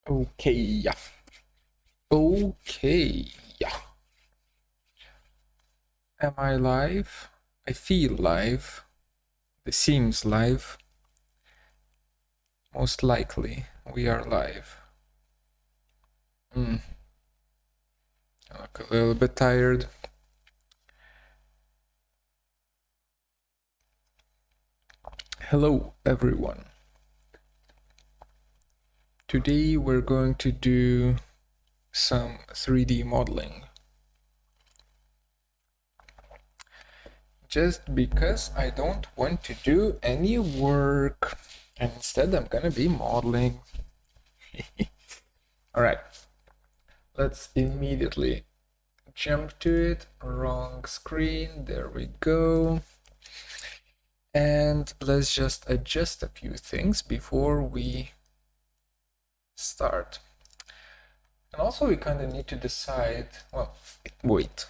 Okay, yeah. Okay, yeah. Am I live? I feel live. It seems live. Most likely, we are live. I look a little bit tired. Hello, everyone. Today we're going to do some 3D modeling. Just because I don't want to do any work, and instead I'm gonna be modeling. All right, let's immediately jump to it. Wrong screen, there we go. And let's just adjust a few things before we start. And also we kind of need to decide, well, wait,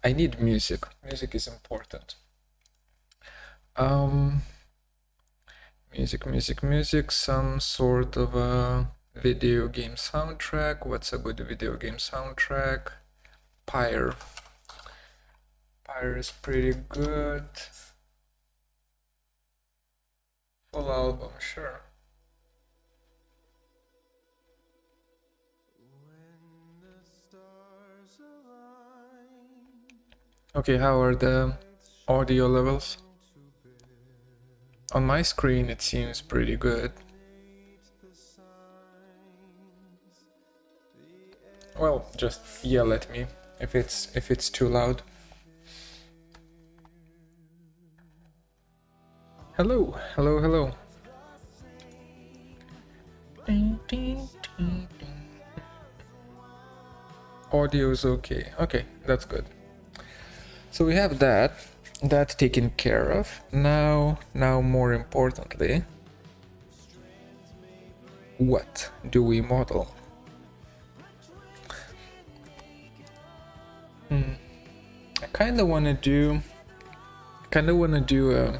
I need music. Music is important. Music, some sort of a video game soundtrack. What's a good video game soundtrack? Pyre. Pyre is pretty good. Full album, sure. Okay, how are the audio levels? On my screen it seems pretty good. Well, just yell at me if it's too loud. Hello. Audio is okay. Okay, that's good. So we have that taken care of. Now more importantly, what do we model? I kind of want to do a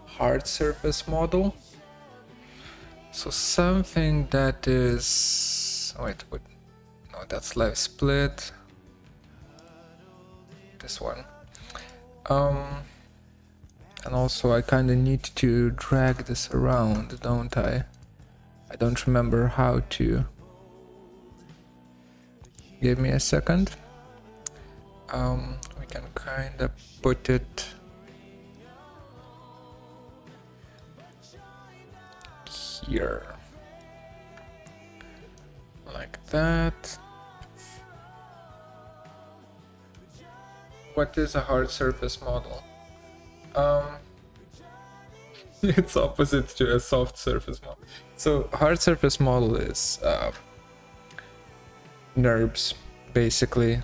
hard surface model. So something that is, wait, no, that's live split. This one. And also I kind of need to drag this around, don't I? I don't remember how to. Give me a second. We can kind of put it here, like that. What is a hard surface model? It's opposite to a soft surface model. So hard surface model is NURBS, basically.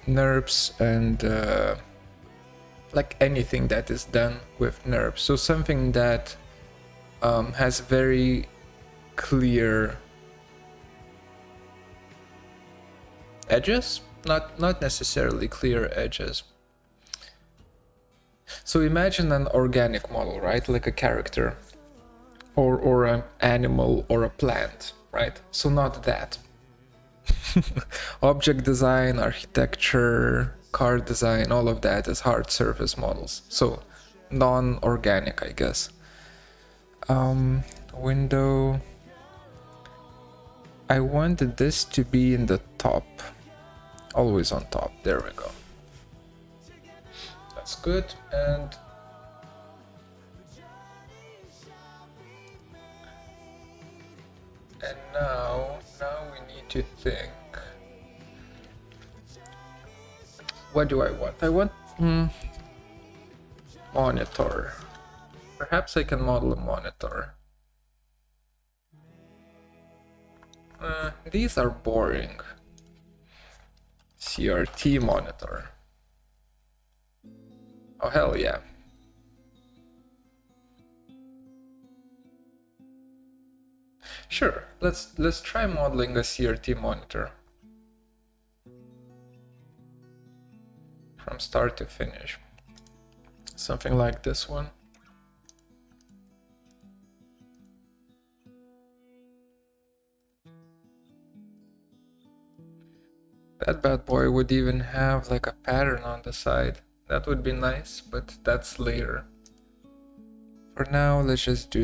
NURBS and like anything that is done with NURBS. So something that has very clear edges, not necessarily clear edges. So imagine an organic model, right? Like a character or an animal or a plant, right? So not that. Object design, architecture, car design, all of that is hard surface models. So non-organic, I guess. Window. I wanted this to be in the top. Always on top. There we go. That's good. And now we need to think. What do I want? I want monitor. Perhaps I can model a monitor. These are boring. Crt Monitor. Oh hell yeah. Sure, let's try modeling a Crt monitor. From start to finish. Something like this one. That bad boy would even have like a pattern on the side. That would be nice, but that's later. For now, let's just do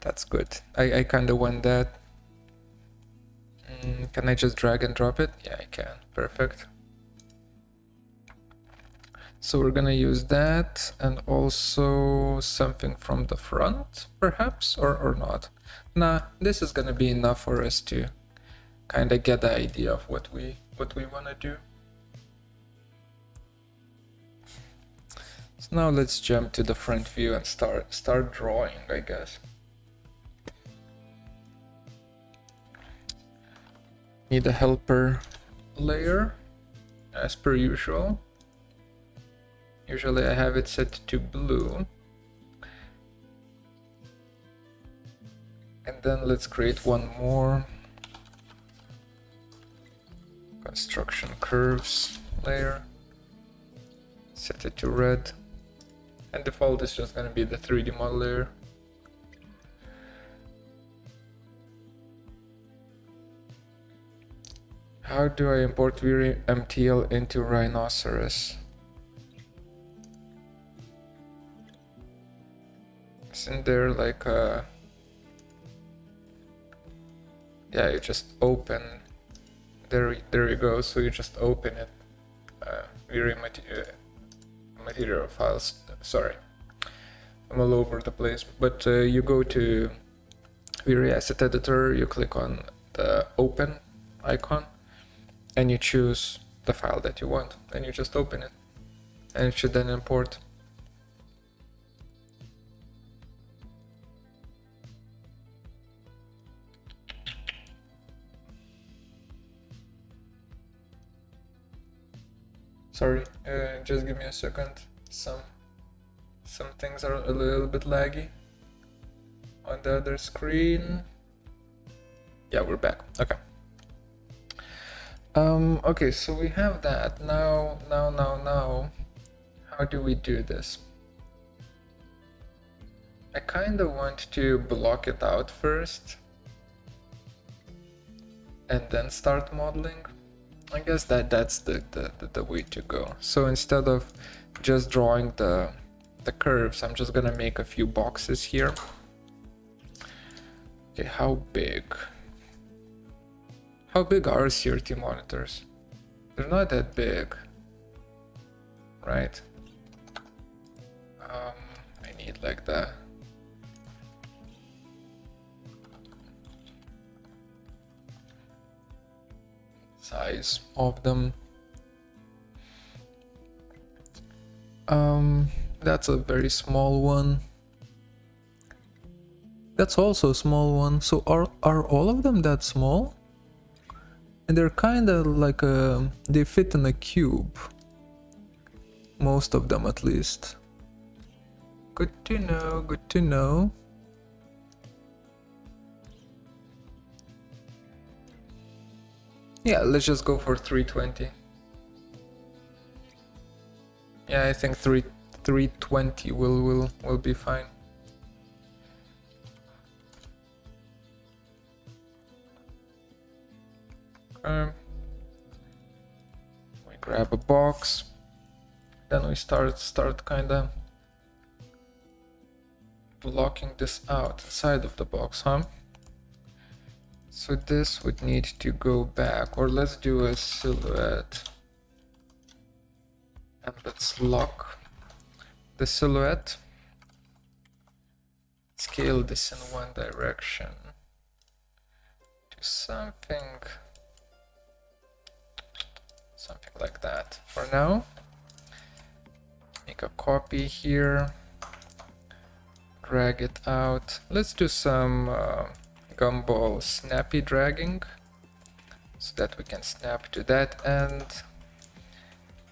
that's good. I kind of want that. Can I just drag and drop it? Yeah, I can. Perfect. So we're gonna use that, and also something from the front, perhaps, or not. Nah, this is gonna be enough for us to kind of get the idea of what we want to do. So now let's jump to the front view and start drawing, I guess. Need a helper layer, as per usual. Usually I have it set to blue. And then let's create one more. Construction curves layer. Set it to red. And default is just going to be the 3D model layer. How do I import Vga MTL into Rhinoceros? Isn't there like a... Yeah, you just open... There you go, so you just open it. Vga material files, sorry. I'm all over the place, but you go to Vga Asset Editor, you click on the open icon, and you choose the file that you want, and you just open it, and it should then import. Sorry, just give me a second. Some things are a little bit laggy on the other screen. Yeah, we're back. Okay. Okay, so we have that. Now, how do we do this? I kind of want to block it out first and then start modeling. I guess that's the way to go. So instead of just drawing the curves, I'm just gonna make a few boxes here. Okay, how big? How big are Crt monitors? They're not that big, right? I need like the size of them. That's a very small one. That's also a small one. So are all of them that small? And they're kind of like they fit in a cube. Most of them, at least. Good to know, good to know. Yeah, let's just go for 320. Yeah, I think 320 will be fine. We grab a box, then we start kind of blocking this out inside of the box, huh? So this would need to go back, or let's do a silhouette. And let's lock the silhouette. Scale this in one direction to something like that. For now, make a copy here, drag it out. Let's do some gumball snappy dragging so that we can snap to that end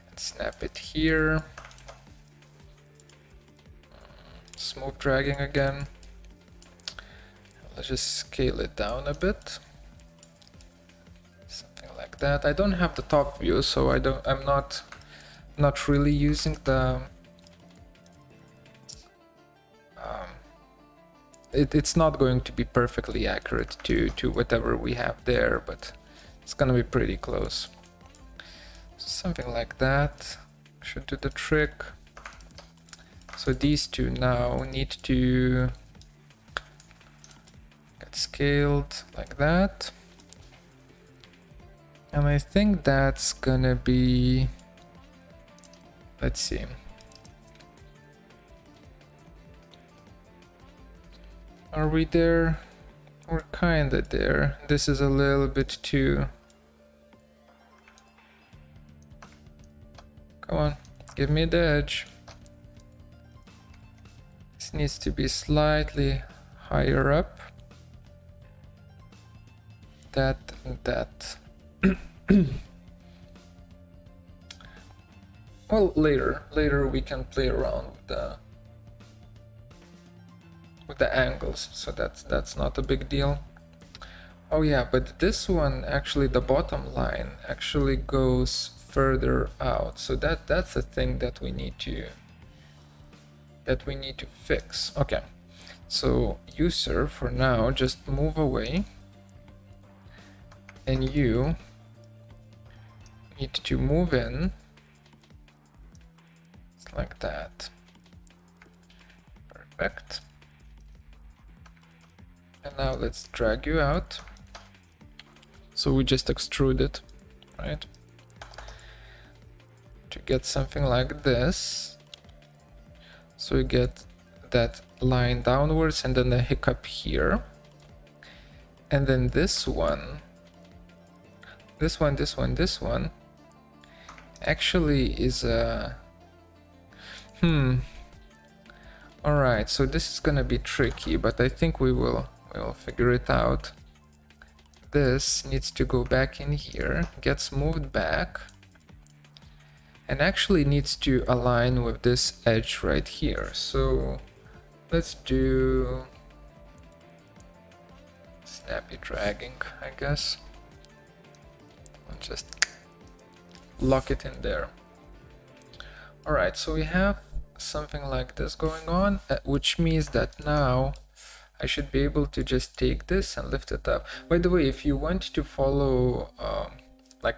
and snap it here. Smooth dragging again. Let's just scale it down a bit. Something like that. I don't have the top view, so I'm not really using the it's not going to be perfectly accurate to whatever we have there, but it's gonna be pretty close. Something like that should do the trick. So these two now need to get scaled like that. And I think that's gonna be, let's see. Are we there? We're kinda there. This is a little bit too... Come on, give me the edge. This needs to be slightly higher up. That and that. Well, later we can play around with the angles, so that's not a big deal. Oh yeah, but this one actually, the bottom line actually goes further out, so that's a thing that we need to fix. Okay, so you, sir, for now just move away, and you need to move in. It's like that. Perfect. And now let's drag you out. So we just extrude it, right? To get something like this. So we get that line downwards and then a hiccup here. And then this one actually is a... Alright, so this is gonna be tricky, but I think we'll figure it out. This needs to go back in here, gets moved back, and actually needs to align with this edge right here. So let's do snappy dragging, I guess. I'll just lock it in there. Alright, so we have something like this going on, which means that now I should be able to just take this and lift it up. By the way, if you want to follow, like,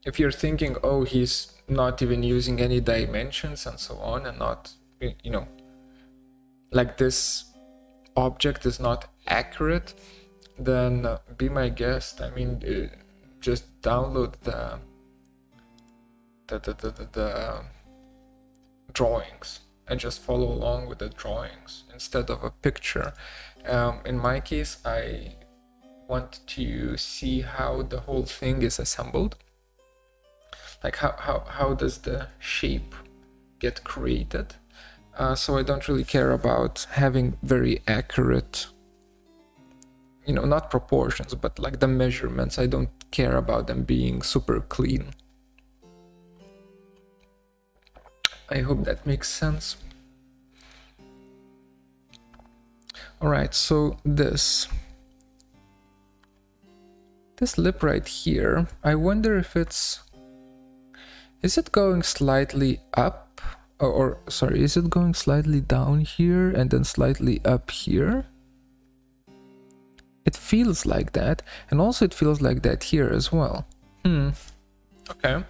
if you're thinking, oh, he's not even using any dimensions and so on, and not, you know, like this object is not accurate, then be my guest. I mean, just download the drawings and just follow along with the drawings instead of a picture. In my case, I want to see how the whole thing is assembled. Like how does the shape get created? So I don't really care about having very accurate, you know, not proportions, but like the measurements. I don't care about them being super clean. I hope that makes sense. Alright, so this lip right here, I wonder if is it going slightly up, or sorry, is it going slightly down here and then slightly up here? It feels like that, and also it feels like that here as well. Okay,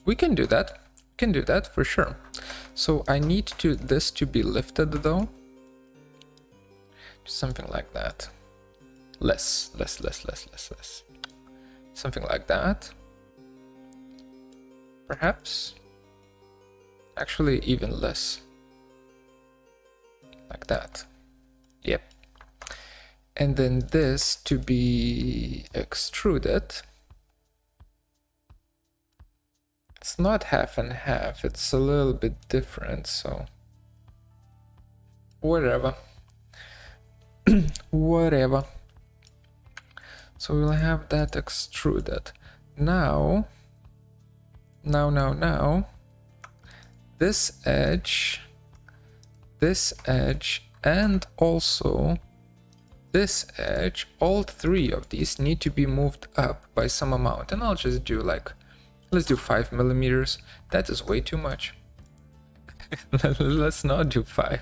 we can do that. Can do that for sure. So I need this to be lifted though. Something like that. Less. Something like that. Perhaps. Actually, even less. Like that. Yep. And then this to be extruded. It's not half and half, it's a little bit different, so whatever. Whatever. So we'll have that extruded. Now, this edge, and also this edge, all three of these need to be moved up by some amount, and I'll just do like, let's do 5 millimeters. That is way too much. Let's not do 5.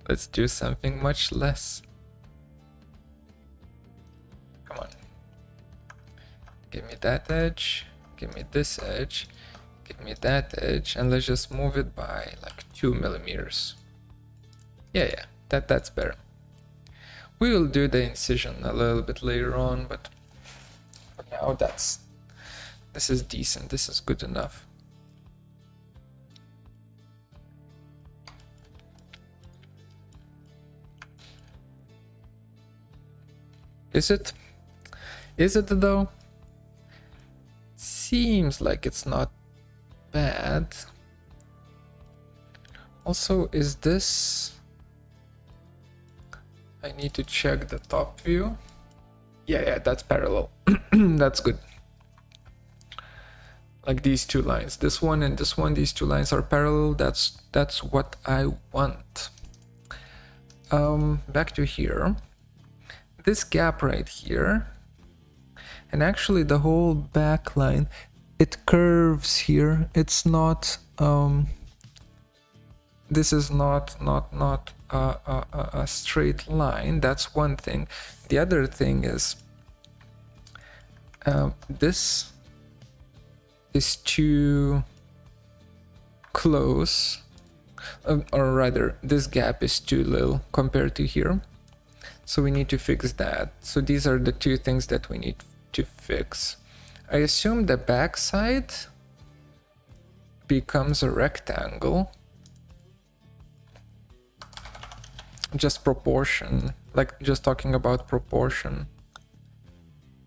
Let's do something much less. Come on. Give me that edge. Give me this edge. Give me that edge. And let's just move it by like 2 millimeters. Yeah, that's better. We will do the incision a little bit later on, but for now this is decent. This is good enough. Is it? Is it though? Seems like it's not bad. Also, is this... I need to check the top view. Yeah, that's parallel. That's good. Like these two lines, this one and this one, these two lines are parallel. That's what I want. Back to here. This gap right here, and actually the whole back line, it curves here. It's not this is not a straight line. That's one thing. The other thing is this is too close, or rather this gap is too little compared to here. So we need to fix that. So these are the two things that we need to fix. I assume the backside becomes a rectangle. Just proportion, like just talking about proportion.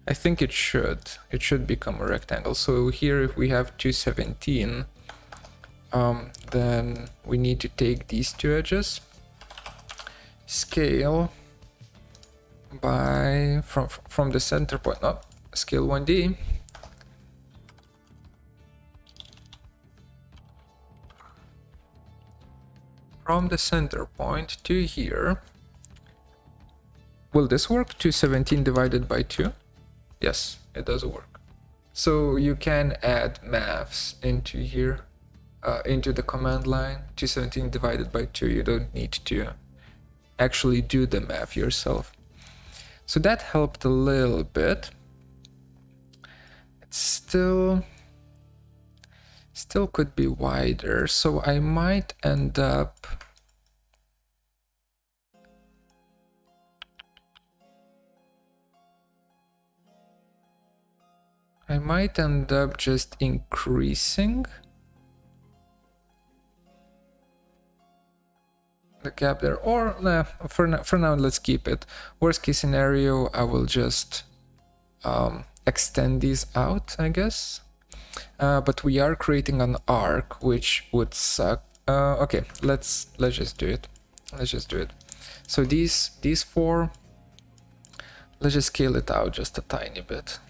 I think it should become a rectangle. So here if we have 217, then we need to take these two edges, scale by from the center point, no, scale 1D, from the center point to here. Will this work? 217 divided by 2? Yes, it does work. So you can add maths into here, into the command line. 217 divided by 2, you don't need to actually do the math yourself. So that helped a little bit. It's still could be wider, so I might end up just increasing the gap there, or nah, for now let's keep it. Worst case scenario, I will just extend these out, I guess. But we are creating an arc, which would suck. Okay, let's just do it. Let's just do it. So these four, let's just scale it out just a tiny bit.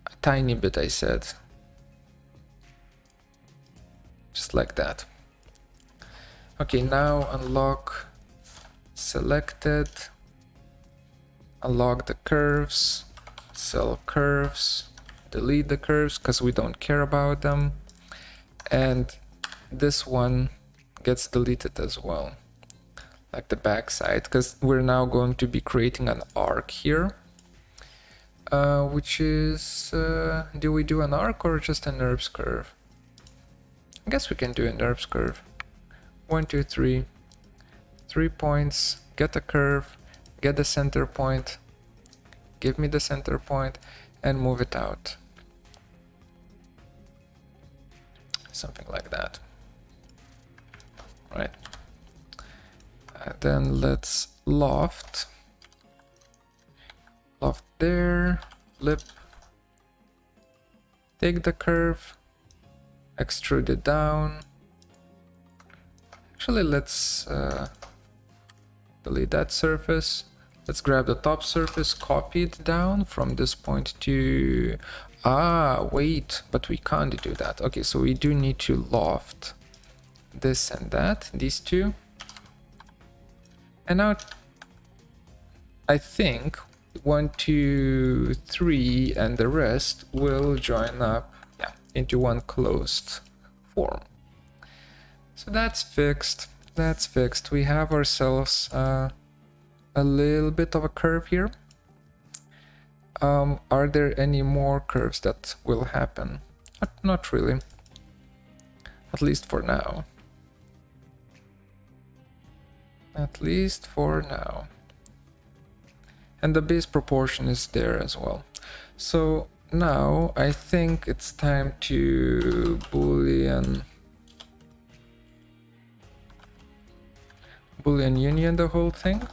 A tiny bit, I said. Just like that. Okay, now unlock selected, unlock the curves, sell curves, delete the curves because we don't care about them, and this one gets deleted as well, like the back side, because we're now going to be creating an arc here, which is, do we do an arc or just a NURBS curve? I guess we can do a NURBS curve. 1, 2, 3, 3 points, get a curve, get the center point, give me the center point, and move it out. Something like that. Right. Then let's loft. Loft there, flip, take the curve, extrude it down. Actually, let's delete that surface. Let's grab the top surface, copy it down from this point to... Ah, wait, but we can't do that. Okay, so we do need to loft this and that, these two. And now I think 1, 2, 3 and the rest will join up, yeah, into one closed form. So that's fixed. That's fixed. We have ourselves a little bit of a curve here. Are there any more curves that will happen? Not really. At least for now. At least for now. And the base proportion is there as well. So now I think it's time to Boolean Union the whole thing.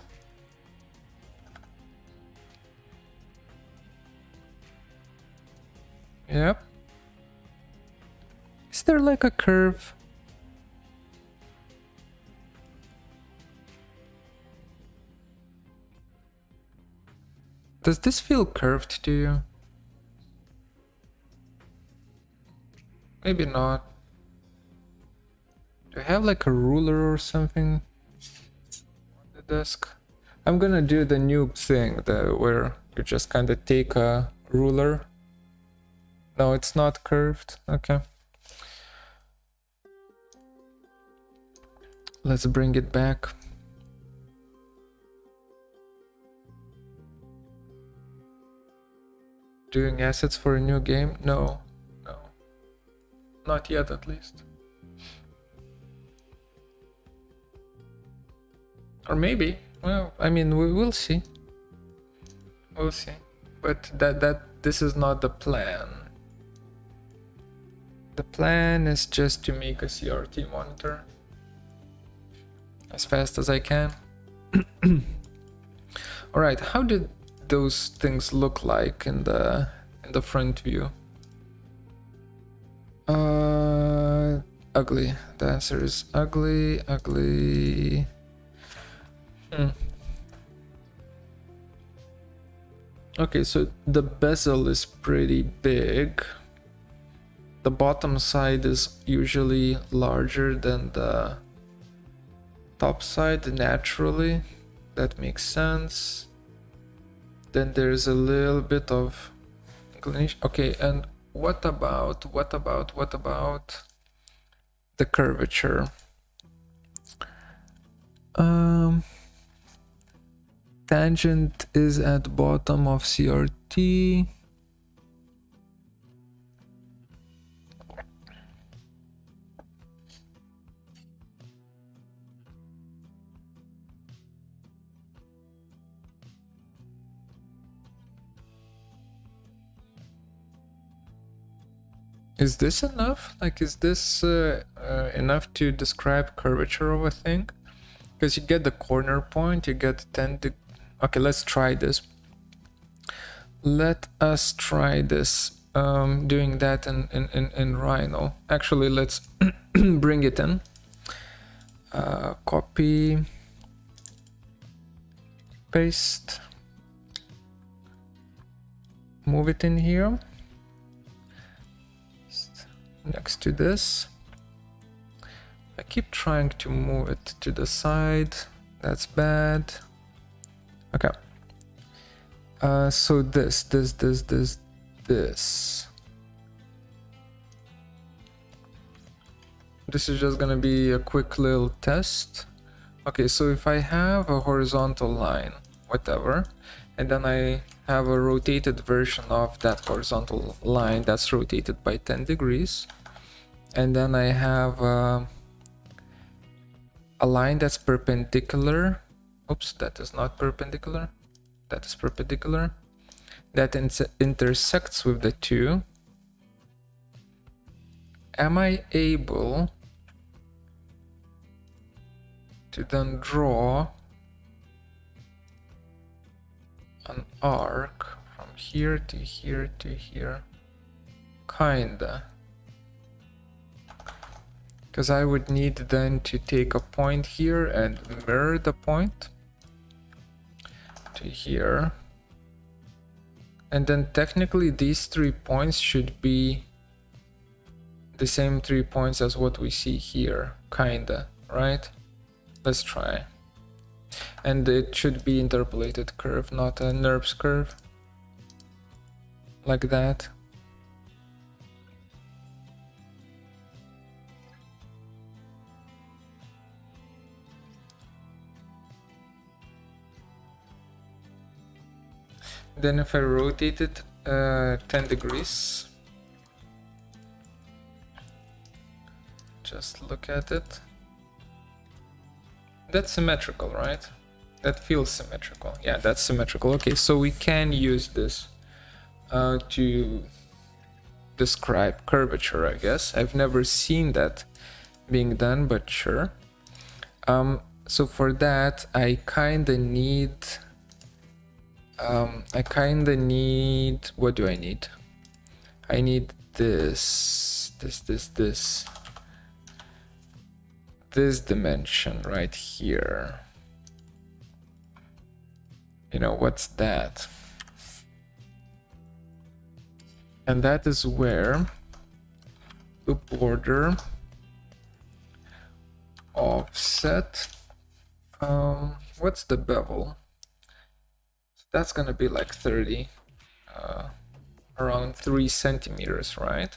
Yep. Is there like a curve? Does this feel curved to you? Maybe not. Do I have like a ruler or something on the desk? I'm gonna do the noob thing where you just kind of take a ruler. No, it's not curved. Okay. Let's bring it back. Doing assets for a new game? No. No. Not yet, at least. Or maybe. Well, I mean, we will see. We'll see. But this is not the plan. The plan is just to make a Crt monitor as fast as I can. All right, how did those things look like in the front view? Ugly. The answer is ugly, ugly. Okay, so the bezel is pretty big. The bottom side is usually larger than the top side naturally. That makes sense. Then there's a little bit of inclination. Okay, and what about the curvature? Tangent is at bottom of CRT. Is this enough? Like, is this enough to describe curvature of a thing? Because you get the corner point, you get 10 degrees. Okay, let's try this. Let us try this. Doing that in Rhino. Actually, let's bring it in. Copy, paste, move it in here next to this. I keep trying to move it to the side. That's bad. Okay. So this. This is just gonna be a quick little test. Okay, so if I have a horizontal line, whatever, and then I have a rotated version of that horizontal line that's rotated by 10 degrees, and then I have a line that's perpendicular. Oops, that is not perpendicular. That is perpendicular. That intersects with the two. Am I able to then draw an arc from here to here to here? Kinda. Because I would need then to take a point here and mirror the point to here. And then technically these 3 points should be the same 3 points as what we see here, kinda, right? Let's try. And it should be interpolated curve, not a NURBS curve. Like that. Then if I rotate it 10 degrees, just look at it. That's symmetrical, right? That feels symmetrical. Yeah, that's symmetrical. Okay, so we can use this to describe curvature, I guess. I've never seen that being done, but sure. So for that, I kinda need, what do I need? I need this dimension right here. You know, what's that? And that is where the border offset, what's the bevel? That's gonna be like 30, around 3 centimeters, right?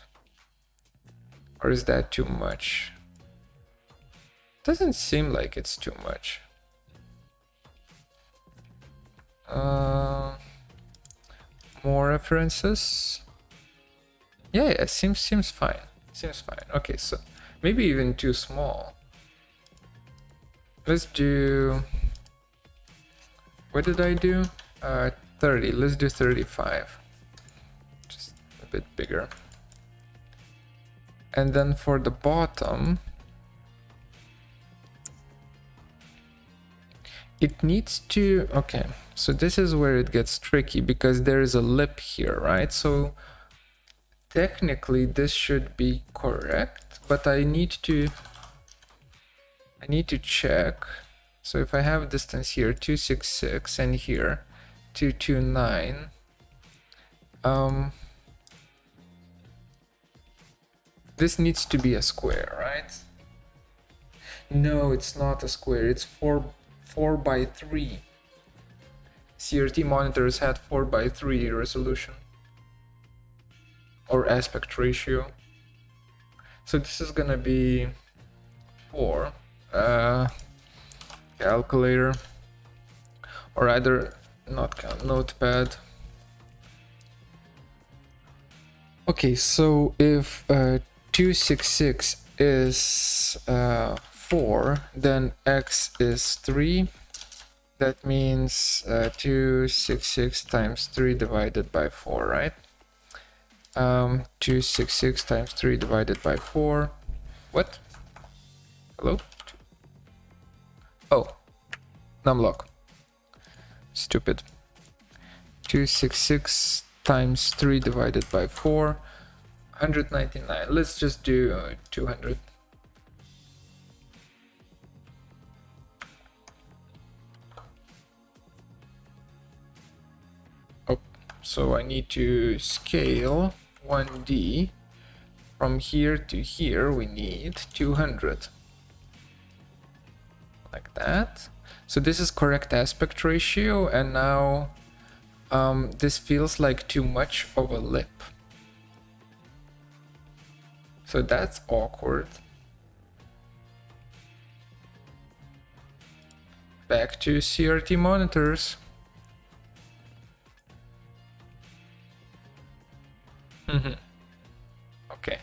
Or is that too much? Doesn't seem like it's too much. More references. Yeah, seems fine. Seems fine. Okay, so maybe even too small. Let's do, what did I do? 30. Let's do 35. Just a bit bigger. And then for the bottom, it needs to, okay, so this is where it gets tricky because there is a lip here, right? So technically this should be correct, but I need to check. So if I have distance here 266 and here 229, this needs to be a square, right? No, it's not a square. It's 4 by 3. Crt monitors had 4 by 3 resolution or aspect ratio. So this is gonna be 4. Calculator, or either not notepad. Okay, so if 266 is 4, then x is 3. That means 266 times 3 divided by 4, right? 266 times 3 divided by 4. What? Hello? Oh, numlock. Stupid. 266 times 3 divided by 4. 199. Let's just do 200. Oh, so I need to scale 1D. From here to here we need 200. Like that. So this is correct aspect ratio, and now this feels like too much of a lip. So that's awkward. Back to Crt monitors. Okay.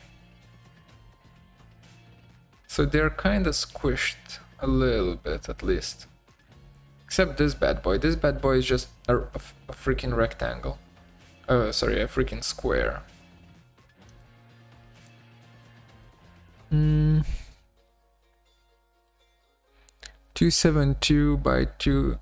So they're kind of squished a little bit, at least. Except this bad boy. This bad boy is just a freaking rectangle. Sorry, a freaking square. 272 by 200.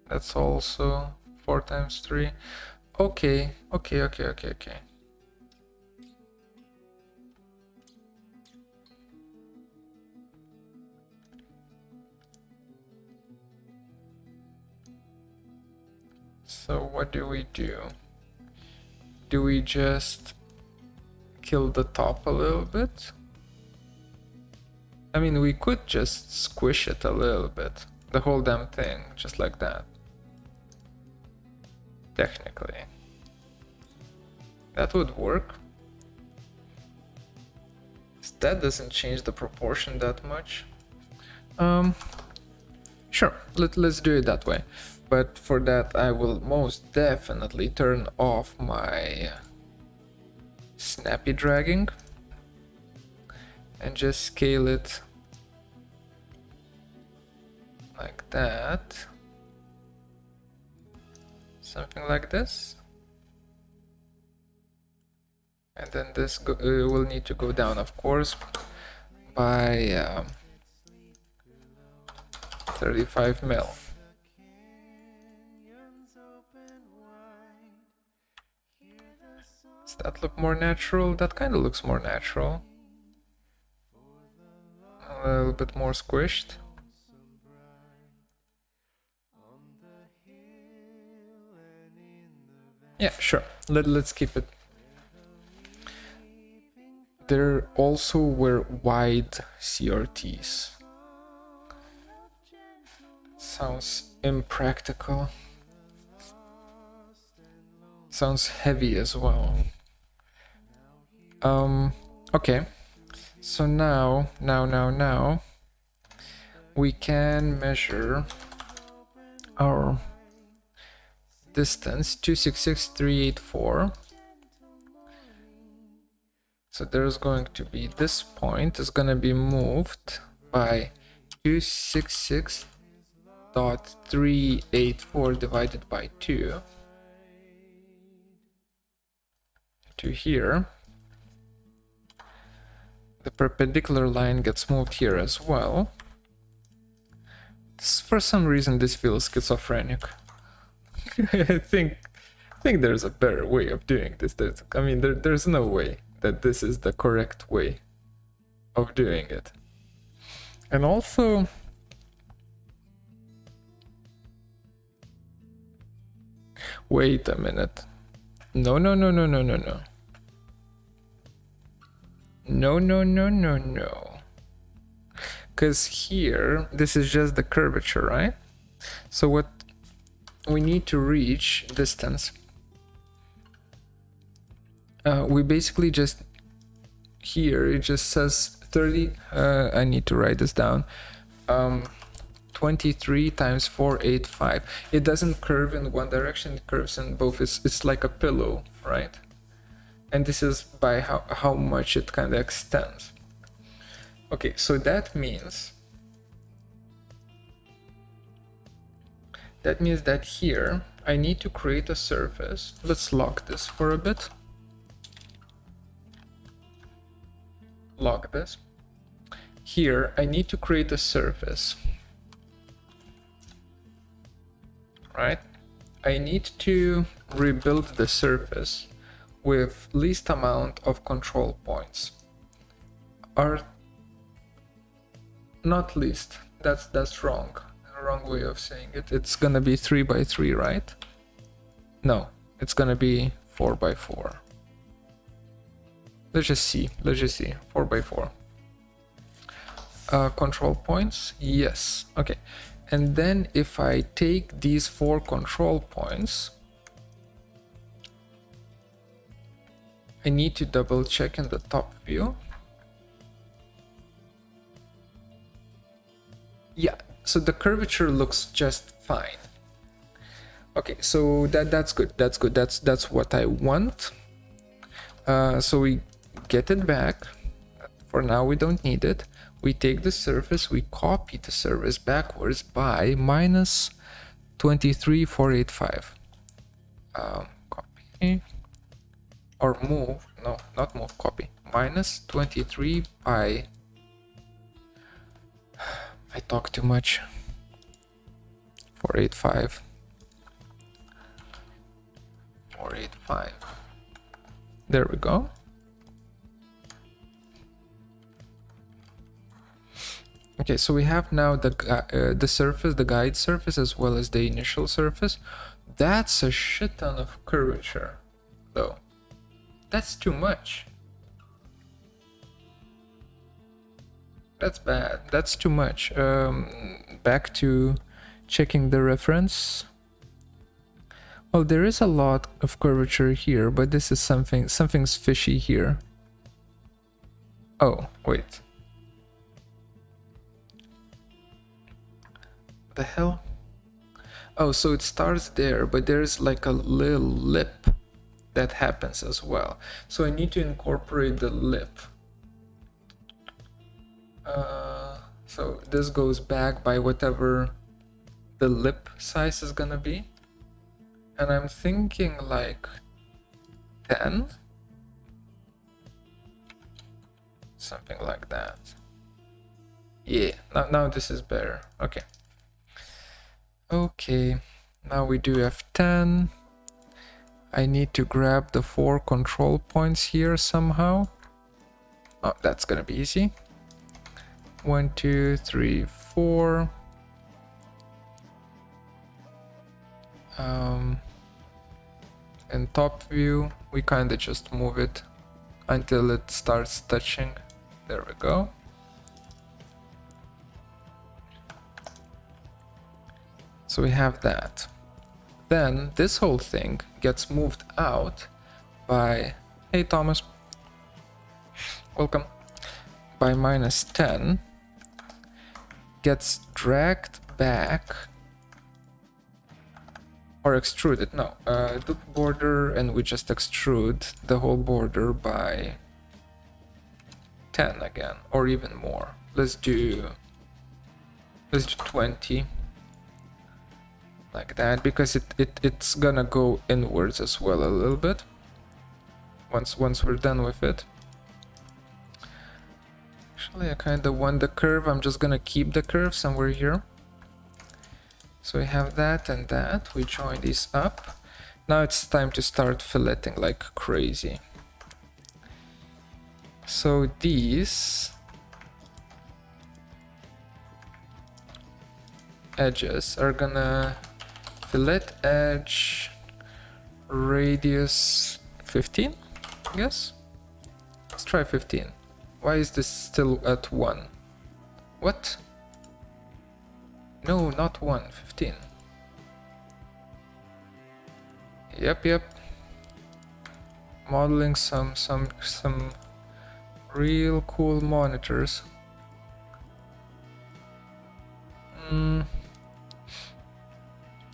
That's also 4 times 3. Okay. So what do we do? Do we just kill the top a little bit? I mean, we could just squish it a little bit. The whole damn thing, just like that. technically. That would work. That doesn't change the proportion that much. Sure, let's do it that way. But for that, I will most definitely turn off my snappy dragging and just scale it like that. Something like this. And then this will need to go down, of course, by 35 mil. Does that look more natural? That kind of looks more natural. A little bit more squished. Yeah, sure. Let's keep it. There also were wide CRTs. Sounds impractical. Sounds heavy as well. Okay. So now we can measure our distance 266,384. So there's going to be this point is going to be moved by 266.384 divided by 2 to here. The perpendicular line gets moved here as well. For some reason this feels schizophrenic. I think there's a better way of doing this. There's no way that this is the correct way of doing it. And also, wait a minute. No. Because here, this is just the curvature, right? So what we need to reach distance, we basically just, here it just says 30, I need to write this down, 23 times 485. It doesn't curve in one direction, it curves in both. It's like a pillow, right? And this is by how much it kind of extends. Okay, so that means that here I need to create a surface. Let's lock this for a bit. Lock this. Here I need to create a surface, right? I need to rebuild the surface with least amount of control points. Are not least, that's wrong. Wrong way of saying it. It's gonna be 3 by 3, right? No, it's gonna be 4 by 4. Let's just see 4 by 4. Control points, yes. Okay, and then if I take these 4 control points, I need to double check in the top view. Yeah, so the curvature looks just fine. Okay, so that's good. That's what I want. So we get it back. For now, we don't need it. We take the surface, we copy the surface backwards by minus 23,485. Copy or move. No, not move. Copy. Minus 23 by. I talk too much. 485. 485. There we go. Okay, so we have now the surface, the guide surface, as well as the initial surface. That's a shit ton of curvature, though. That's too much. That's bad. That's too much. Back to checking the reference. Oh, there is a lot of curvature here, but this is something's fishy here. Oh, wait. What the hell? Oh, so it starts there, but there's like a little lip that happens as well. So I need to incorporate the lip. So this goes back by whatever the lip size is gonna be. And I'm thinking like 10? Something like that. Yeah, now this is better. Okay. Okay, now we do have 10. I need to grab the 4 control points here somehow. Oh, that's gonna be easy. 1, 2, 3, 4. In top view, we kinda just move it until it starts touching. There we go. So we have that. Then this whole thing gets moved out by, hey Thomas, welcome, by -10, gets dragged back, or extruded, no, do border, and we just extrude the whole border by 10 again, or even more. Let's do 20. Like that, because it's gonna go inwards as well a little bit once we're done with it. Actually, I kind of want the curve. I'm just gonna keep the curve somewhere here. So we have that and that. We join these up. Now it's time to start filleting like crazy. So these edges are gonna fillet edge radius 15, I guess. Let's try 15. Why is this still at 1? What? No, not 1, 15. Yep. Modeling some real cool monitors.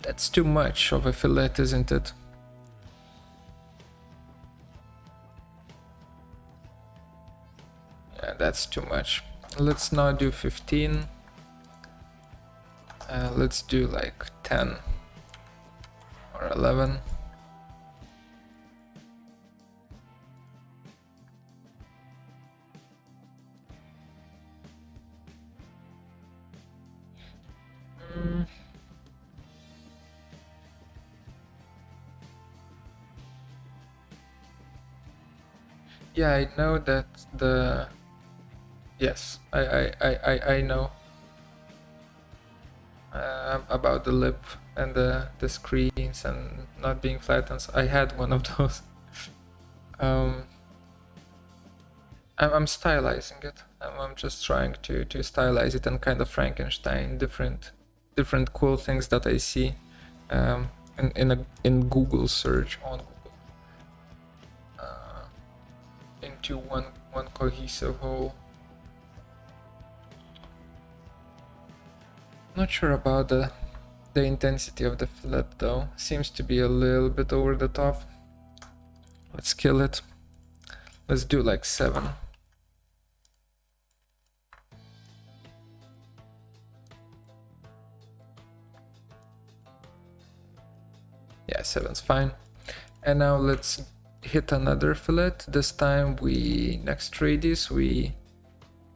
That's too much of a fillet, isn't it? Yeah, that's too much. Let's not do 15. Let's do like 10 or 11. Yeah, I know that the... Yes, I know about the lip and the screens and not being flattened. I had one of those. I'm stylizing it. I'm just trying to stylize it and kind of Frankenstein different cool things that I see in Google search on Google into one cohesive whole. Not sure about the intensity of the fillet though. Seems to be a little bit over the top. Let's kill it. Let's do like 7. Yeah, 7's fine. And now let's hit another fillet. This time next radius we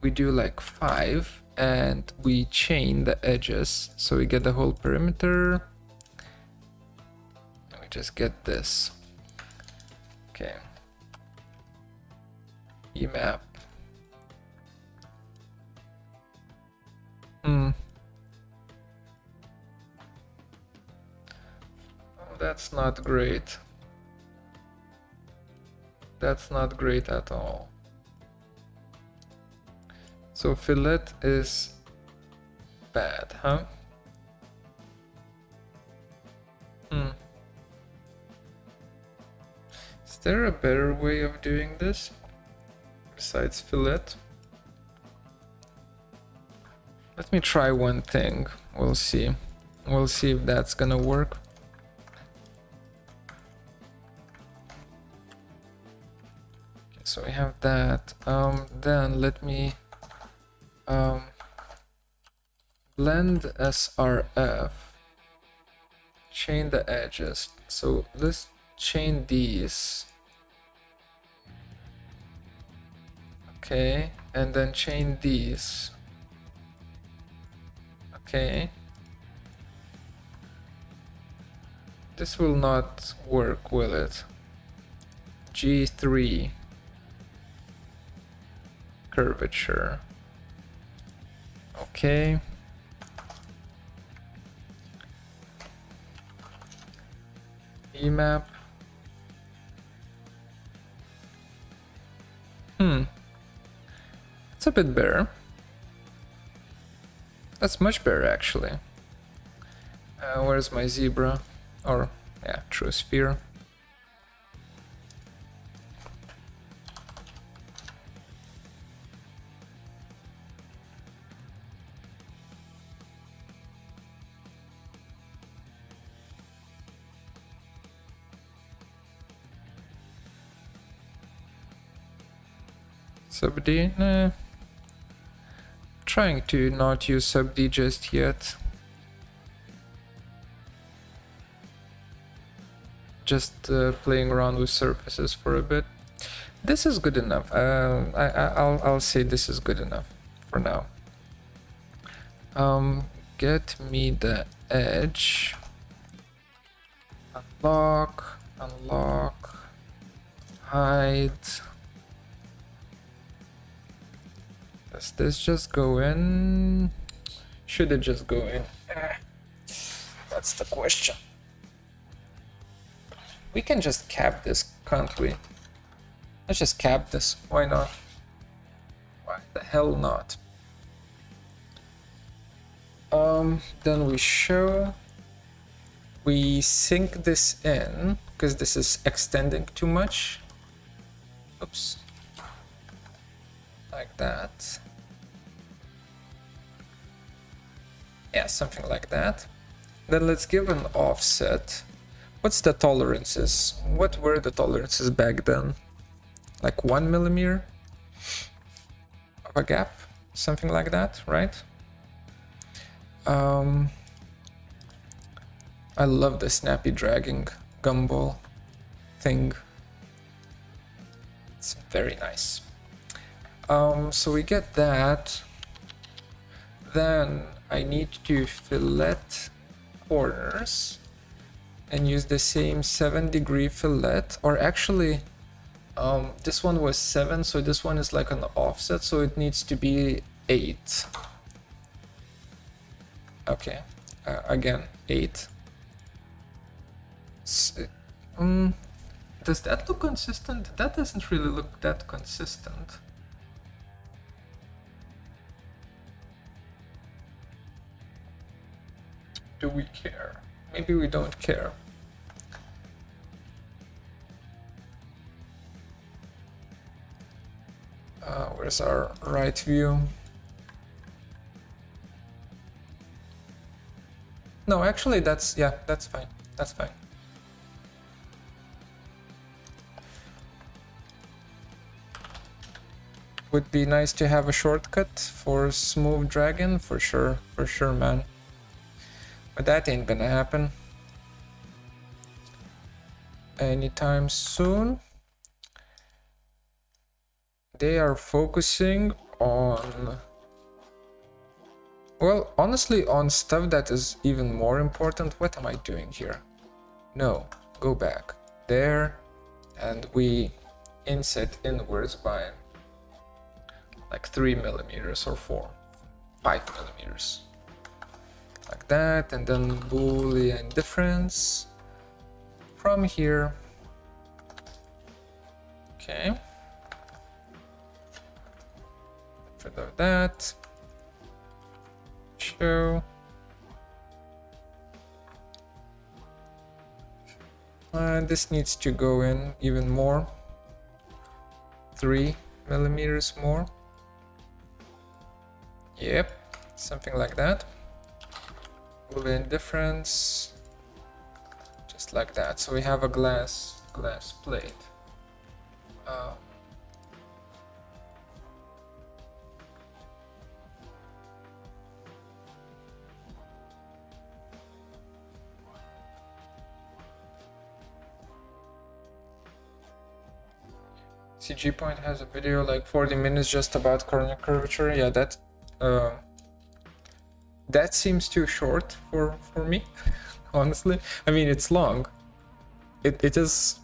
do like 5 and we chain the edges so we get the whole perimeter. And we just get this. Okay. Emap. Oh, that's not great. That's not great at all. So fillet is bad, huh? there a better way of doing this besides fillet? Let me try one thing. We'll see. We'll see if that's gonna work. Okay, so we have that. Then let me blend SRF. Chain the edges. So let's chain these. Okay, and then chain these. Okay. This will not work, will it? G3. Curvature. Okay. Emap. It's a bit better. That's much better, actually. Where's my zebra? Or, yeah, true sphere. Sub-D? Nah. Trying to not use sub-D just yet. Just playing around with surfaces for a bit. This is good enough. I'll say this is good enough for now. Get me the edge. Unlock, unlock, hide. Does this just go in? Should it just go in? That's the question. We can just cap this, can't we? Let's just cap this. Why not? Why the hell not? Then we show. We sync this in because this is extending too much. Oops. Like that. Yeah, something like that. Then let's give an offset. What's the tolerances? What were the tolerances back then? Like 1 millimeter of a gap? Something like that, right? I love the snappy dragging gumball thing. It's very nice. So we get that. Then I need to fillet corners and use the same 7-degree fillet, or actually this one was 7, so this one is like an offset, so it needs to be 8. Okay, again 8. Does that look consistent? That doesn't really look that consistent. Do we care? Maybe we don't care. Where's our right view? No, actually that's, yeah, that's fine. That's fine. Would be nice to have a shortcut for smooth dragon, for sure, man. But that ain't gonna happen anytime soon. They are focusing on, well, honestly, on stuff that is even more important. What am I doing here? No, go back there, and we inset inwards by like 3 millimeters or 5 millimeters. Like that, and then Boolean difference from here. Okay. Rid of that. Show. This needs to go in even more. 3 millimeters more. Yep, something like that. Boolean difference, just like that. So we have a glass plate. CG Point has a video like 40 minutes just about corner curvature. Yeah, that seems too short for me, honestly. I mean, it's long. It is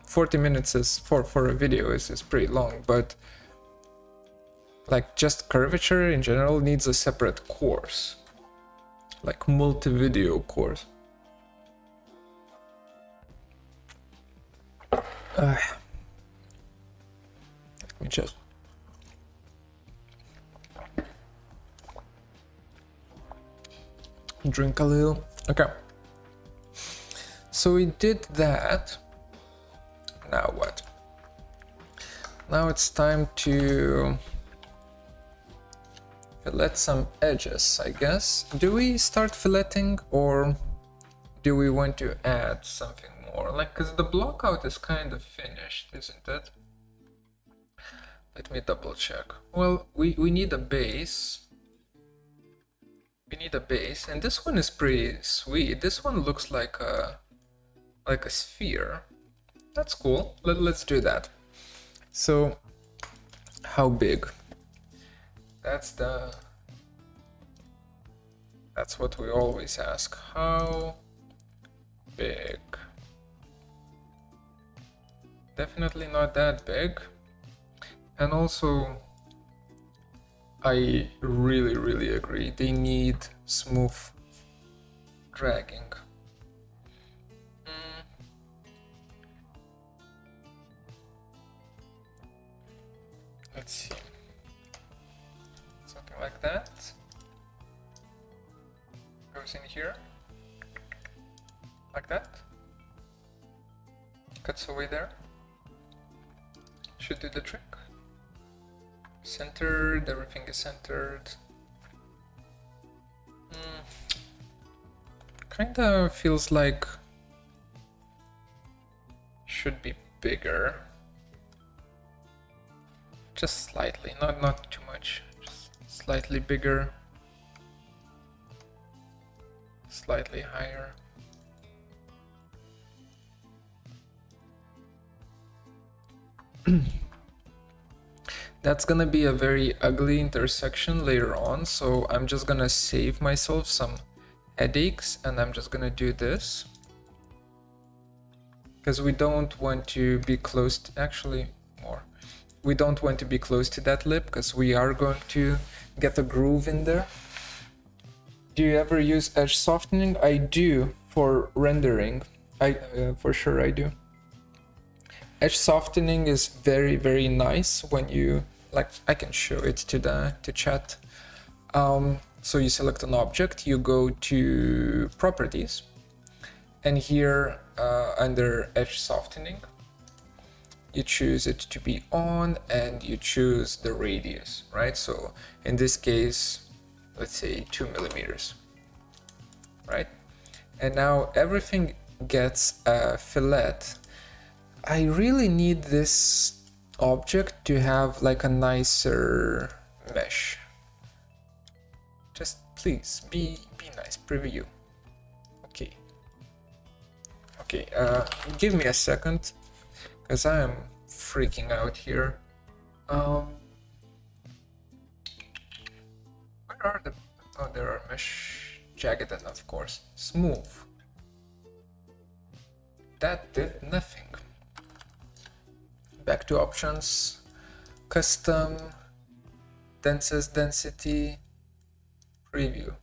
40 minutes is for a video is pretty long, but like just curvature in general needs a separate course, like multi-video course. Let me just drink a little. Okay, so we did that. Now what? Now it's time to fillet some edges, I guess. Do we start filleting or do we want to add something more? Like, because the block out is kind of finished, isn't it? Let me double check. Well, we need a base. We need a base, and this one is pretty sweet. This one looks like a sphere. That's cool. Let's do that. So, how big? That's what we always ask. How big? Definitely not that big. And also, I really agree. They need smooth dragging. Let's see. Something like that. Goes in here. Like that. Cuts away there. Should do the trick. Centered, everything is centered. Kinda feels like should be bigger. Just slightly, not too much. Just slightly bigger. Slightly higher. That's gonna be a very ugly intersection later on, so I'm just gonna save myself some headaches and I'm just gonna do this. Because we don't want to be close to, actually more. We don't want to be close to that lip because we are going to get a groove in there. Do you ever use edge softening? I do for rendering. For sure I do. Edge softening is very nice when you, like, I can show it to chat. So you select an object, you go to properties, and here under edge softening, you choose it to be on and you choose the radius, right? So in this case, let's say 2 millimeters, right? And now everything gets a fillet. I really need this object to have like a nicer mesh. Just please be nice. Preview. Okay, give me a second because I am freaking out here. Where are the, oh, there are mesh, jagged, and of course smooth. That did nothing. Back to options, custom, densest density, preview.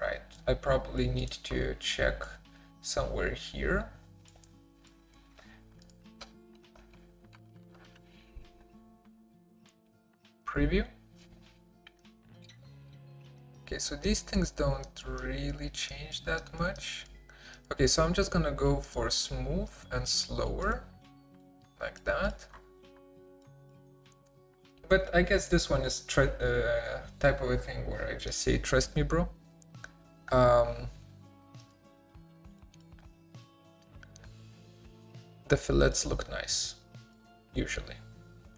Right, I probably need to check somewhere here. Preview. Okay, so these things don't really change that much. Okay, so I'm just gonna go for smooth and slower, like that. But I guess this one is type of a thing where I just say, trust me, bro. The fillets look nice, usually,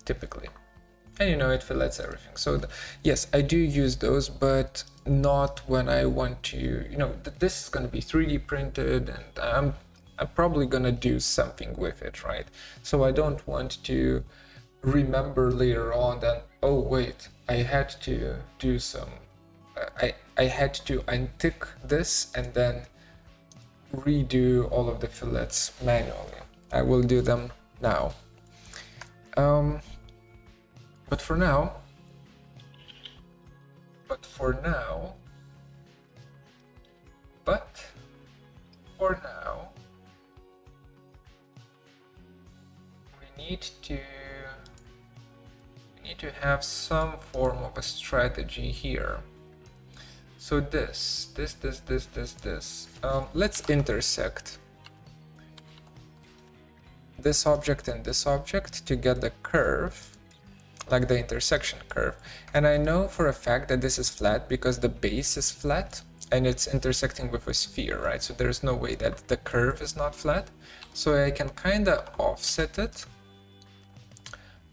typically. And you know, it fillets everything. So yes, I do use those, but not when I want to, you know, this is going to be 3D printed and I'm probably going to do something with it, right? So I don't want to remember later on that, oh wait, I had to do some, I had to untick this and then redo all of the fillets manually. I will do them now. But for now, we need to have some form of a strategy here. So this. Let's intersect this object and this object to get the curve, like the intersection curve. And I know for a fact that this is flat because the base is flat and it's intersecting with a sphere, right? So there's no way that the curve is not flat. So I can kind of offset it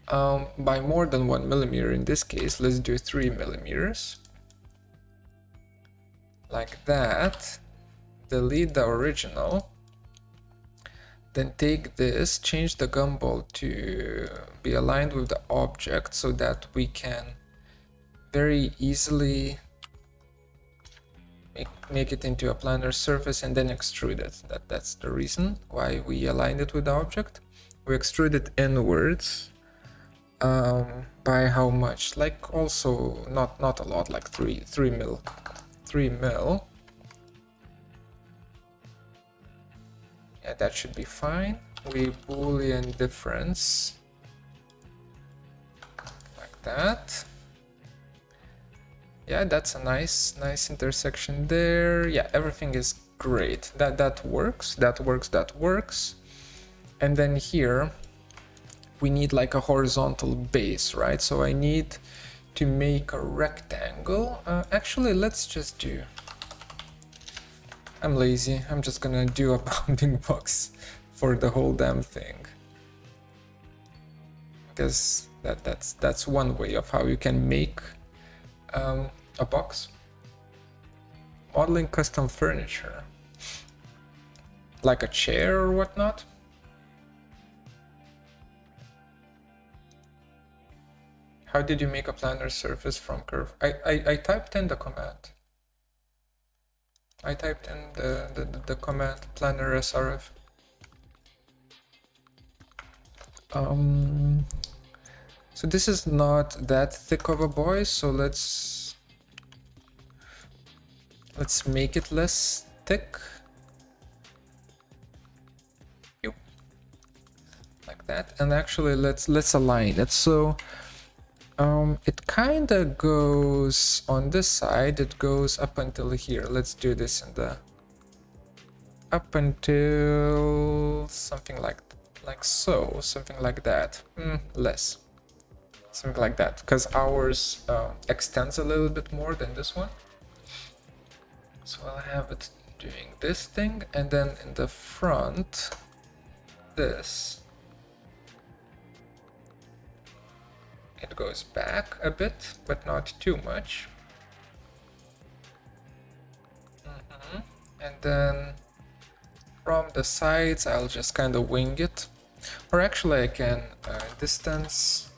by more than 1 millimeter. In this case, let's do 3 millimeters. Like that. Delete the original. Then take this, change the gumball to be aligned with the object so that we can very easily make it into a planar surface and then extrude it. That's the reason why we aligned it with the object. We extrude it inwards by how much? Like also not a lot, like 3 mil. 3 mil. Yeah, that should be fine. We Boolean difference like that. Yeah, that's a nice intersection there. Yeah, everything is great. That works. That works. And then here we need like a horizontal base, right? So I need to make a rectangle. Actually, let's just do. I'm lazy. I'm just gonna do a bounding box for the whole damn thing. Because that's one way of how you can make a box. Modeling custom furniture. Like a chair or whatnot. How did you make a planar surface from curve? I typed in the command. I typed in the command planar srf. So this is not that thick of a boy, so let's make it less thick. Like that. And actually let's align it. So it kind of goes on this side, it goes up until here. Let's do this in the up until something like so, something like that. Less, something like that, because ours extends a little bit more than this one. So I'll have it doing this thing, and then in the front, this. It goes back a bit, but not too much. And then from the sides, I'll just kind of wing it. Or actually, I can distance.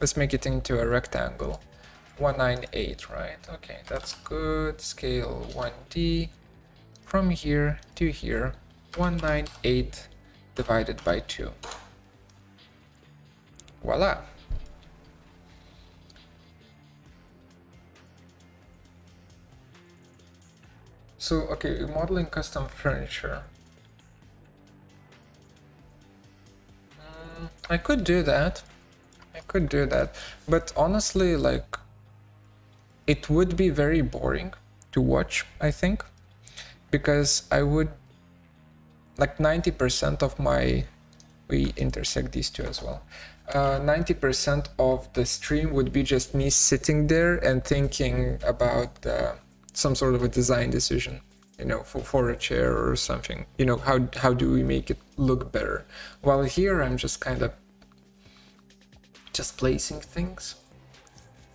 Let's make it into a rectangle. 198, right? Okay, that's good. Scale 1D. From here to here, 198 divided by 2. Voila! So, okay, modeling custom furniture. I could do that. But honestly, like, it would be very boring to watch, I think, because I would, like 90% of my, we intersect these two as well. 90% of the stream would be just me sitting there and thinking about some sort of a design decision, you know, for a chair or something. You know, how do we make it look better? While here I'm just kind of just placing things,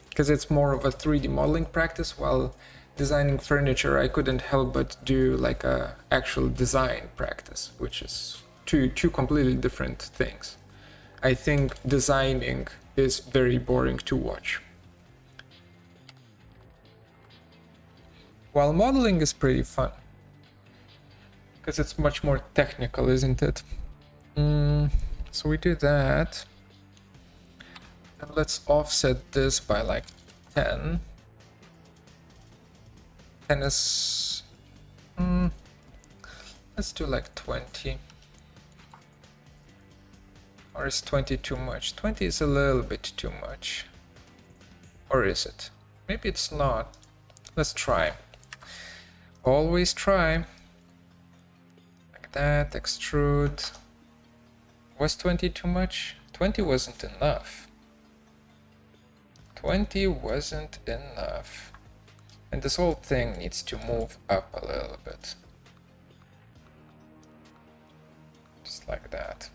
because it's more of a 3D modeling practice. While designing furniture, I couldn't help but do like a actual design practice, which is two completely different things. I think designing is very boring to watch, while modeling is pretty fun, because it's much more technical, isn't it? So we do that, and let's offset this by like 10. 10 is... let's do like 20. Or is 20 too much? 20 is a little bit too much. Or is it? Maybe it's not. Let's try. Always try. Like that, extrude. Was 20 too much? 20 wasn't enough. 20 wasn't enough. And this whole thing needs to move up a little bit. Just like that.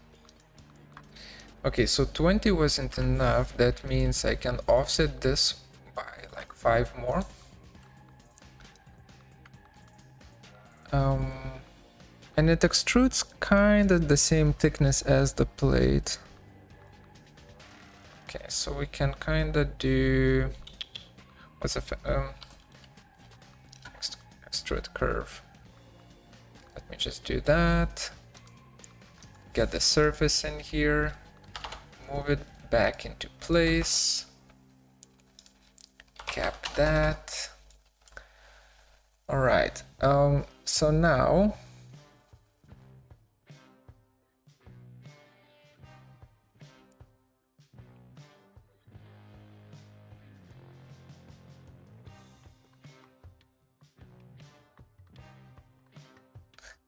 Okay, so 20 wasn't enough. That means I can offset this by like 5 more. And it extrudes kind of the same thickness as the plate. Okay, so we can kind of do... what's a... extrude curve. Let me just do that. Get the surface in here. Move it back into place. Cap that. All right. So now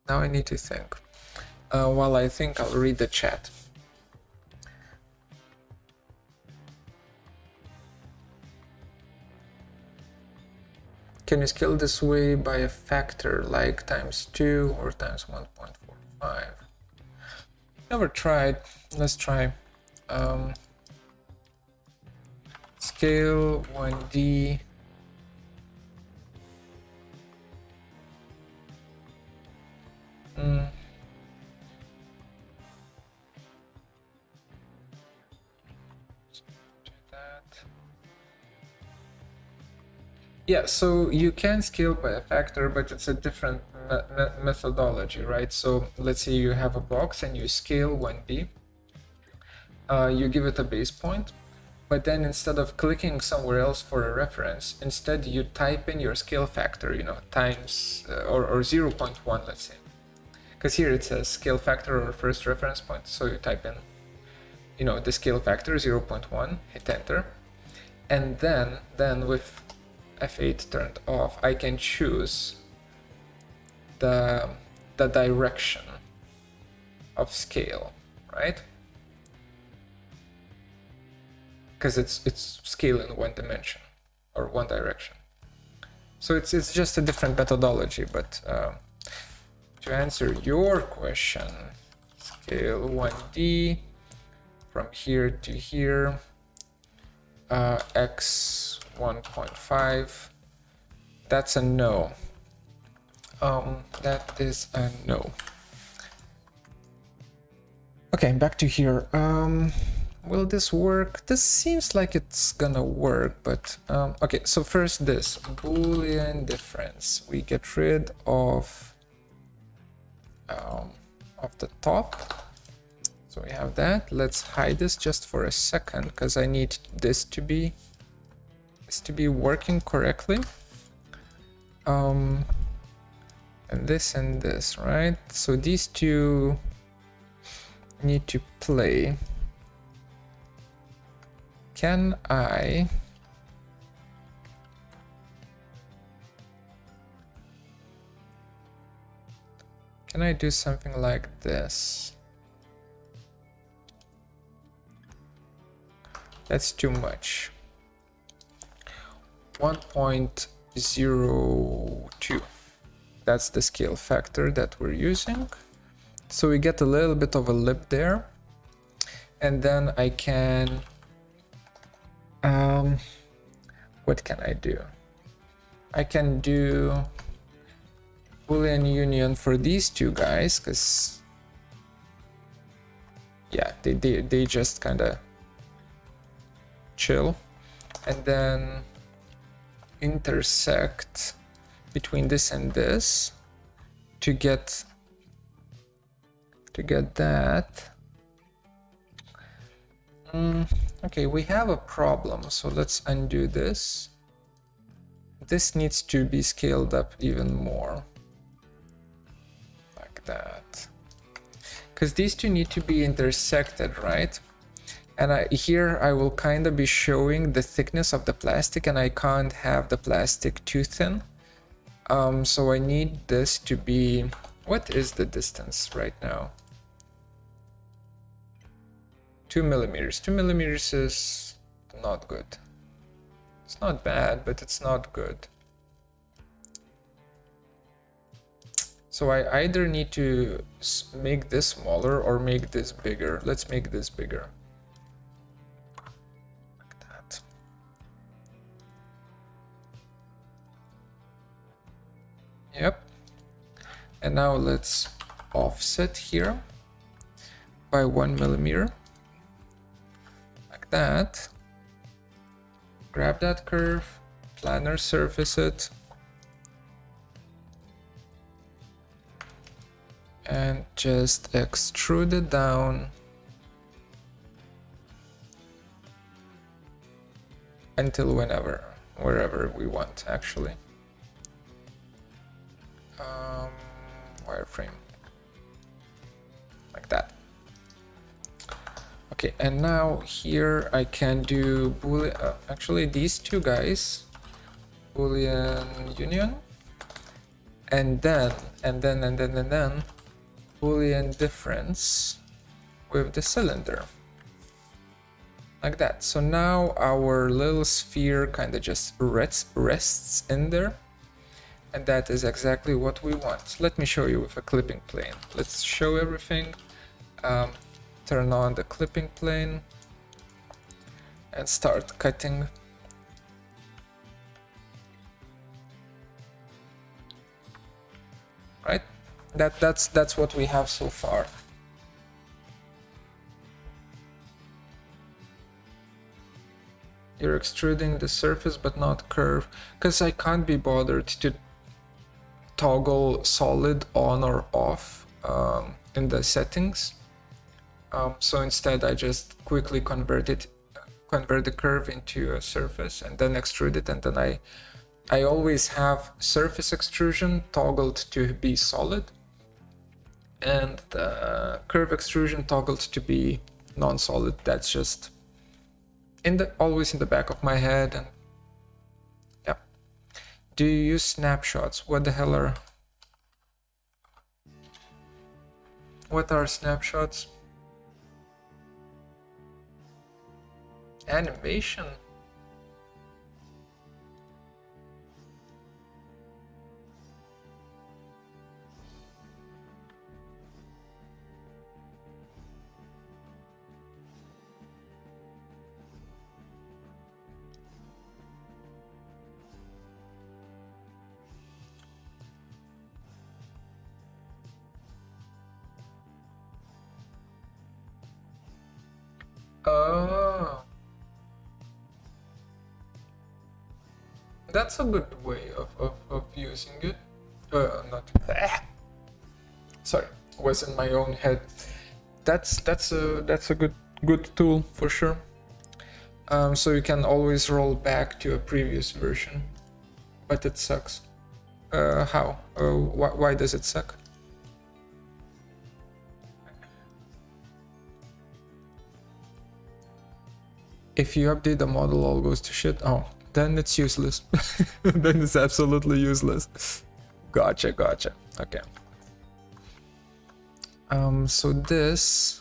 I need to think. While I think, I'll read the chat. Can you scale this way by a factor like ×2 or ×1.45? Never tried. Let's try. Scale 1D. Yeah, so you can scale by a factor, but it's a different methodology, right? So let's say you have a box and you scale 1D. You give it a base point, but then instead of clicking somewhere else for a reference, instead you type in your scale factor, you know, times or 0.1, let's say. Because here it says scale factor or first reference point, so you type in, you know, the scale factor 0.1, hit enter, and then with F8 turned off, I can choose the direction of scale, right? Because it's scale in one dimension or one direction. So it's just a different methodology, but to answer your question, scale 1D from here to here, x 1.5, that's a no. That is a no. Okay, back to here. Will this work? This seems like it's gonna work, but okay, so first this Boolean difference. We get rid of the top. So we have that. Let's hide this just for a second because I need this to be working correctly. And this, right? So these two need to play. Can I Can I do something like this? That's too much. 1.02. That's the scale factor that we're using. So we get a little bit of a lip there. And then I can... what can I do? I can do Boolean Union for these two guys, because yeah, they just kind of chill. And then intersect between this and this to get that. Okay, we have a problem, so let's undo this. This needs to be scaled up even more, like that, because these two need to be intersected, right? And here I will kind of be showing the thickness of the plastic, and I can't have the plastic too thin. So I need this to be... What is the distance right now? 2 millimeters. 2 millimeters is not good. It's not bad, but it's not good. So I either need to make this smaller or make this bigger. Let's make this bigger. Like that. Yep. And now let's offset here by 1 millimeter. Like that. Grab that curve, planar surface it, and just extrude it down until wherever we want, actually. Wireframe, like that. Okay, and now here I can do Boolean, actually these two guys, Boolean Union, and then Boolean difference with the cylinder, like that. So now our little sphere kind of just rests in there, and that is exactly what we want. Let me show you with a clipping plane. Let's show everything. Turn on the clipping plane and start cutting. Right? That's what we have so far. You're extruding the surface but not curve, because I can't be bothered to toggle solid on or off in the settings. So instead I just quickly convert the curve into a surface and then extrude it, and then I always have surface extrusion toggled to be solid and the curve extrusion toggled to be non-solid. That's just always in the back of my head. And yeah. Do you use snapshots? What the hell are... What are snapshots? Animation? Oh. That's a good way of using it. Not... Sorry, was in my own head. That's a good tool for sure. So you can always roll back to a previous version, but it sucks. How? Why does it suck? If you update the model, all goes to shit. Oh, then it's useless. Then it's absolutely useless. Gotcha. Okay. So this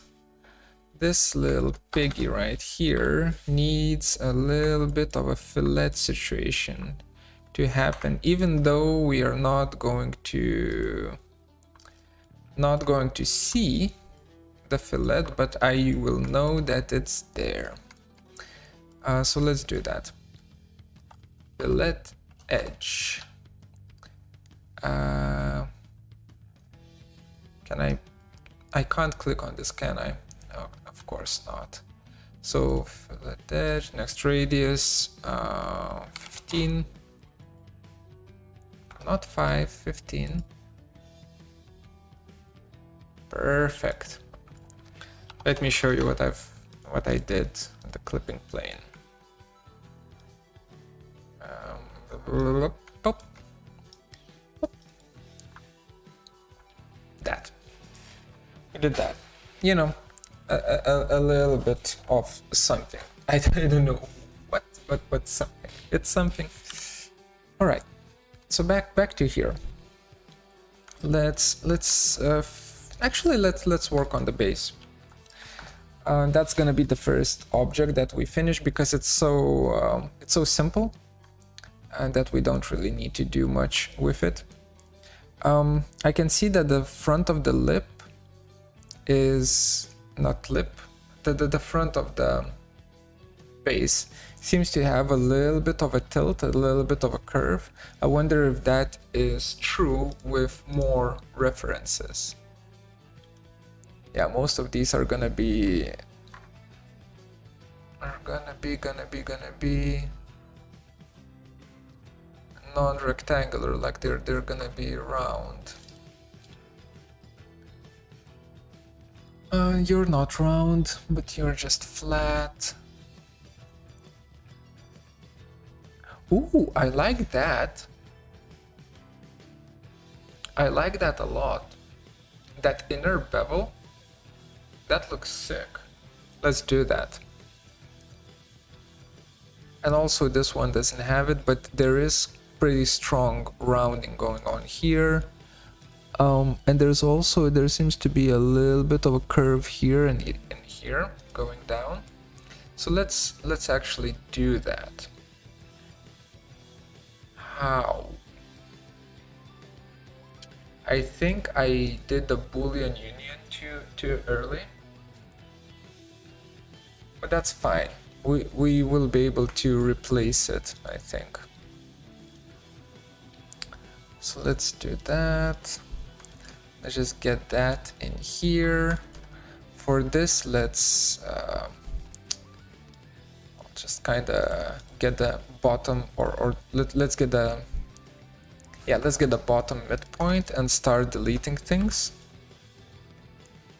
little piggy right here needs a little bit of a fillet situation to happen, even though we are not going to see the fillet, but I will know that it's there. So let's do that. Fillet edge. Can I can't click on this, can I? No, of course not. So fillet edge, next radius, 15. Not 5, 15. Perfect. Let me show you what I did in the clipping plane. That. We did that. You know, a little bit of something. I don't know what, but something. It's something. All right. So back to here. Let's work on the base. That's gonna be the first object that we finish because it's so simple, and that we don't really need to do much with it. I can see that the front of the lip is not lip. The front of the base seems to have a little bit of a tilt, a little bit of a curve. I wonder if that is true with more references. Yeah, most of these are gonna be non-rectangular, like they're gonna be round. You're not round, but you're just flat. Ooh, I like that. I like that a lot. That inner bevel, that looks sick. Let's do that. And also this one doesn't have it, but there is pretty strong rounding going on here. And there seems to be a little bit of a curve here and here going down. So let's actually do that. How? I think I did the Boolean Union too early, but that's fine. We will be able to replace it, I think. So let's do that. Let's just get that in here. For this, let's just kind of get the bottom, or let's get the bottom midpoint and start deleting things.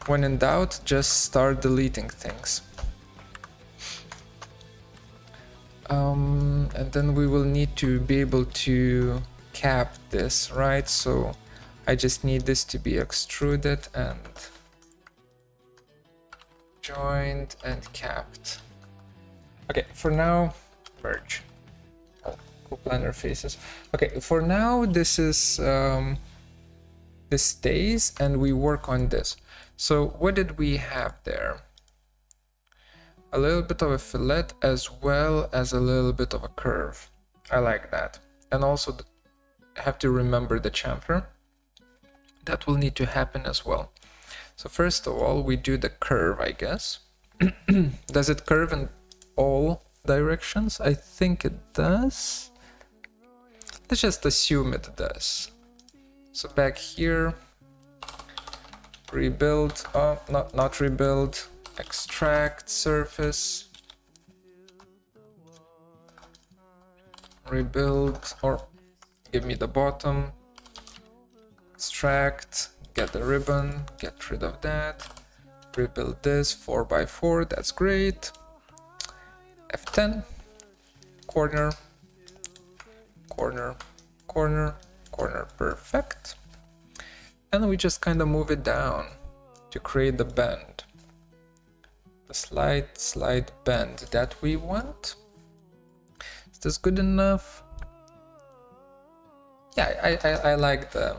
When in doubt, just start deleting things. And then we will need to be able to cap this, right? So I just need this to be extruded and joined and capped. Okay, for now, merge. Oh, coplanar faces. Okay, for now this is this stays and we work on this. So what did we have there? A little bit of a fillet as well as a little bit of a curve. I like that. And also have to remember the chamfer. That will need to happen as well. So first of all, we do the curve, I guess. Does it curve in all directions? I think it does. Let's just assume it does. So back here, rebuild, not rebuild, extract surface, rebuild, or give me the bottom, extract, get the ribbon, get rid of that, rebuild this 4x4, that's great. F10, corner, corner, corner, corner, perfect. And we just kind of move it down to create the bend. The slight bend that we want. Is this good enough? Yeah, I like the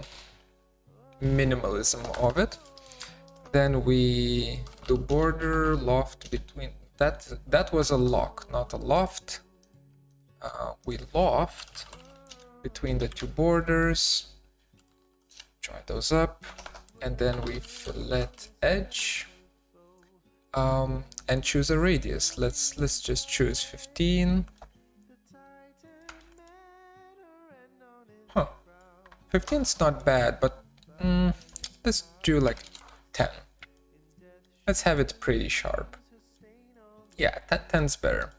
minimalism of it. Then we do border loft between that was a lock, not a loft. We loft between the two borders, join those up, and then we fillet edge, and choose a radius. Let's just choose 15. 15's not bad, but let's do like 10. Let's have it pretty sharp. Yeah, 10's better.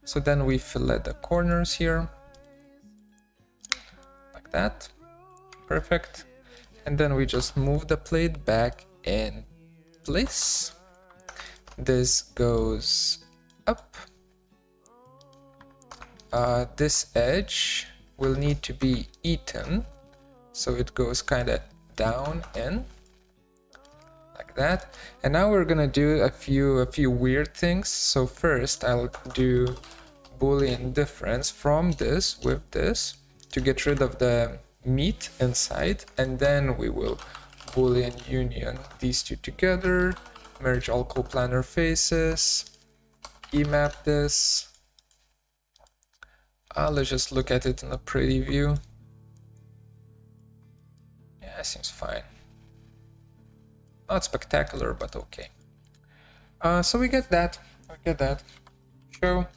So then we fillet the corners here, like that. Perfect. And then we just move the plate back in place. This goes up. This edge will need to be eaten, so it goes kind of down in, like that. And now we're gonna do a few weird things. So first I'll do Boolean difference from this with this to get rid of the meat inside, and then we will Boolean Union these two together, merge all coplanar faces, emap this. Let's just look at it in a pretty view. Yeah, seems fine. Not spectacular, but okay. So we get that. Show.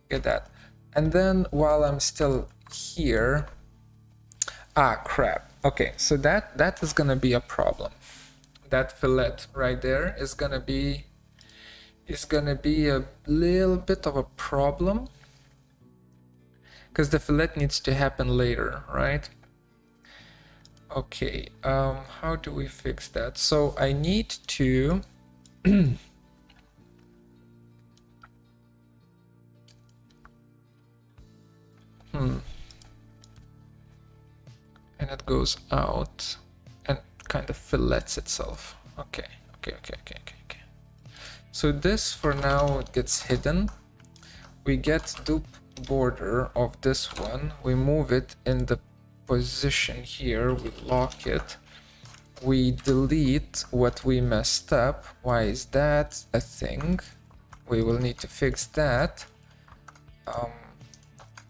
Get that. And then while I'm still here, crap. Okay, so that is gonna be a problem. That fillet right there is gonna be a little bit of a problem, because the fillet needs to happen later, right? Okay, how do we fix that? So I need to and it goes out and kind of fillets itself. Okay. So this for now gets hidden. We get dupe border of this one. We move it in the position here. We lock it. We delete what we messed up. Why is that a thing? We will need to fix that.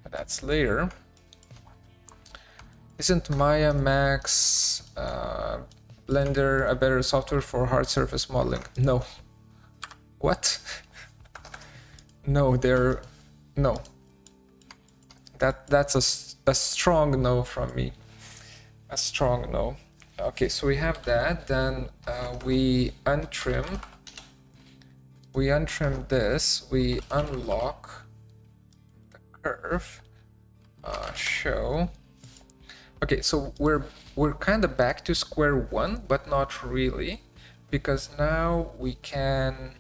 That's later. Isn't Maya Max Blender a better software for hard surface modeling? No. What? No, no. That's a strong no from me. A strong no. Okay, so we have that. Then we untrim. We untrim this. We unlock the curve. Show. Okay, so we're kind of back to square one, but not really, because now we can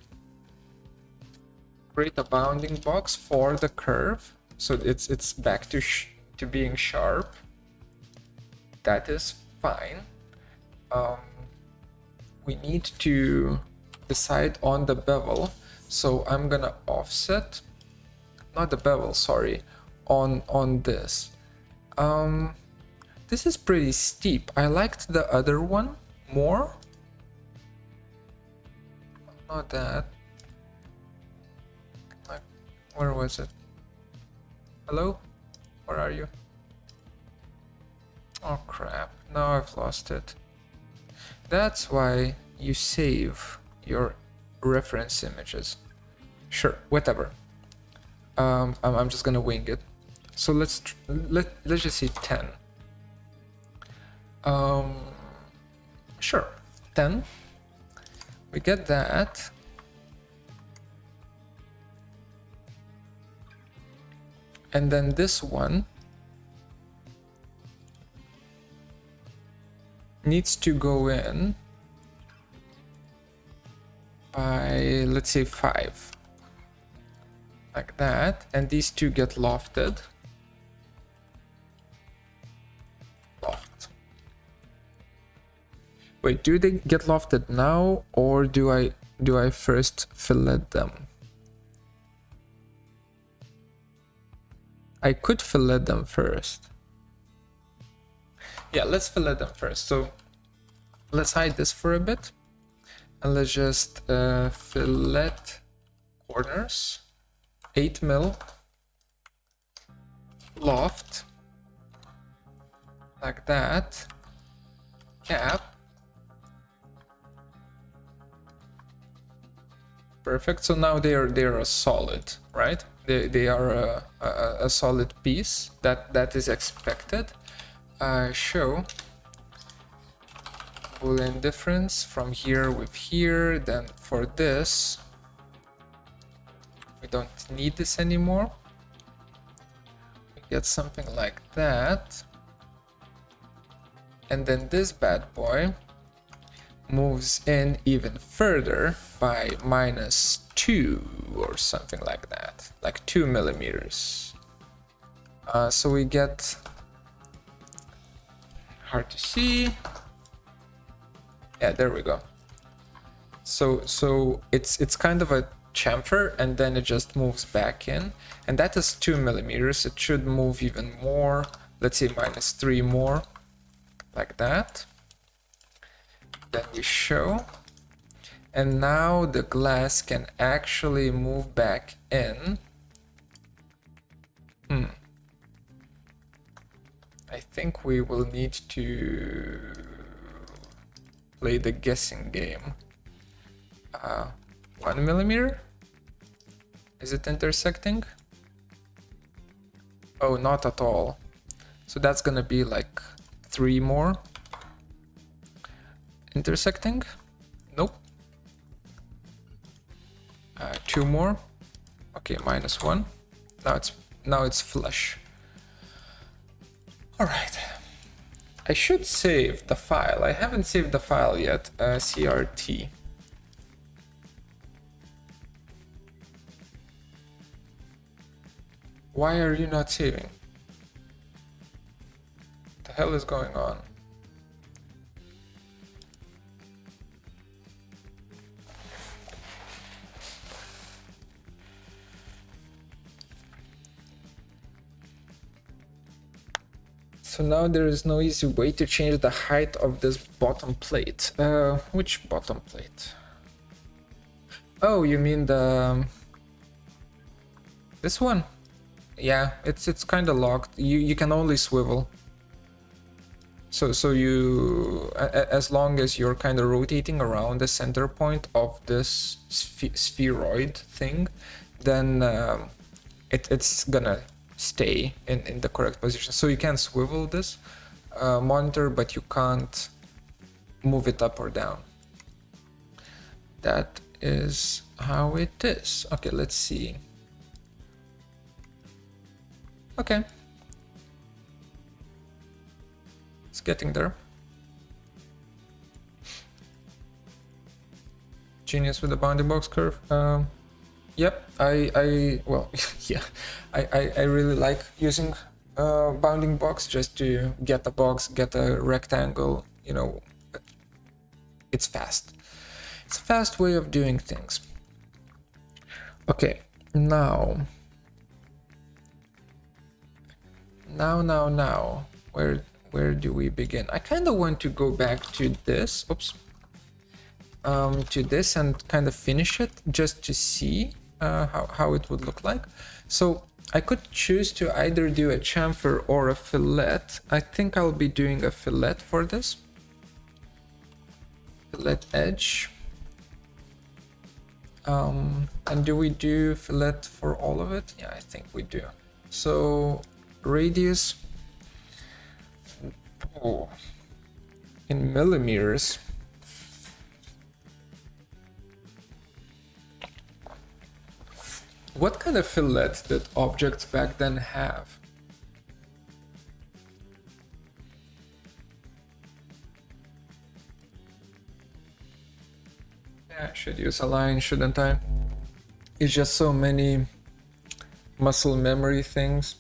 create a bounding box for the curve, so it's back to being sharp. That is fine. We need to decide on the bevel, so I'm gonna offset, not the bevel, sorry, on this. This is pretty steep. I liked the other one more. Not that. Like, where was it? Hello? Where are you? Oh crap, now I've lost it. That's why you save your reference images. Sure, whatever. I'm just gonna wing it. So let's just say 10. Sure, 10. We get that. And then this one needs to go in by, let's say, 5. Like that. And these two get lofted. Loft. Wait, do they get lofted now, or do I first fillet them? I could fillet them first. Yeah, let's fillet them first. So let's hide this for a bit. And let's just fillet corners, 8 mil, loft, like that, cap. Perfect. So now they're a solid, right? They are a solid piece that is expected. Show Boolean difference from here with here. Then for this, we don't need this anymore. We get something like that, and then this bad boy moves in even further by -2 or something like that, like 2 millimeters. So we get, hard to see, yeah, there we go. So it's kind of a chamfer, and then it just moves back in, and that is 2 millimeters. It should move even more, let's say -3 more, like that. Then we show, and now the glass can actually move back in. I think we will need to play the guessing game. 1 millimeter? Is it intersecting? Oh, not at all. So that's gonna be like 3 more. Intersecting? Nope. 2 more. Okay, -1. Now it's flush. All right. I should save the file. I haven't saved the file yet. Crt. Why are you not saving? What the hell is going on? So now there is no easy way to change the height of this bottom plate. Which bottom plate? Oh, you mean this one? Yeah, it's kind of locked. You can only swivel. So you, as long as you're kind of rotating around the center point of this spheroid thing, then it's gonna stay in the correct position. So you can swivel this monitor, but you can't move it up or down. That is how it is. Okay, let's see. Okay. It's getting there. Genius with the bounding box curve. Yep, well, yeah, I really like using bounding box just to get a box, get a rectangle, you know, it's fast. It's a fast way of doing things. Okay, now, where do we begin? I kind of want to go back to this, oops, to this and kind of finish it just to see how it would look like. So I could choose to either do a chamfer or a fillet. I think I'll be doing a fillet for this. Fillet edge. And do we do fillet for all of it? Yeah, I think we do. So radius, oh, in millimeters. What kind of fillet did objects back then have? Yeah, I should use a line, shouldn't I? It's just so many muscle memory things.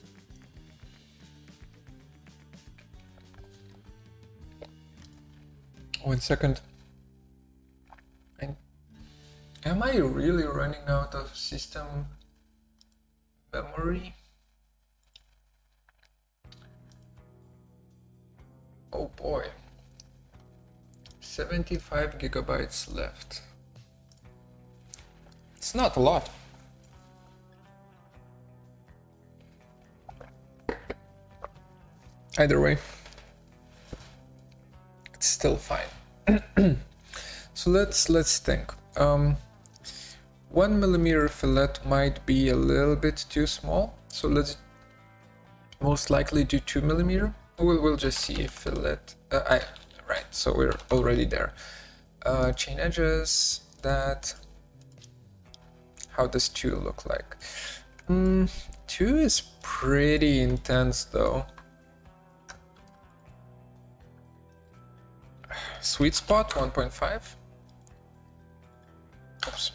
One second. Am I really running out of system memory? Oh boy. 75 gigabytes left. It's not a lot. Either way, it's still fine. So let's think. 1mm fillet might be a little bit too small, so let's most likely do 2mm. We'll just see if fillet. Right, so we're already there. Chain edges. That. How does 2 look like? 2 is pretty intense though. Sweet spot 1.5. Oops.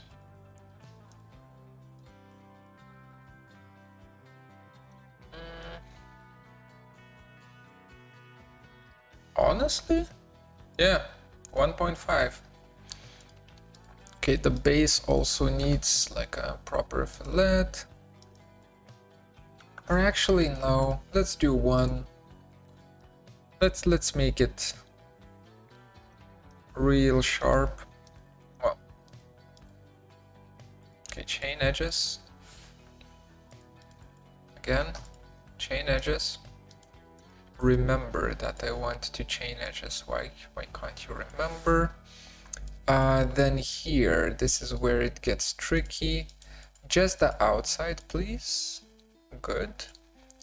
Honestly, yeah, 1.5. Okay, the base also needs like a proper fillet. Or actually no, let's do 1. Let's make it real sharp. Well, okay, chain edges. Again, chain edges. Remember that I want to chain edges. Why can't you remember? Then here, this is where it gets tricky. Just the outside, please. Good.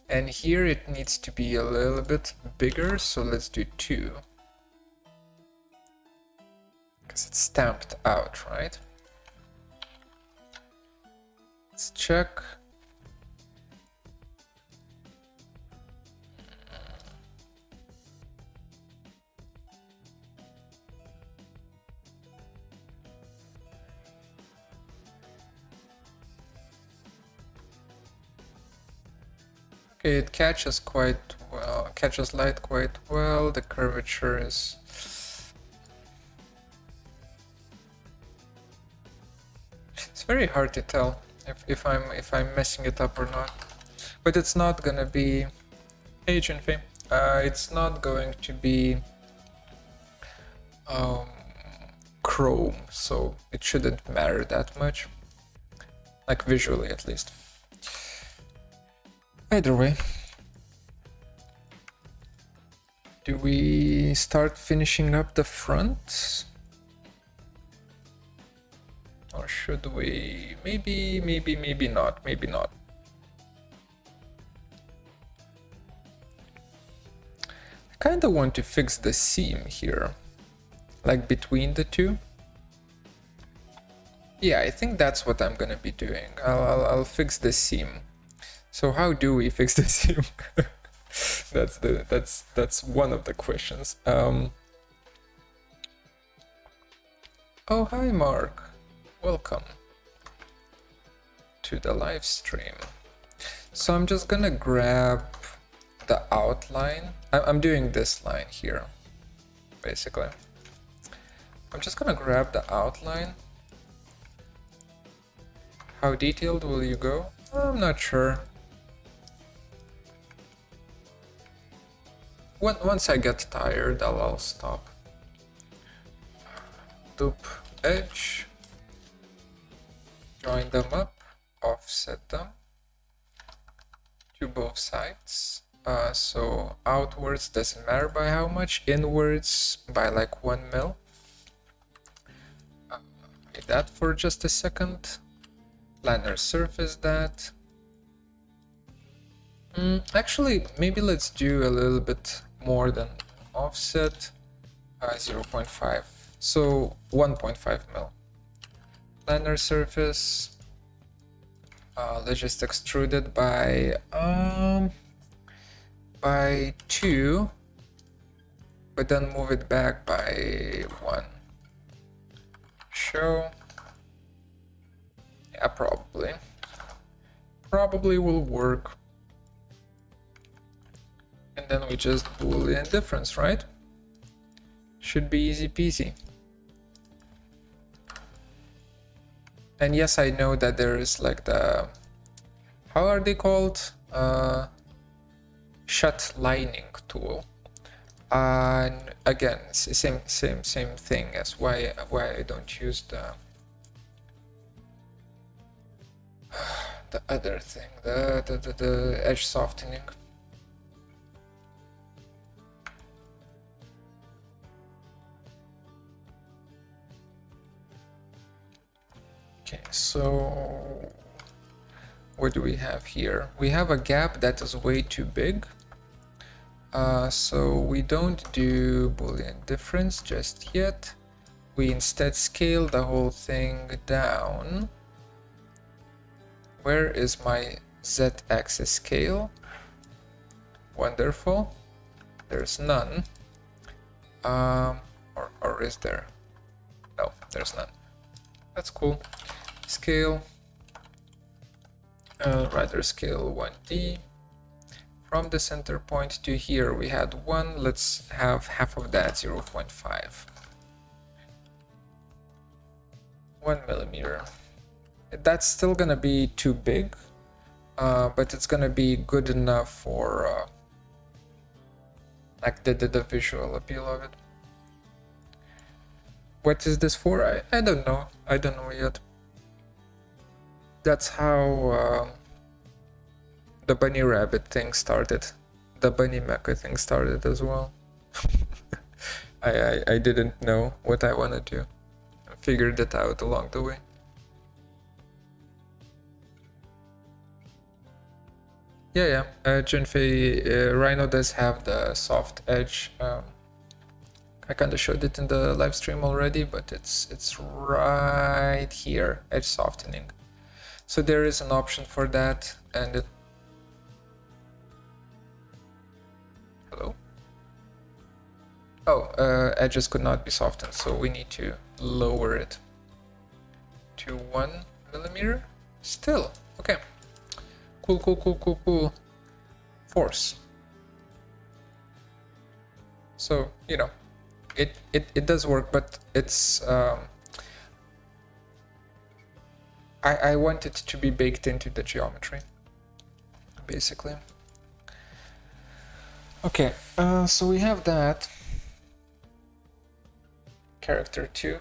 And here it needs to be a little bit bigger, so let's do 2. Because it's stamped out, right? Let's check. Okay, it catches quite well, catches light quite well. The curvature is it's very hard to tell if I'm messing it up or not. But it's not gonna be it's not going to be chrome, so it shouldn't matter that much. Like visually at least. Either way, do we start finishing up the front? Or should we? Maybe not, maybe not. I kind of want to fix the seam here, like between the two. Yeah, I think that's what I'm gonna be doing. I'll fix the seam. So how do we fix the seam? that's one of the questions. Oh, hi Mark, welcome to the live stream. So I'm just gonna grab the outline. I'm doing this line here, basically. I'm just gonna grab the outline. How detailed will you go? I'm not sure. Once I get tired, I'll stop. Dupe edge, join them up, offset them to both sides. So outwards doesn't matter by how much, inwards by like 1 mil. Wait that for just a second. Planar surface that. Actually, maybe let's do a little bit more than offset. 0.5, so 1.5 mil. Planar surface. Let's just extrude it by 2, but then move it back by 1. Show. Yeah, probably will work. And then we just Boolean difference, right? Should be easy peasy. And yes, I know that there is like the, how are they called? Shut lining tool. And again, same thing as why I don't use the other thing, the edge softening. Okay, so what do we have here? We have a gap that is way too big. So we don't do Boolean difference just yet. We instead scale the whole thing down. Where is my z-axis scale? Wonderful. There's none. Or is there? No, there's none. That's cool. Scale. Rather scale 1D. From the center point to here we had 1. Let's have half of that, 0.5. 1 millimeter. That's still gonna be too big, but it's gonna be good enough for like the visual appeal of it. What is this for? I don't know. I don't know yet. That's how the bunny rabbit thing started. The bunny mecha thing started as well. I didn't know what I wanted to. I figured it out along the way. Yeah. Junfei, Rhino does have the soft edge. I kind of showed it in the live stream already, but it's right here, edge softening. So there is an option for that, and it... Hello? Oh, edges could not be softened, so we need to lower it to 1 millimeter. Still, okay. Cool. Force. So, you know, it does work, but it's I want it to be baked into the geometry, basically. Okay, so we have that. Character 2.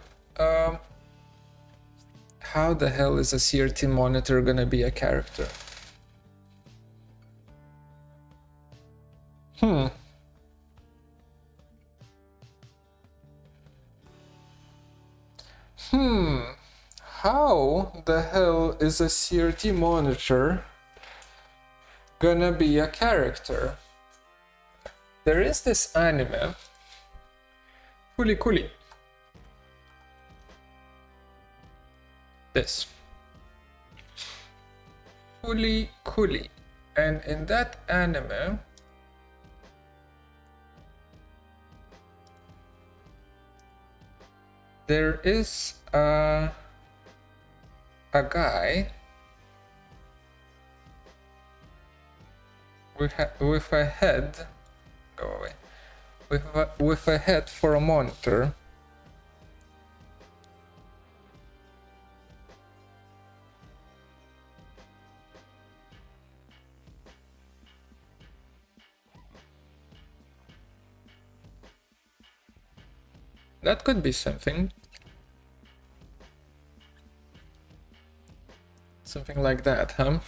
How the hell is a Crt monitor gonna be a character? How the hell is a Crt monitor gonna be a character? There is this anime, Fooly Cooly. This. Fooly Cooly. And in that anime, there is a guy with a head, go away, with a head for a monitor. That could be something. Something like that, huh?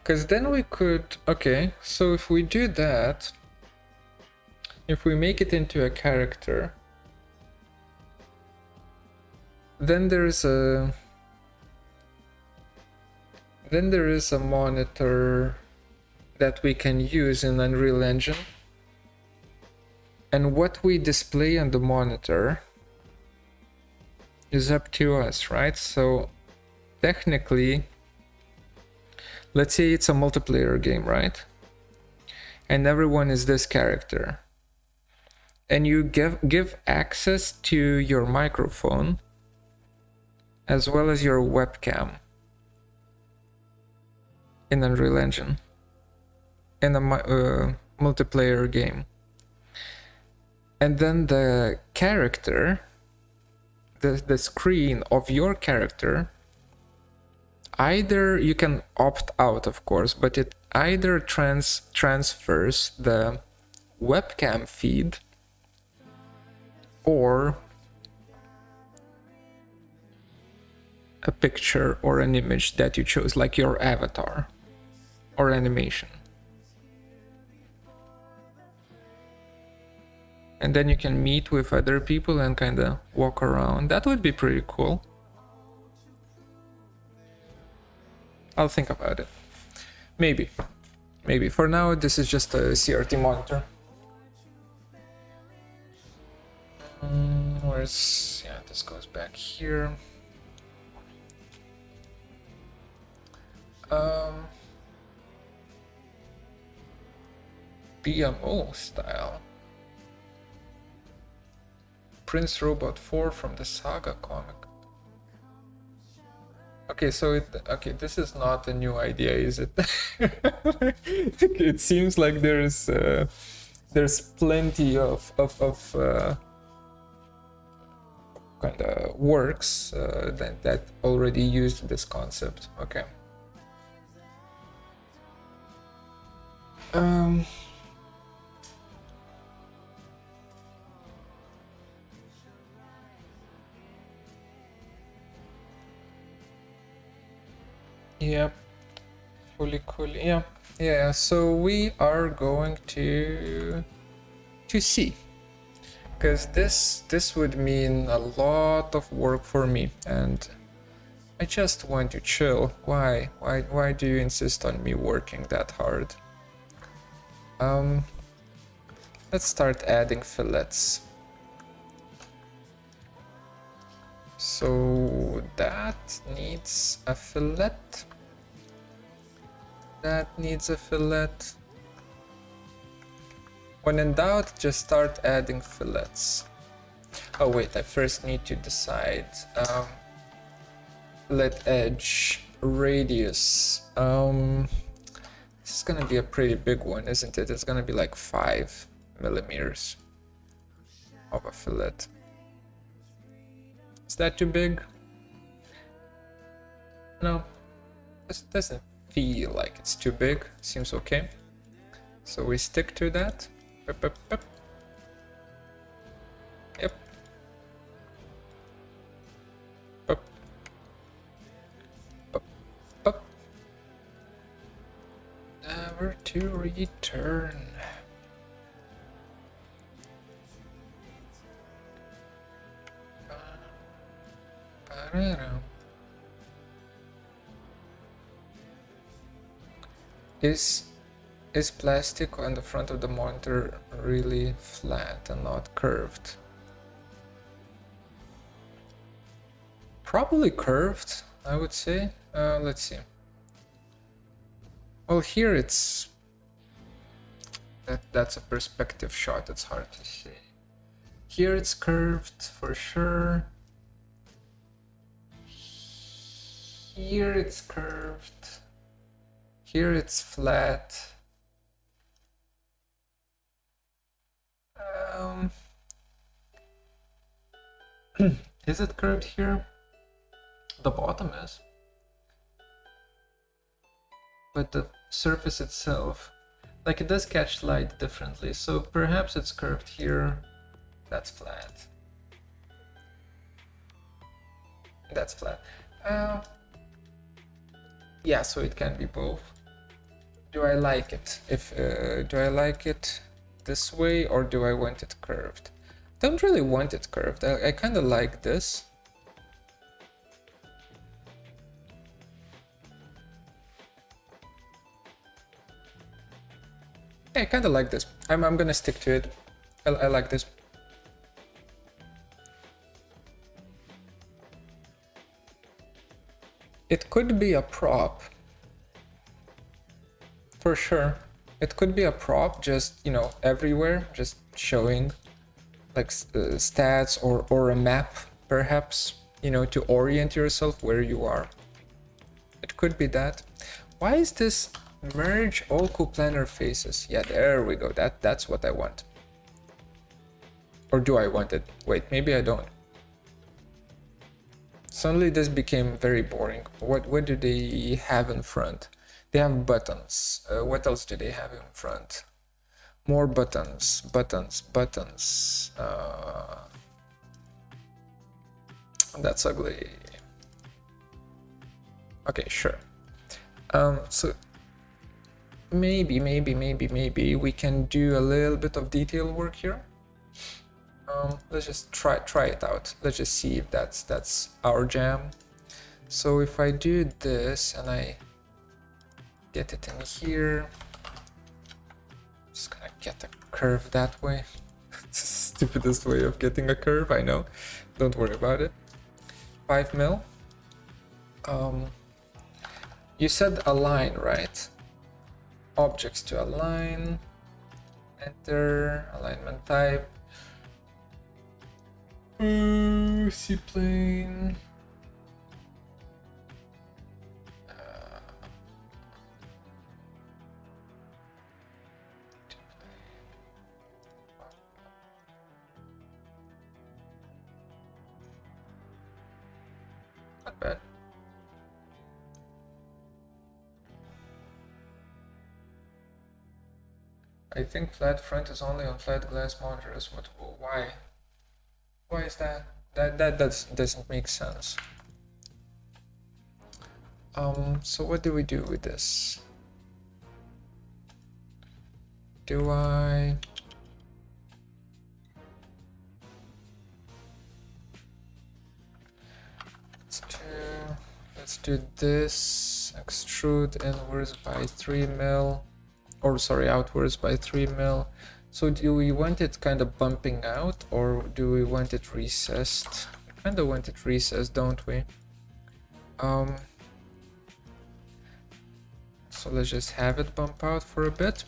Because then we could... Okay, so if we do that, if we make it into a character, then there is a monitor that we can use in Unreal Engine. And what we display on the monitor is up to us, right? So technically, let's say it's a multiplayer game, right? And everyone is this character. And you give access to your microphone as well as your webcam in Unreal Engine in a multiplayer game. And then the character, the screen of your character either you can opt out, of course, but it either transfers the webcam feed or a picture or an image that you chose, like your avatar or animation. And then you can meet with other people and kind of walk around. That would be pretty cool. I'll think about it. Maybe. Maybe. For now, this is just a CRT monitor. Where's... yeah, this goes back here. BMO style. Prince Robot 4 from the Saga comic. Okay, so this is not a new idea, is it? It seems like there's plenty of kind of works that already used this concept. Okay. Yep, fully cool. Yeah. So we are going to see, because this would mean a lot of work for me, and I just want to chill. Why do you insist on me working that hard? Let's start adding fillets. So that needs a fillet. That needs a fillet. When in doubt, just start adding fillets. Oh wait, I first need to decide fillet edge radius. This is gonna be a pretty big one, isn't it? It's gonna be like 5 millimeters of a fillet. Is that too big? No, this doesn't feel like it's too big. Seems okay. So we stick to that. Yep. Up. Never to return. Is plastic on the front of the monitor really flat and not curved? Probably curved, I would say. Let's see. Well, here it's that's a perspective shot. It's hard to see. Here it's curved for sure. Here it's curved. Here it's flat. Is it curved here? The bottom is. But the surface itself, like, it does catch light differently, so perhaps it's curved here. That's flat. That's flat. Yeah, so it can be both. Do I like it? Do I like it this way, or do I want it curved? Don't really want it curved. I kind of like this. Yeah, I kind of like this. I'm gonna stick to it. I like this. It could be a prop. For sure. It could be a prop, just, you know, everywhere, just showing like stats or a map, perhaps, you know, to orient yourself where you are. It could be that. Why is this merge all coplanar faces? Yeah, there we go. That's what I want. Or do I want it? Wait, maybe I don't. Suddenly this became very boring. What do they have in front? They have buttons. What else do they have in front? More buttons, buttons, buttons. That's ugly. Okay, sure. So maybe we can do a little bit of detail work here. Let's just try it out. Let's just see if that's our jam. So if I do this and I get it in here, I'm just gonna get a curve that way. It's the stupidest way of getting a curve, I know. Don't worry about it. 5 mil. You said align, right? Objects to align. Enter alignment type. C-plane. Not bad. I think flat front is only on flat glass monitors. Why? Why is that? That doesn't make sense. So what do we do with this? Do I... Let's do this. Extrude inwards by 3 mil. Or sorry, outwards by 3 mil. So do we want it kind of bumping out, or do we want it recessed? We kind of want it recessed, don't we? So let's just have it bump out for a bit.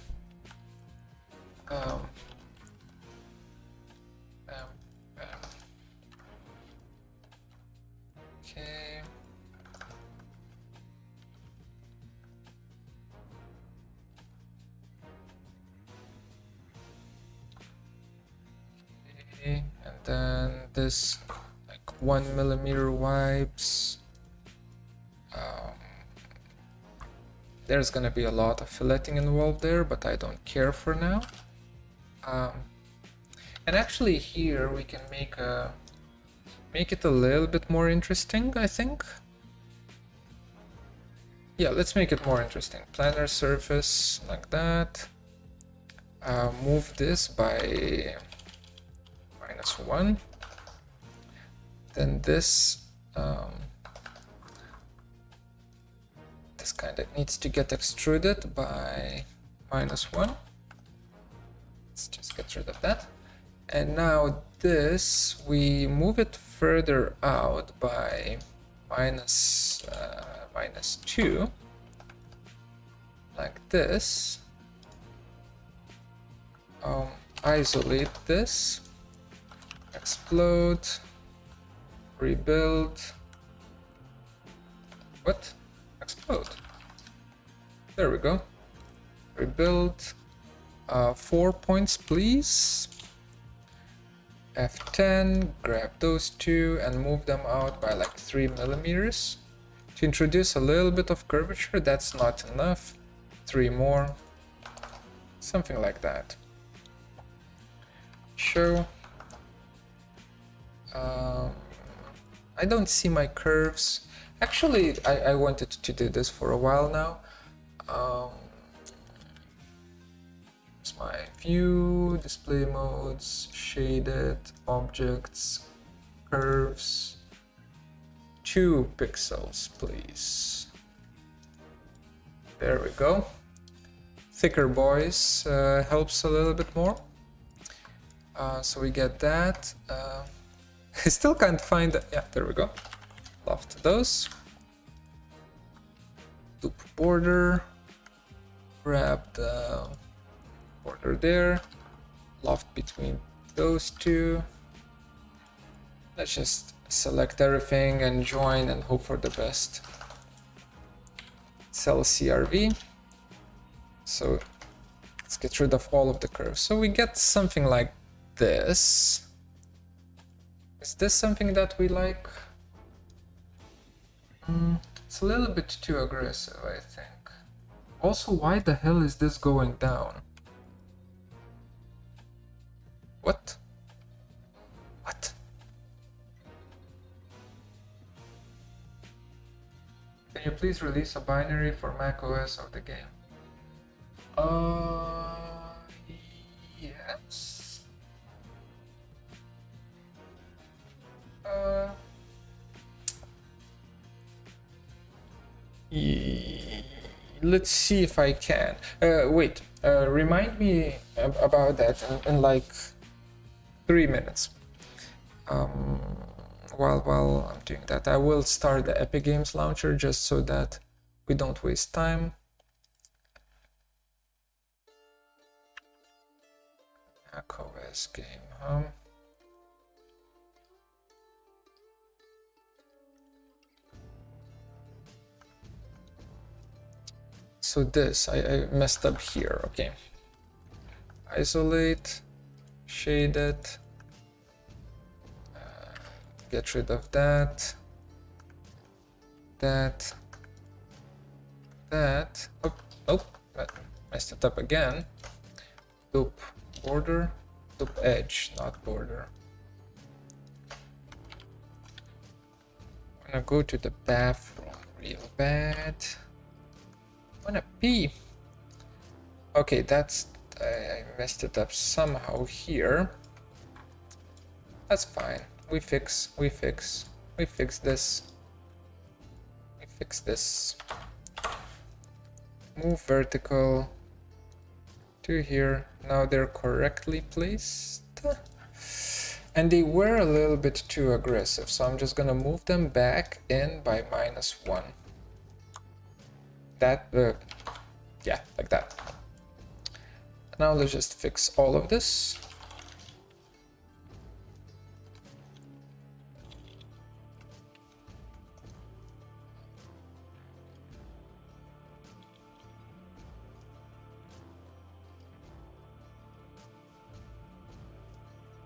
Okay. And then this like 1 millimeter wipes. There's gonna be a lot of filleting involved there, but I don't care for now. And actually here we can make it a little bit more interesting, I think. Yeah, let's make it more interesting. Planar surface like that. Move this by -1. Then this this kind of needs to get extruded by -1. Let's just get rid of that. And now this, we move it further out by -2, like this. Isolate this, explode, rebuild. What? Explode. There we go. Rebuild. 4 points, please. F10, grab those two and move them out by like 3 millimeters. To introduce a little bit of curvature, that's not enough. 3 more. Something like that. Show. I don't see my curves. Actually, I wanted to do this for a while now. It's my view, display modes, shaded, objects, curves. 2 pixels, please. There we go. Thicker boys helps a little bit more. So we get that. I still can't find that. Yeah, there we go. Loft those. Loop border. Grab the border there. Loft between those two. Let's just select everything and join and hope for the best. Cell CRV. So let's get rid of all of the curves. So we get something like this. Is this something that we like? It's a little bit too aggressive, I think. Also, why the hell is this going down? What? What? Can you please release a binary for macOS of the game? Yes. Let's see if I can. Wait, remind me about that in like 3 minutes. While I'm doing that, I will start the Epic Games launcher just so that we don't waste time. macOS game, So this, I messed up here, okay. Isolate, shade it, get rid of that, that, oh, nope, messed it up again. Loop border, loop edge, not border. I'm gonna go to the bathroom real bad. I wanna pee. Okay, that's, I messed it up somehow here. That's fine. We fix this. We fix this. Move vertical to here. Now they're correctly placed. And they were a little bit too aggressive, so I'm just gonna move them back in by -1. That, yeah, like that. Now let's just fix all of this.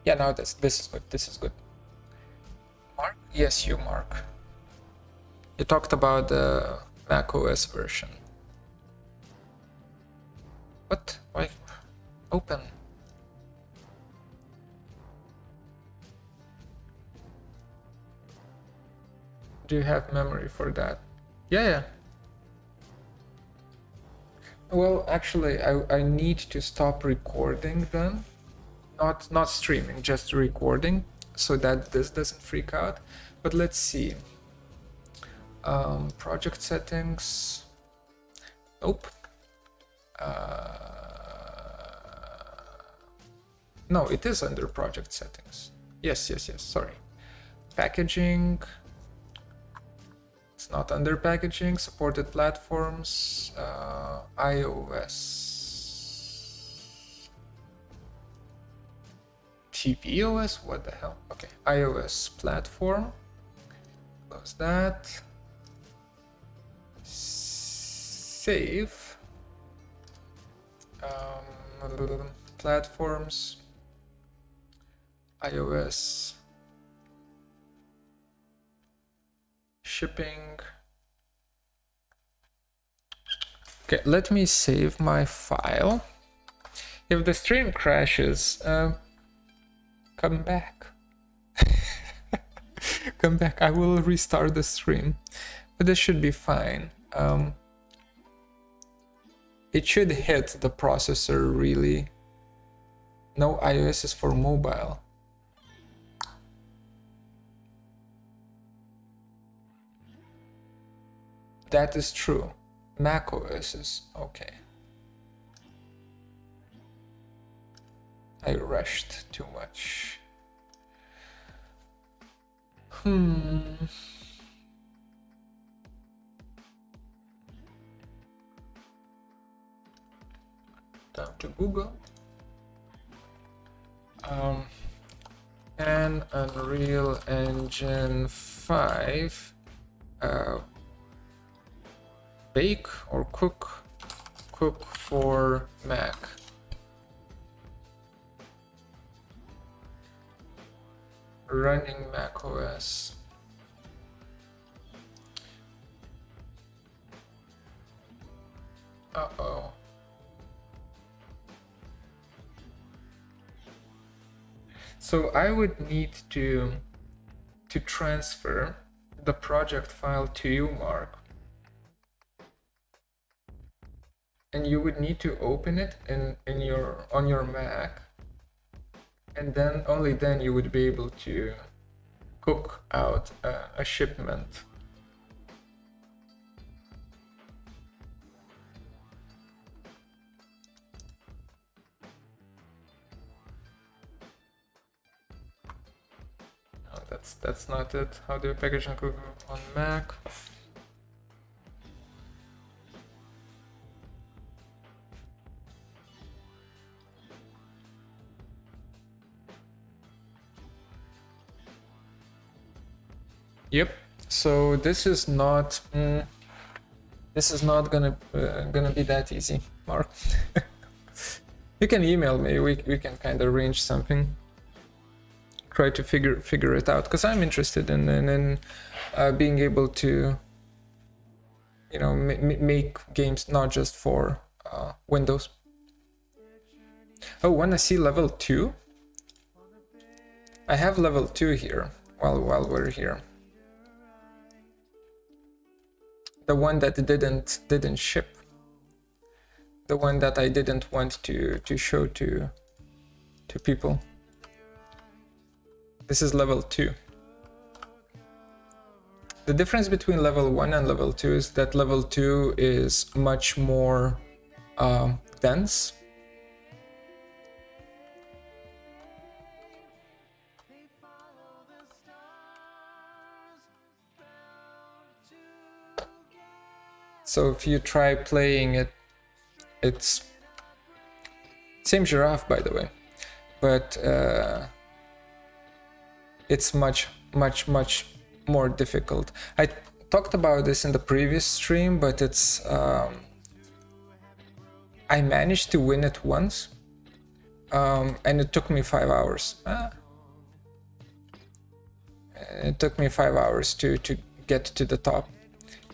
Yeah, now this is good. This is good. Mark? Yes, you, Mark. You talked about the macOS version. What? Why? Open. Do you have memory for that? Yeah. Well, actually, I need to stop recording then. Not streaming, just recording, so that this doesn't freak out. But let's see. Project settings. Nope. No, it is under project settings. Yes, sorry. Packaging. It's not under packaging. Supported platforms. iOS. tvOS? What the hell? Okay, iOS platform. Close that. Save. Platforms. iOS. Shipping. Okay, let me save my file. If the stream crashes, come back. Come back. I will restart the stream, but this should be fine. It should hit the processor really. No, iOS is for mobile. That is true. macOS is okay. I rushed too much. Down to Google. And Unreal Engine 5 bake or cook for Mac. Running macOS. Uh-oh. So I would need to transfer the project file to you, Mark. And you would need to open it on your Mac. And then only then you would be able to cook out a shipment. No, that's not it. How do you package and cook on Mac? Yep. So this is not gonna be that easy, Mark. You can email me. We can kind of arrange something. Try to figure it out, because I'm interested in being able to, you know, make games not just for Windows. Oh, wanna see level 2? I have level 2 here while we're here. The one that didn't ship. The one that I didn't want to show to people. This is level 2. The difference between level 1 and level 2 is that level 2 is much more dense. So if you try playing it, it's same giraffe, by the way, but it's much more difficult. I talked about this in the previous stream, but it's I managed to win it once, and it took me 5 hours. It took me 5 hours to get to the top.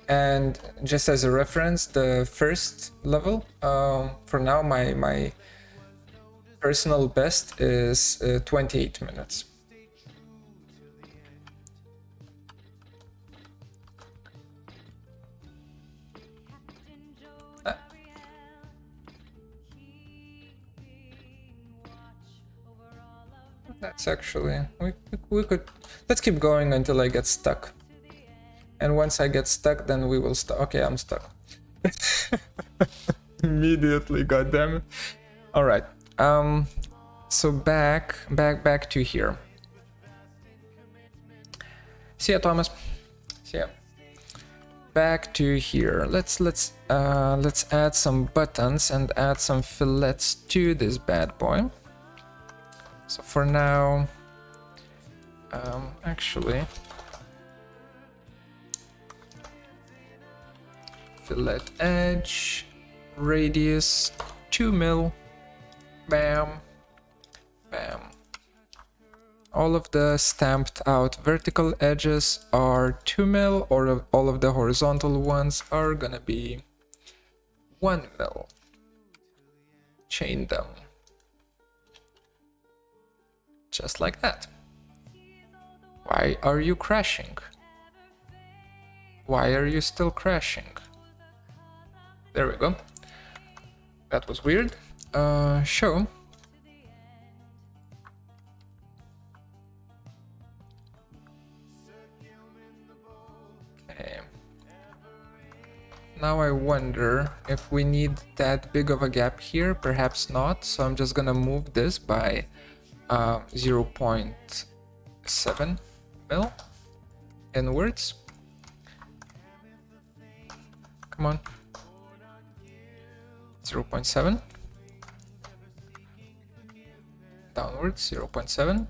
And just as a reference, the first level, for now, my personal best is 28 minutes. That's actually, we could, let's keep going until I get stuck. And once I get stuck, then we will stop. Okay, I'm stuck. Immediately, goddammit. All right. So back to here. See ya, Thomas. See ya. Back to here. Let's add some buttons and add some fillets to this bad boy. So for now, actually. Fillet edge, radius 2 mil, bam, bam. All of the stamped out vertical edges are 2 mil, or all of the horizontal ones are gonna be 1 mil. Chain them. Just like that. Why are you crashing? Why are you still crashing? There we go. That was weird. Show. Okay. Now I wonder if we need that big of a gap here. Perhaps not. So I'm just gonna move this by 0.7 mil inwards. Come on. 0.7 downwards, 0.7,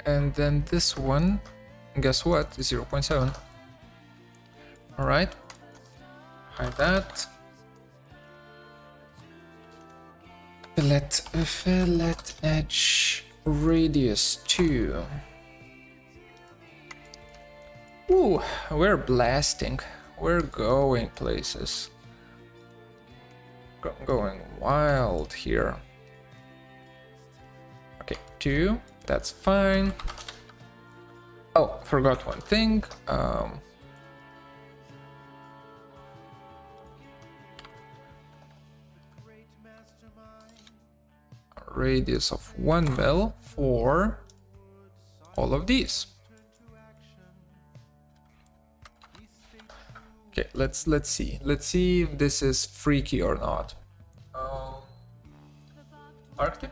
and then this one, guess what, 0.7. All right, hide that. Fillet edge radius 2. Ooh, we're blasting. We're going places. Going wild here. Okay, 2, that's fine. Oh, forgot one thing. Radius of 1 mil for all of these. Okay, let's see. Let's see if this is freaky or not. Arctic?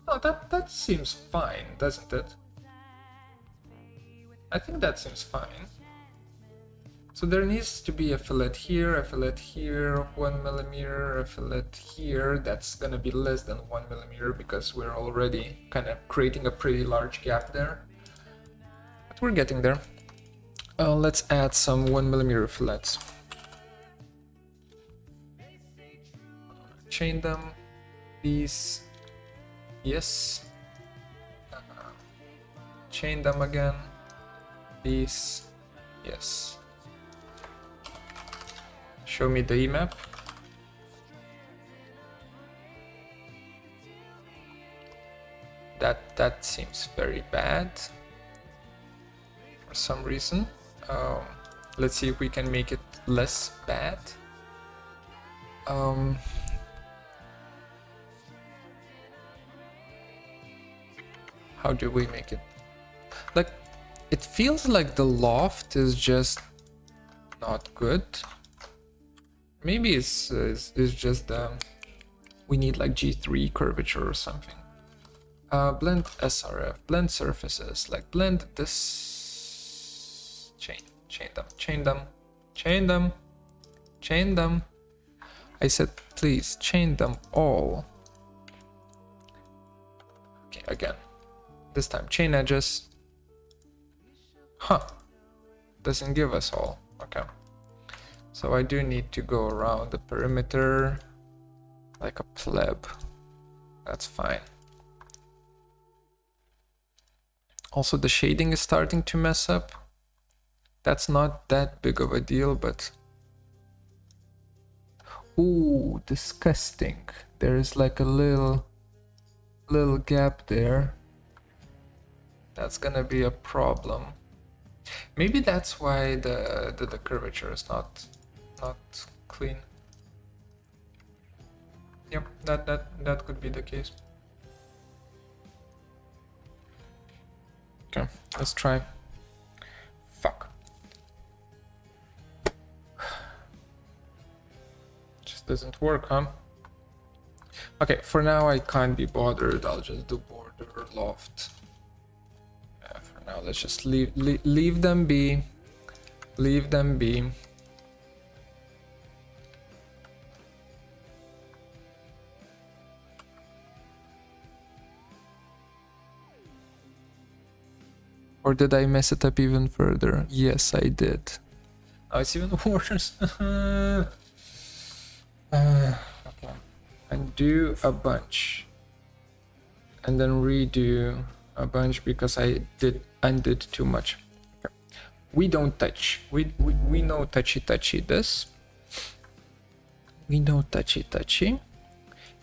Oh, that seems fine, doesn't it? I think that seems fine. So there needs to be a fillet here, of 1 millimeter, a fillet here. That's gonna be less than 1 millimeter because we're already kind of creating a pretty large gap there. But we're getting there. Let's add some 1 millimeter fillets. Chain them. These. Yes. Chain them again. These. Yes. Show me the emap. That seems very bad for some reason. Let's see if we can make it less bad. How do we make it? Like, it feels like the loft is just not good. Maybe it's just we need like G3 curvature or something. Blend SRF, blend surfaces, like blend this, chain them. I said, please chain them all. Okay, again, this time chain edges. Huh, doesn't give us all, okay. So I do need to go around the perimeter like a pleb. That's fine. Also, the shading is starting to mess up. That's not that big of a deal, but... Ooh, disgusting. There's like a little gap there. That's gonna be a problem. Maybe that's why the curvature is not clean. Yep, that could be the case. Okay, let's try. Fuck. Just doesn't work, huh? Okay, for now I can't be bothered. I'll just do border loft. Yeah, for now, let's just leave them be. Leave them be. Or did I mess it up even further? Yes, I did. Oh, it's even worse. Okay. Undo a bunch. And then redo a bunch because I undid too much. Okay. We don't touch. We know touchy this. We know touchy.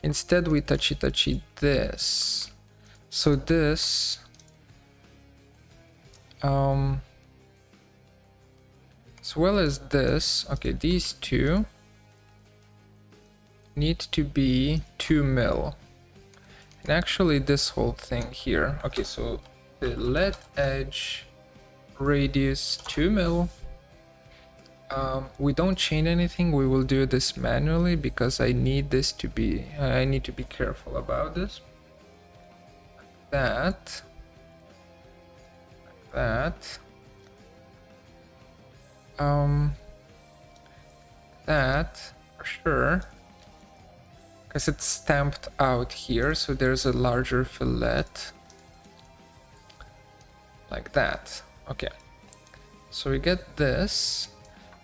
Instead we touchy this. So this... as well as this, okay, these two need to be 2 mil. And actually this whole thing here, okay, so the lead edge radius 2 mil. We don't chain anything, we will do this manually because I need this to be, I need to be careful about this. That. That for sure, because it's stamped out here, so there's a larger fillet like that. Okay, so we get this,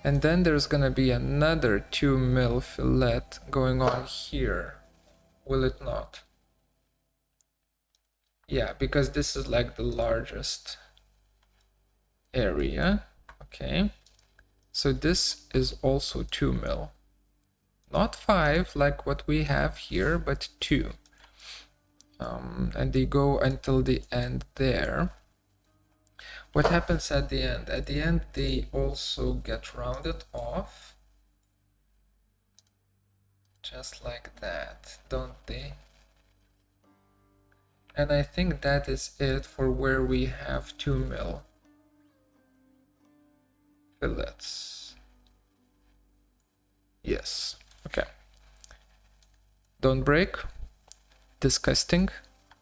and then there's gonna be another 2 mil fillet going on here, will it not? Yeah, because this is like the largest area. Okay, So this is also 2 mil. Not 5 like what we have here, but 2. And they go until the end there. What happens at the end? At the end, they also get rounded off. Just like that, don't they? And I think that is it for where we have 2 mil fillets. Yes, okay. Don't break. Disgusting.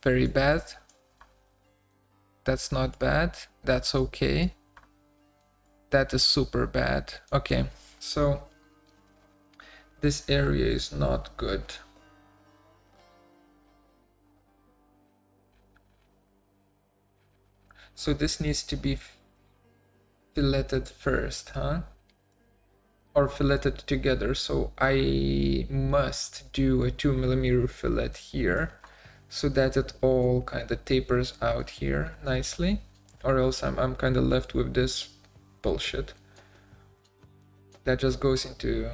Very bad. That's not bad. That's okay. That is super bad. Okay, so this area is not good. So this needs to be filleted first, huh? Or filleted together. So I must do a 2 millimeter fillet here so that it all kind of tapers out here nicely, or else I'm kind of left with this bullshit that just goes into,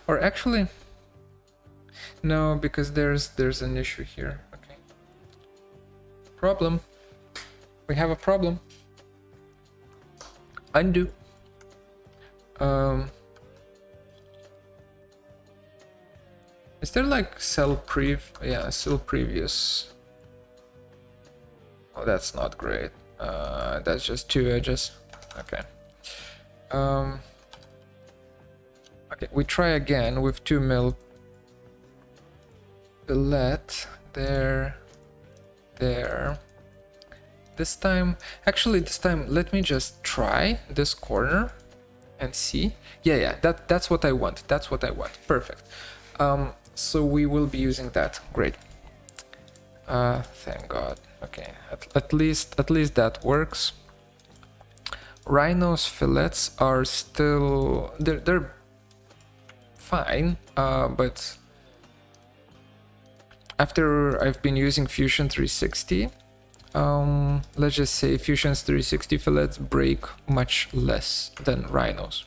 or actually no, because there's an issue here. Okay, problem. We have a problem. Undo. Is there like cell previous? Oh, that's not great. That's just 2 edges. Okay. Okay, we try again with 2 mil fillet. There. This time, let me just try this corner and see. Yeah, that's what I want. That's what I want. Perfect. So we will be using that. Great. Thank God. Okay, at least that works. Rhino's fillets are still they're fine, but after I've been using Fusion 360, let's just say Fusion's 360 fillets break much less than Rhino's.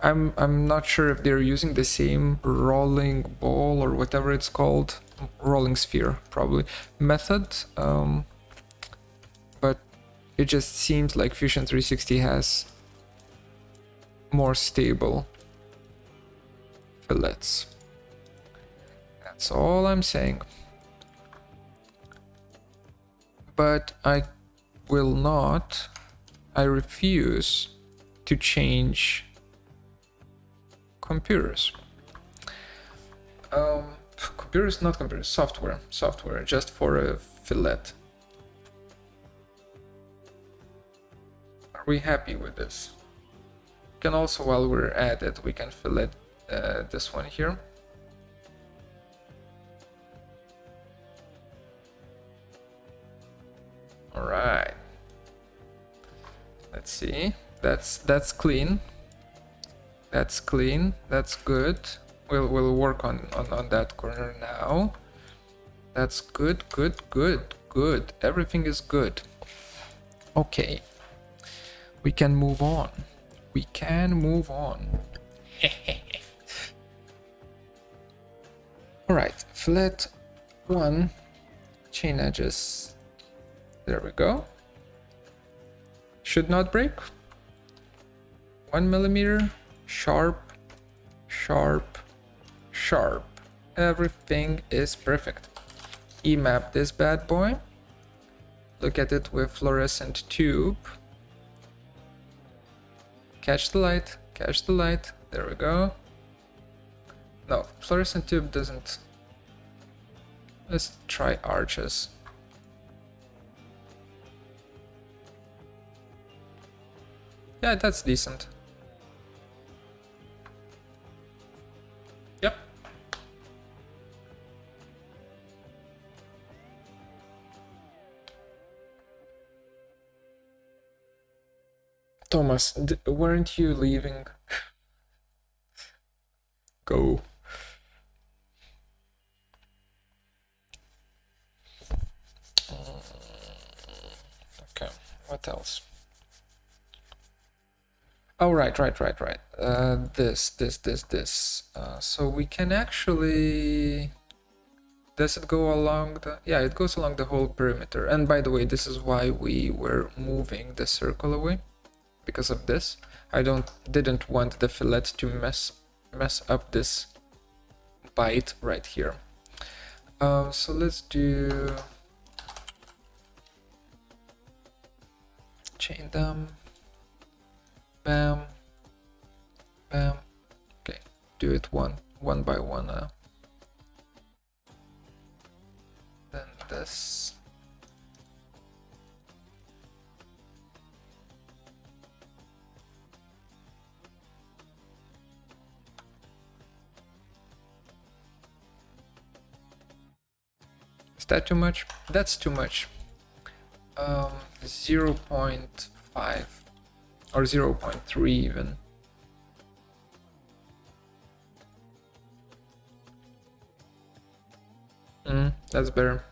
I'm not sure if they're using the same rolling ball or whatever it's called, rolling sphere probably, method, but it just seems like Fusion 360 has more stable fillets. That's all I'm saying. But I refuse to change computers. Software, just for a fillet. Are we happy with this? Can also, while we're at it, we can fillet this one here. All right. Let's see. That's clean. That's clean. That's good. We'll work on that corner now. That's good. Everything is good. Okay. We can move on. All right. Fillet 1. Chain edges. There we go. Should not break. 1 millimeter. Sharp. Everything is perfect. E-map this bad boy. Look at it with fluorescent tube. Catch the light. There we go. No, fluorescent tube doesn't. Let's try arches. Yeah, that's decent. Yep. Thomas, weren't you leaving? Go. Okay, what else? Oh, right. This. So we can actually... Does it go along the... Yeah, it goes along the whole perimeter. And by the way, this is why we were moving the circle away. Because of this. I didn't want the fillet to mess up this bite right here. So let's do... Chain them. Bam. Bam. Okay, do it one by one now. Then this. Is that too much? That's too much. 0.5 or 0.3 even. That's better.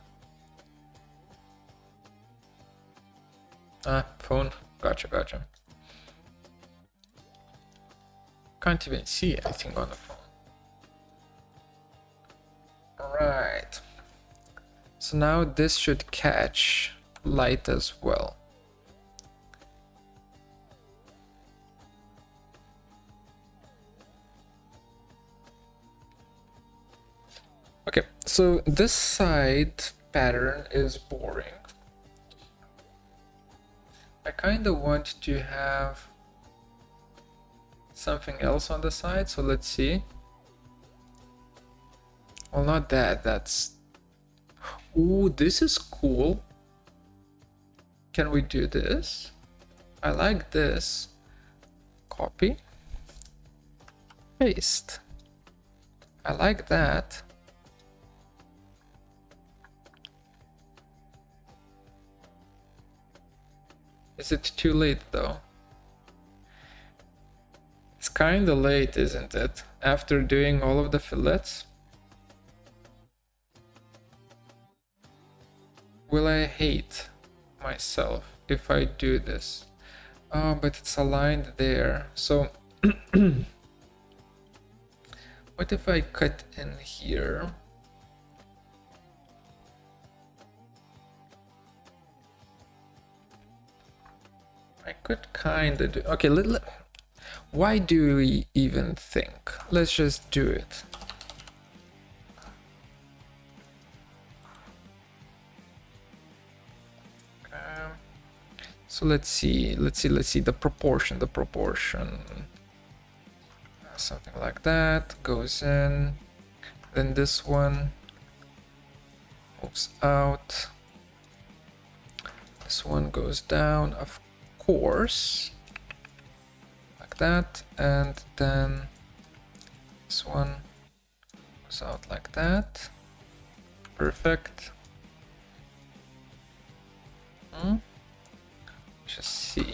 Ah, phone. Gotcha. Can't even see anything on the phone. Alright. So now this should catch light as well. Okay, so this side pattern is boring. I kind of want to have something else on the side, so let's see. Well, not that, that's... Ooh, this is cool. Can we do this? I like this. Copy. Paste. I like that. Is it too late though? It's kinda late, isn't it? After doing all of the fillets? Will I hate myself if I do this? Oh, but it's aligned there. So what if I cut in here? I could kind of do... Okay, why do we even think? Let's just do it. So let's see the proportion. Something like that goes in. Then this one moves out. This one goes down, of course, like that, and then this one goes out like that. Perfect. Just see.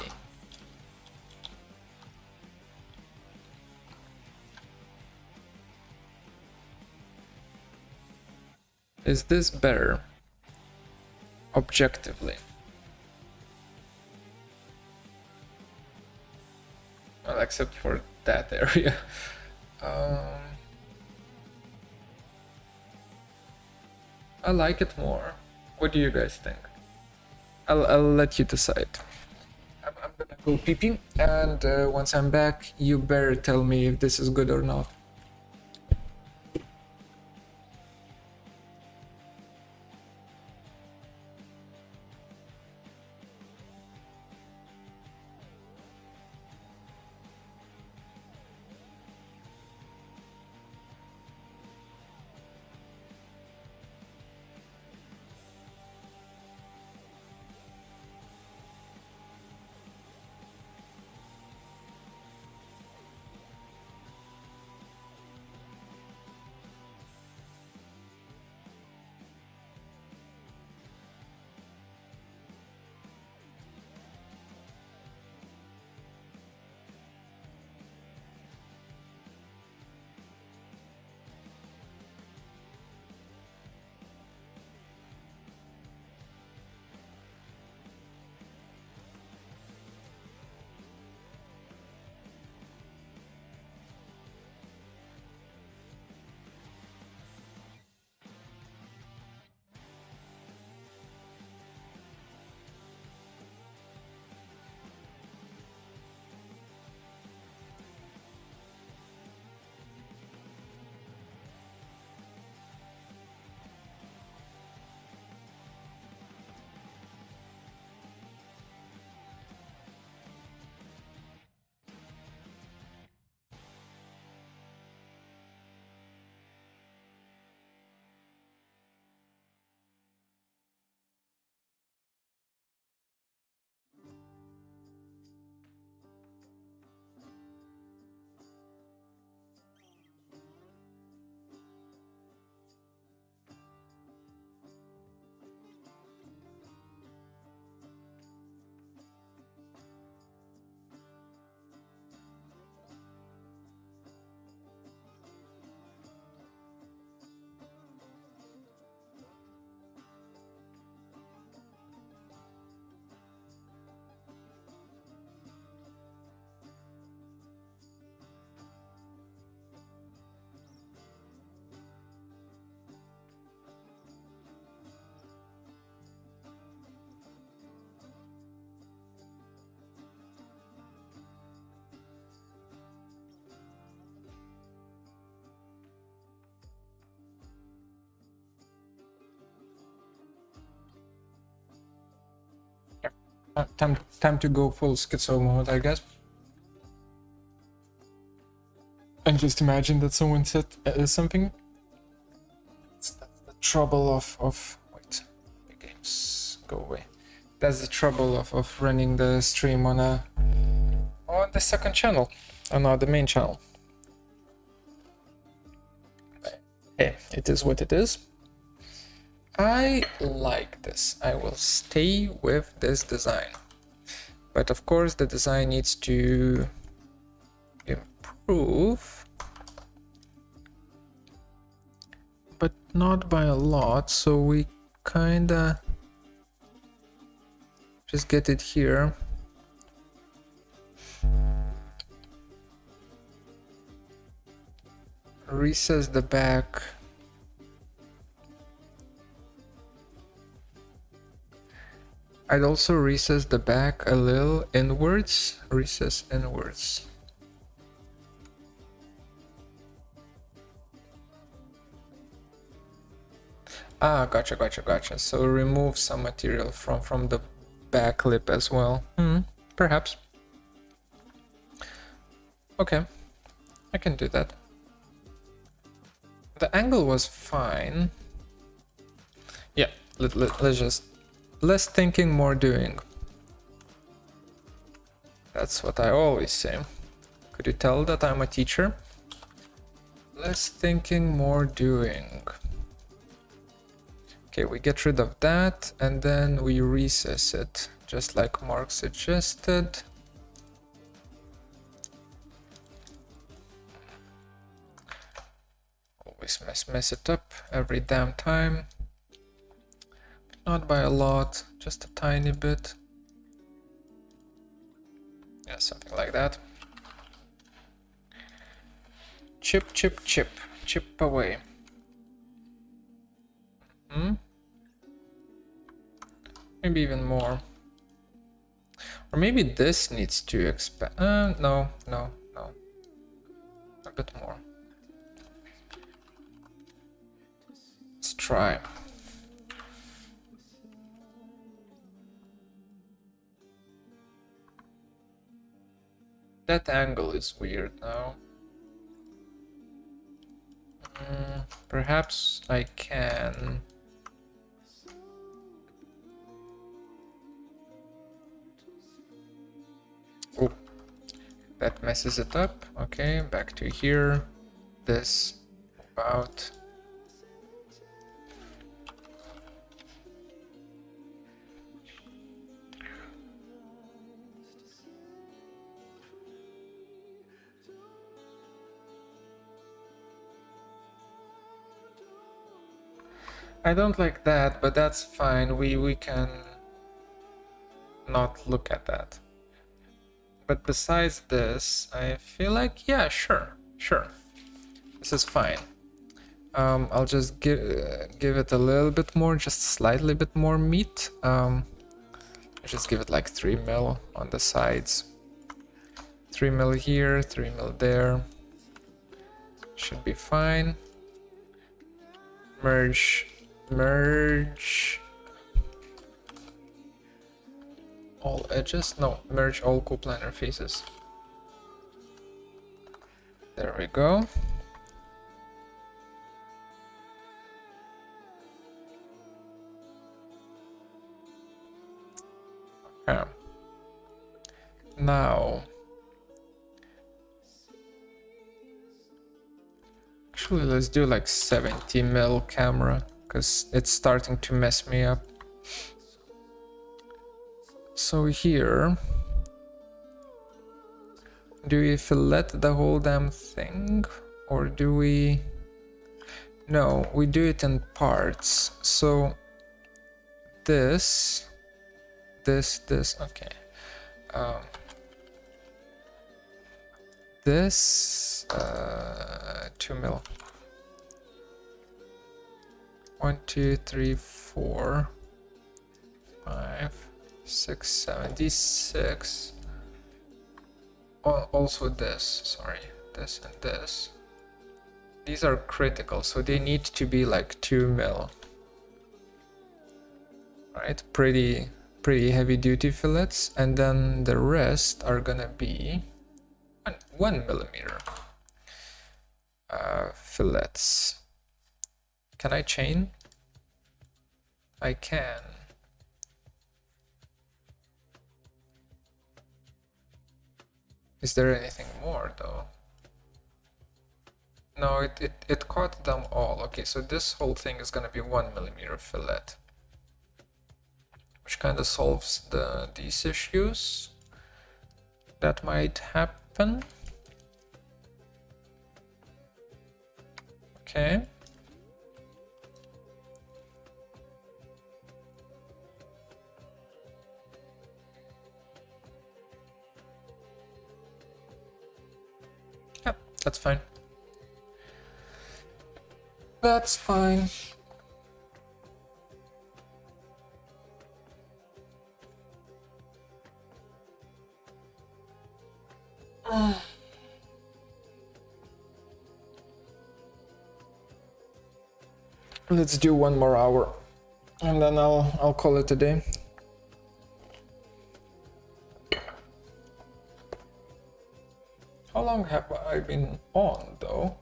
Is this better objectively? Well, except for that area. I like it more. What do you guys think? I'll let you decide. I'm gonna go pee-pee, and once I'm back, you better tell me if this is good or not. Time to go full schizo mode, I guess. And just imagine that someone said something. That's the trouble of wait, the games go away. That's the trouble of running the stream on the second channel, and not the main channel. Hey, it is what it is. I like this. I will stay with this design. But of course the design needs to improve. But not by a lot, so we kinda just get it here. Recess the back. I'd also recess the back a little inwards. Recess inwards. Ah, gotcha. So remove some material from the back lip as well. Perhaps. Okay, I can do that. The angle was fine. Yeah, let's just... Less thinking, more doing. That's what I always say. Could you tell that I'm a teacher? Less thinking, more doing. Okay, we get rid of that and then we recess it, just like Mark suggested. Always mess it up every damn time. Not by a lot, just a tiny bit. Yeah, something like that. Chip away. Maybe even more. Or maybe this needs to expand. No. A bit more. Let's try. That angle is weird now. Perhaps I can... Oh, that messes it up. Okay, back to here. This about... I don't like that, but that's fine. We can not look at that. But besides this, I feel like, yeah, sure. This is fine. I'll just give it a little bit more, just slightly bit more meat. Just give it like 3 mil on the sides. 3 mil here, 3 mil there. Should be fine. Merge all edges. No, merge all coplanar faces. There we go. Okay. Now, actually, let's do like 70 mil camera, because it's starting to mess me up. So here, do we fillet the whole damn thing, or do we... No, we do it in parts. So this, okay. This 2 mil. 1, 2, 3, 4, 5, 6, 76. Oh, also this, sorry, this and this. These are critical, so they need to be like 2 mil. Right, pretty pretty heavy duty fillets, and then the rest are gonna be 1 millimeter fillets. Can I chain? I can. Is there anything more though? No, it caught them all. Okay, so this whole thing is gonna be 1 millimeter fillet, which kind of solves these issues that might happen. Okay. Yep, that's fine. That's fine. Let's do 1 more hour, and then I'll call it a day. How long have I been on though?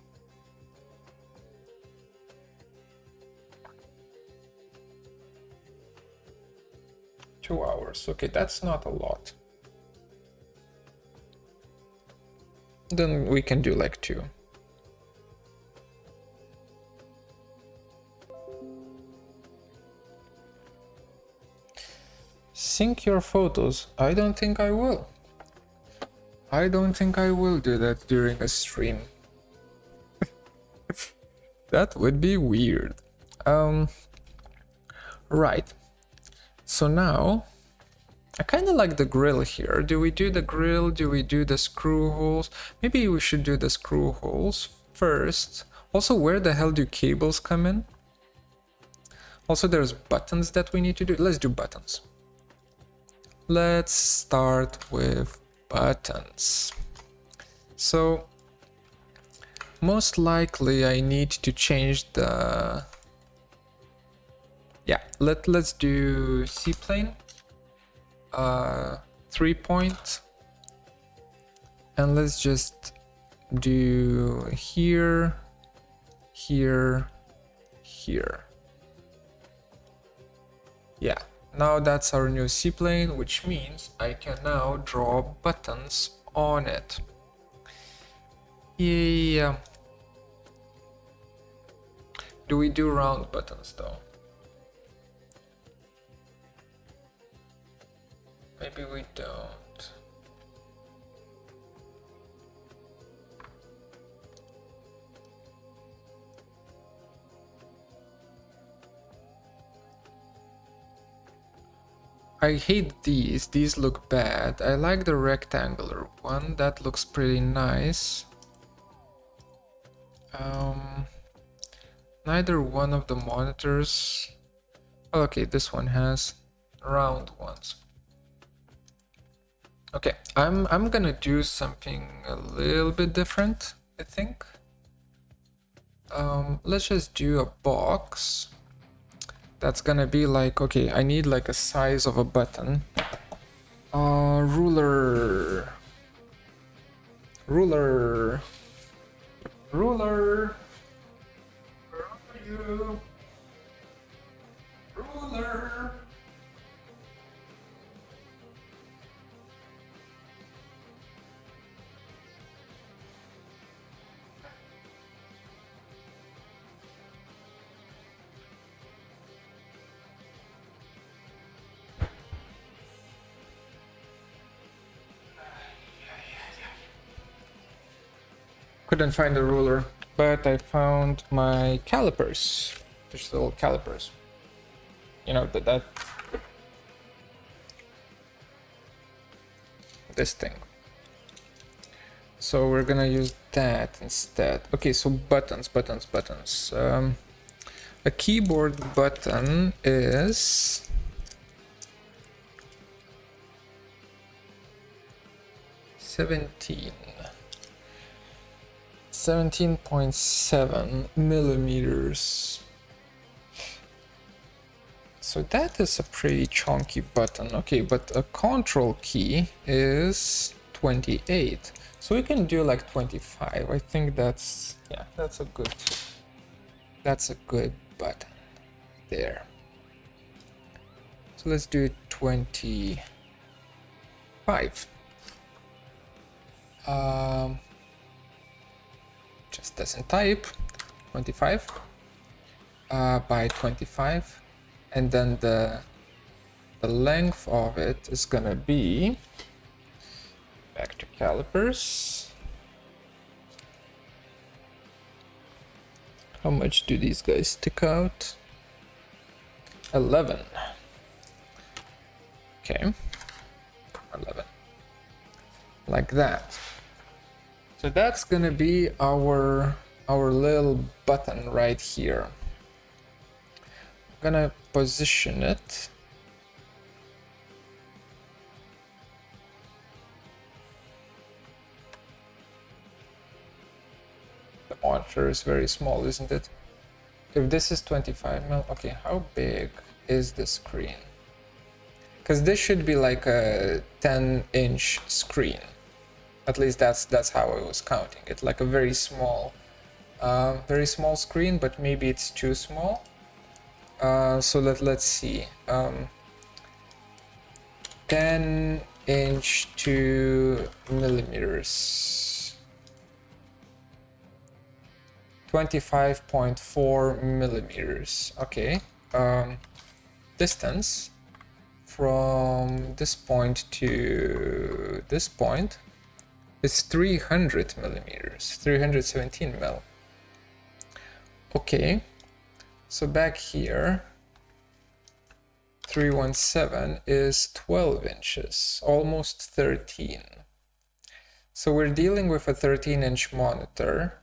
Two hours. Okay, that's not a lot. Then we can do like 2. Sync your photos. I don't think I will. I don't think I will do that during a stream. That would be weird. Right. So now, I kind of like the grill here. Do we do the grill? Do we do the screw holes? Maybe we should do the screw holes first. Also, where the hell do cables come in? Also, there's buttons that we need to do. Let's do buttons. Let's start with buttons. So, most likely I need to change the... Yeah, let's do C-plane. 3-point, and let's just do here, here, here. Yeah, now that's our new C-plane, which means I can now draw buttons on it. Yeah. Do we do round buttons though? Maybe we don't. I hate these. These look bad. I like the rectangular one. That looks pretty nice. Neither one of the monitors. Okay, this one has round ones. Okay, I'm gonna do something a little bit different, I think. Let's just do a box. That's gonna be like, okay, I need like a size of a button. Ruler. Ruler. Ruler. Where are you? Ruler. Couldn't find the ruler, but I found my calipers, digital calipers. You know, this thing. So we're gonna use that instead. Okay, so buttons. A keyboard button is 17.7 millimeters. So that is a pretty chunky button. Okay, but a control key is 28. So we can do like 25. I think that's, yeah, that's a good button there. So let's do 25. Just doesn't type. 25 by 25, and then the length of it is gonna be, back to calipers. How much do these guys stick out? 11. Okay, 11, like that. So that's gonna be our little button right here. I'm gonna position it. The monitor is very small, isn't it? If this is 25mm, okay, how big is the screen? Because this should be like a 10-inch screen. At least that's how I was counting it, like a very small screen, but maybe it's too small. So let's see. 10-inch to millimeters. 25.4 millimeters. Okay. Distance from this point to this point is 300 millimeters. 317 mil. Okay. So back here, 317 is 12 inches, almost 13. So we're dealing with a 13-inch monitor,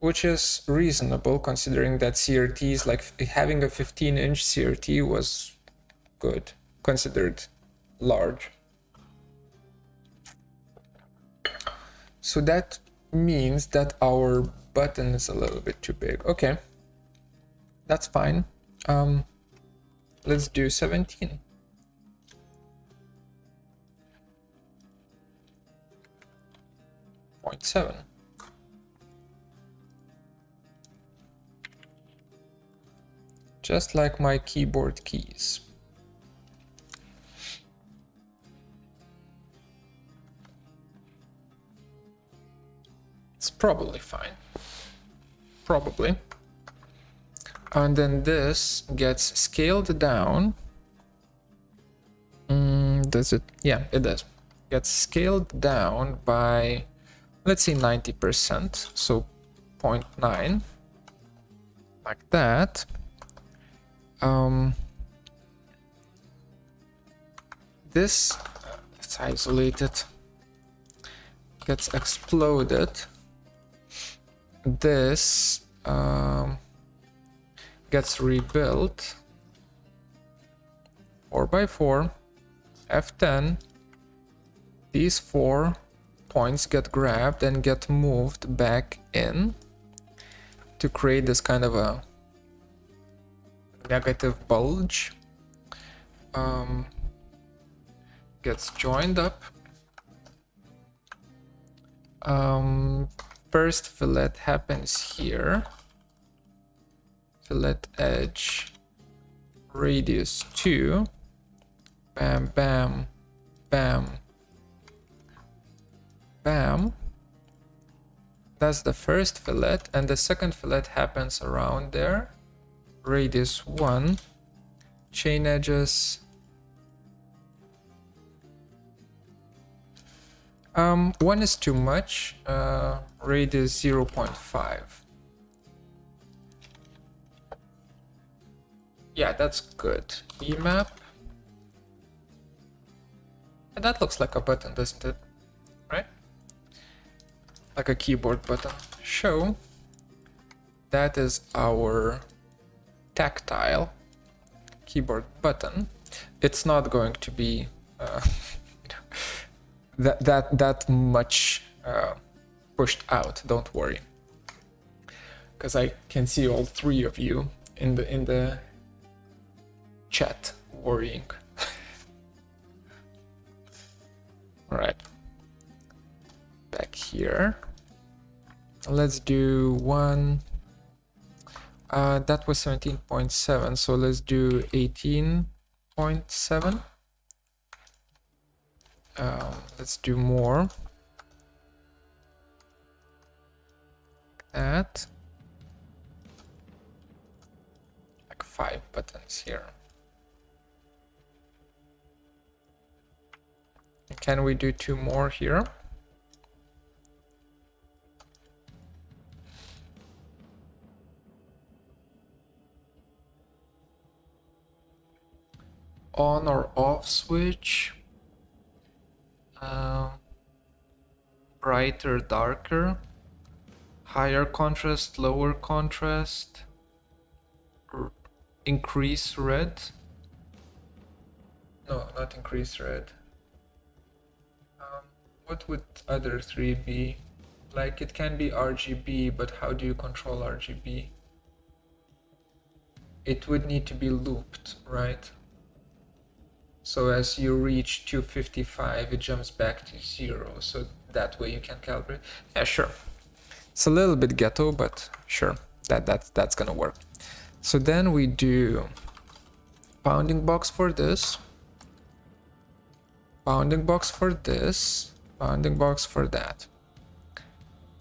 which is reasonable considering that CRTs, like having a 15-inch CRT was good, considered large. So that means that our button is a little bit too big. Okay. That's fine. Let's do 17. Point 7. Just like my keyboard keys. It's probably fine. Probably. And then this gets scaled down. Does it? Yeah, it does. Gets scaled down by, let's say 90%. So 0.9, like that. This, let's isolate it, gets exploded. This gets rebuilt 4x4, F10. These 4 points get grabbed and get moved back in to create this kind of a negative bulge. Gets joined up. First fillet happens here. Fillet edge, radius 2. Bam, bam, bam, bam. That's the first fillet, and the second fillet happens around there. Radius 1, chain edges. One is too much, radius 0.5. Yeah, that's good. Emap. That looks like a button, doesn't it? Right? Like a keyboard button. Show. That is our tactile keyboard button. It's not going to be that much pushed out. Don't worry, because I can see all 3 of you in the Chat worrying. All right, back here. Let's do one. That was 17.7, so let's do 18.7. Let's do more. That. Like 5 buttons here. Can we do 2 more here? On or off switch. Brighter, darker. Higher contrast, lower contrast. Increase red. No, not increase red. What would other 3 be? Like, it can be RGB, but how do you control RGB? It would need to be looped, right? So as you reach 255, it jumps back to 0. So that way you can calibrate. Yeah, sure. It's a little bit ghetto, but sure, that's gonna work. So then we do bounding box for this, bounding box for this, bounding box for that.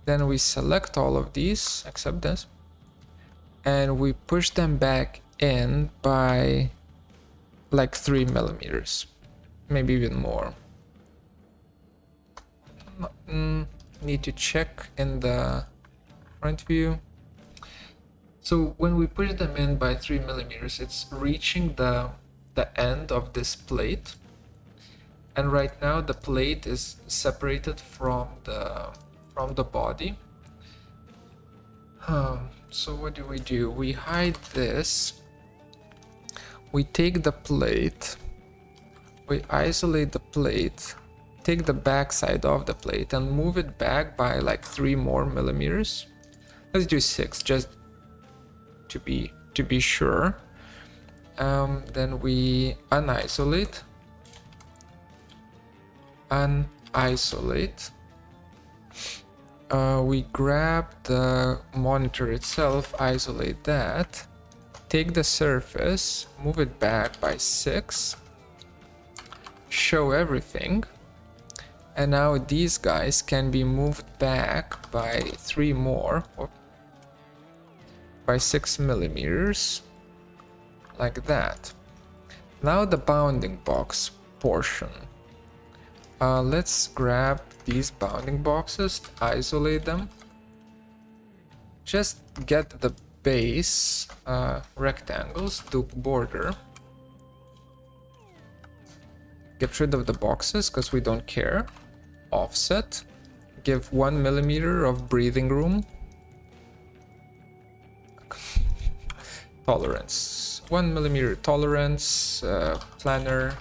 Then we select all of these except this, and we push them back in by like 3 millimeters, maybe even more. Need to check in the front view. So when we push them in by 3 millimeters, it's reaching the end of this plate. And right now the plate is separated from the body. So what do? We hide this. We take the plate. We isolate the plate. Take the back side of the plate and move it back by like 3 more millimeters. Let's do 6, just to be sure. Then we unisolate. We grab the monitor itself, isolate that, take the surface, move it back by 6, show everything, and now these guys can be moved back by 3 more, by 6 millimeters, like that. Now the bounding box portion. Let's grab these bounding boxes, isolate them. Just get the base rectangles, do border. Get rid of the boxes because we don't care. Offset. Give 1 millimeter of breathing room. Tolerance. 1 millimeter tolerance. Planner.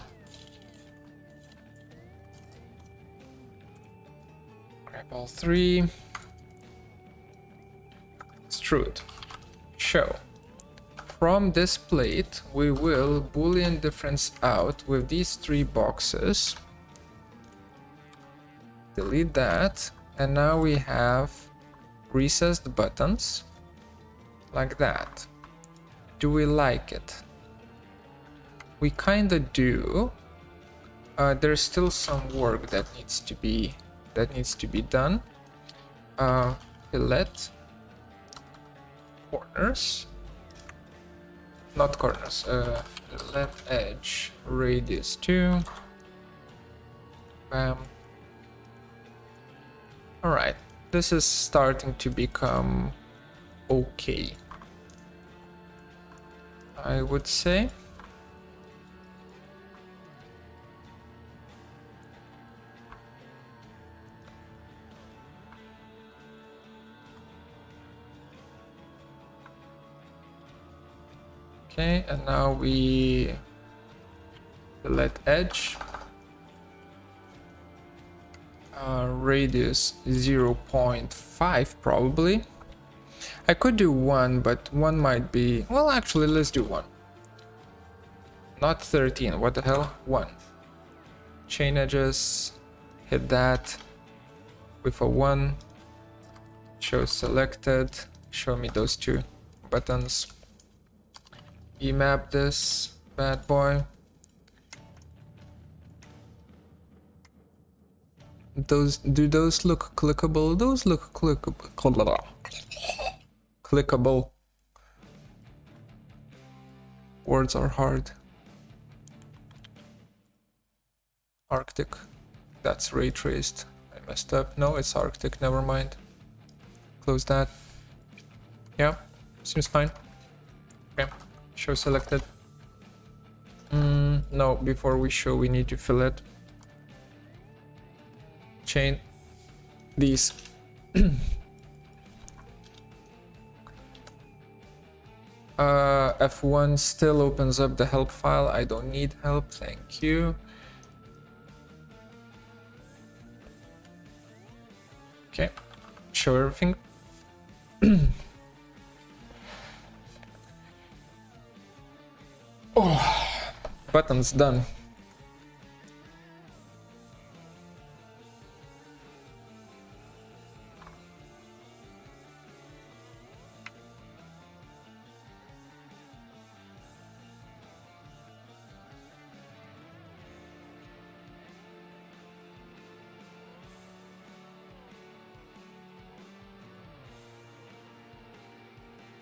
All 3. Extrude. Show. From this plate, we will Boolean difference out with these 3 boxes. Delete that. And now we have recessed buttons. Like that. Do we like it? We kinda do. There's still some work that needs to be done. Fillet corners, not corners, fillet edge radius 2. Bam. All right, this is starting to become okay, I would say. Okay, and now we fillet edge, radius 0.5 probably. I could do 1, but 1 might be, well, actually let's do 1. Not 13, what the hell? 1. Chain edges, hit that with a 1. Show selected, show me those 2 buttons. Emap this bad boy. Do those look clickable? Those look clickable. Clickable. Words are hard. Arctic. That's ray traced. I messed up. No, it's Arctic. Never mind. Close that. Yeah, seems fine. Okay. Show selected. No, before we show, we need to fillet. Chain these. F1 still opens up the help file. I don't need help, thank you. Okay, show everything. Oh, buttons done.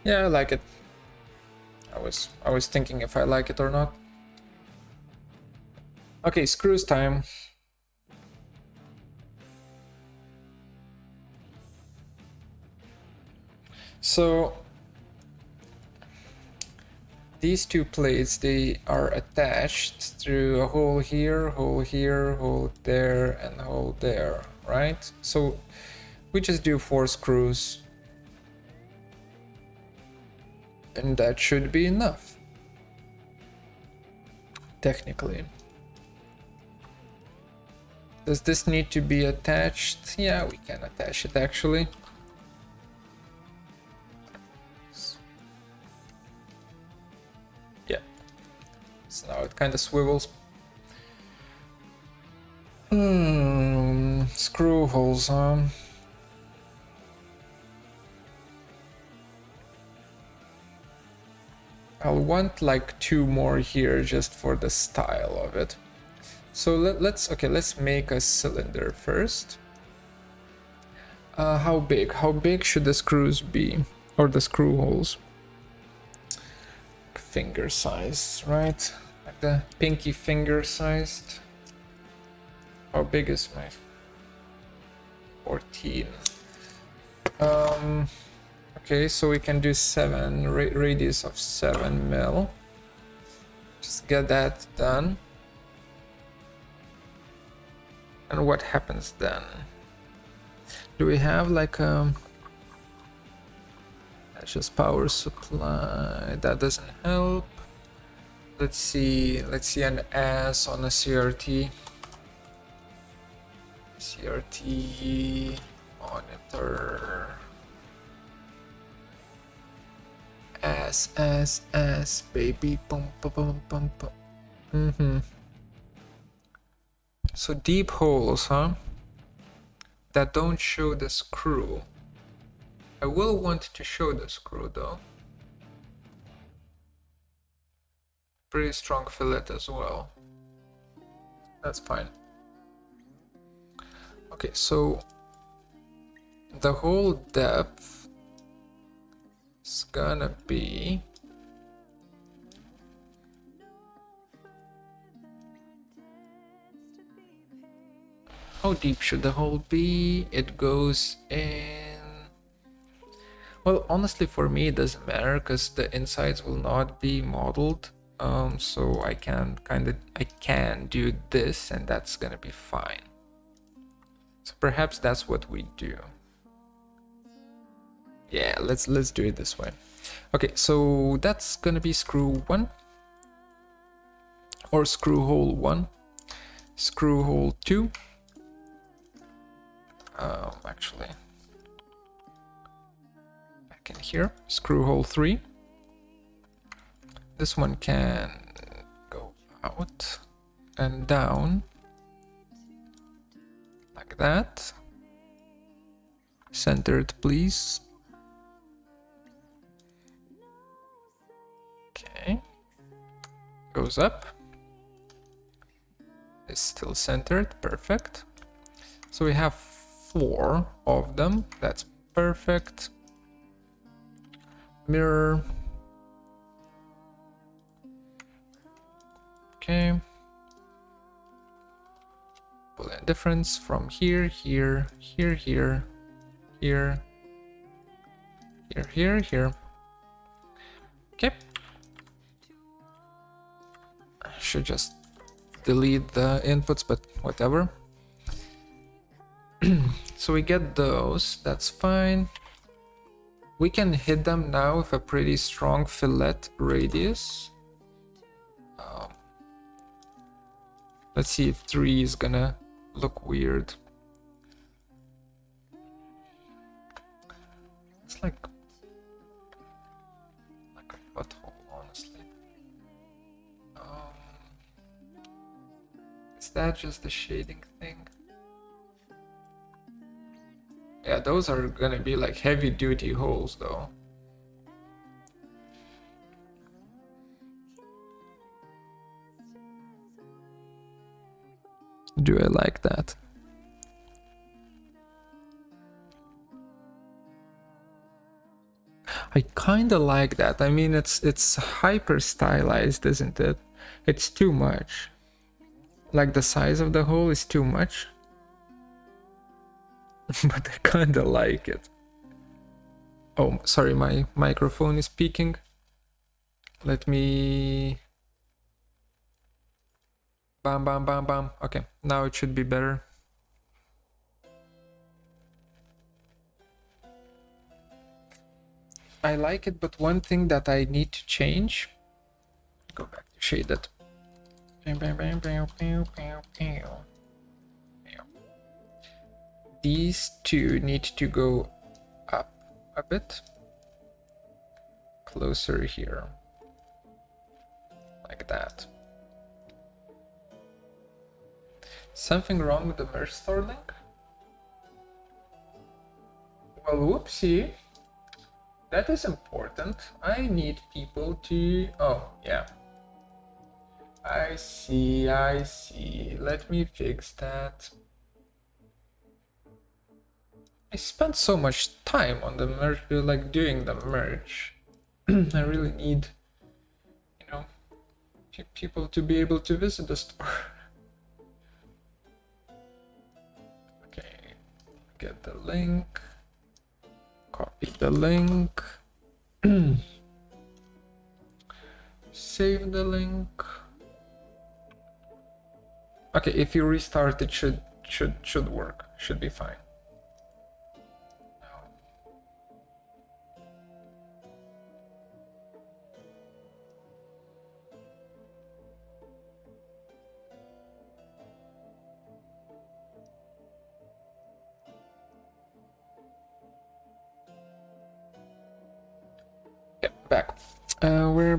Yeah, I like it. I was thinking if I like it or not. Okay, screws time. So these 2 plates, they are attached through a hole here, hole there, and hole there, right? So we just do 4 screws. And that should be enough. Technically. Does this need to be attached? Yeah, we can attach it actually. Yeah. So now it kind of swivels. Screw holes, huh? I'll want like 2 more here just for the style of it. So let's make a cylinder first. How big? How big should the screws be? Or the screw holes? Finger sized, right? Like the pinky finger sized. How big is my 14? Okay, so we can do 7, radius of 7 mil. Just get that done. And what happens then? Do we have like a... That's just power supply. That doesn't help. Let's see an S on a CRT. CRT monitor. S, baby, bum, bum, bum, bum. So deep holes, huh? That don't show the screw. I will want to show the screw though. Pretty strong fillet as well. That's fine. Okay, so the hole depth is gonna be how deep should the hole be? It goes in... Well, honestly for me it doesn't matter because the insides will not be modeled. So I can do this and that's gonna be fine. So perhaps that's what we do. Yeah, let's do it this way. Okay, so that's gonna be screw 1 or screw hole 1, screw hole 2. Actually, back in here, screw hole 3. This one can go out and down like that. Centered, please. Okay, goes up. Is still centered, perfect. So we have 4 of them, that's perfect. Mirror. Okay. Boolean difference from here, here, here, here, here, here, here, here. Okay. I should just delete the inputs, but whatever. So we get those, that's fine. We can hit them now with a pretty strong fillet radius. Let's see if 3 is gonna look weird. It's like a butthole, honestly. Is that just the shading thing? Yeah, those are gonna be like heavy duty holes though. Do I like that? I kinda like that. I mean, it's hyper stylized, isn't it? It's too much. Like the size of the hole is too much. But I kinda like it. Oh, sorry, my microphone is peaking. Let me... Bam, bam, bam, bam. Okay, now it should be better. I like it, but one thing that I need to change... Go back to shaded. These two need to go up a bit. Closer here. Like that. Something wrong with the merge store link? Well, whoopsie. That is important. I need people to... Oh, yeah. I see, I see. Let me fix that. I spent so much time on the merge, like doing the merge. I really need, you know, people to be able to visit the store. Okay, get the link, copy the link, save the link. Okay, if you restart, it should work. Should be fine.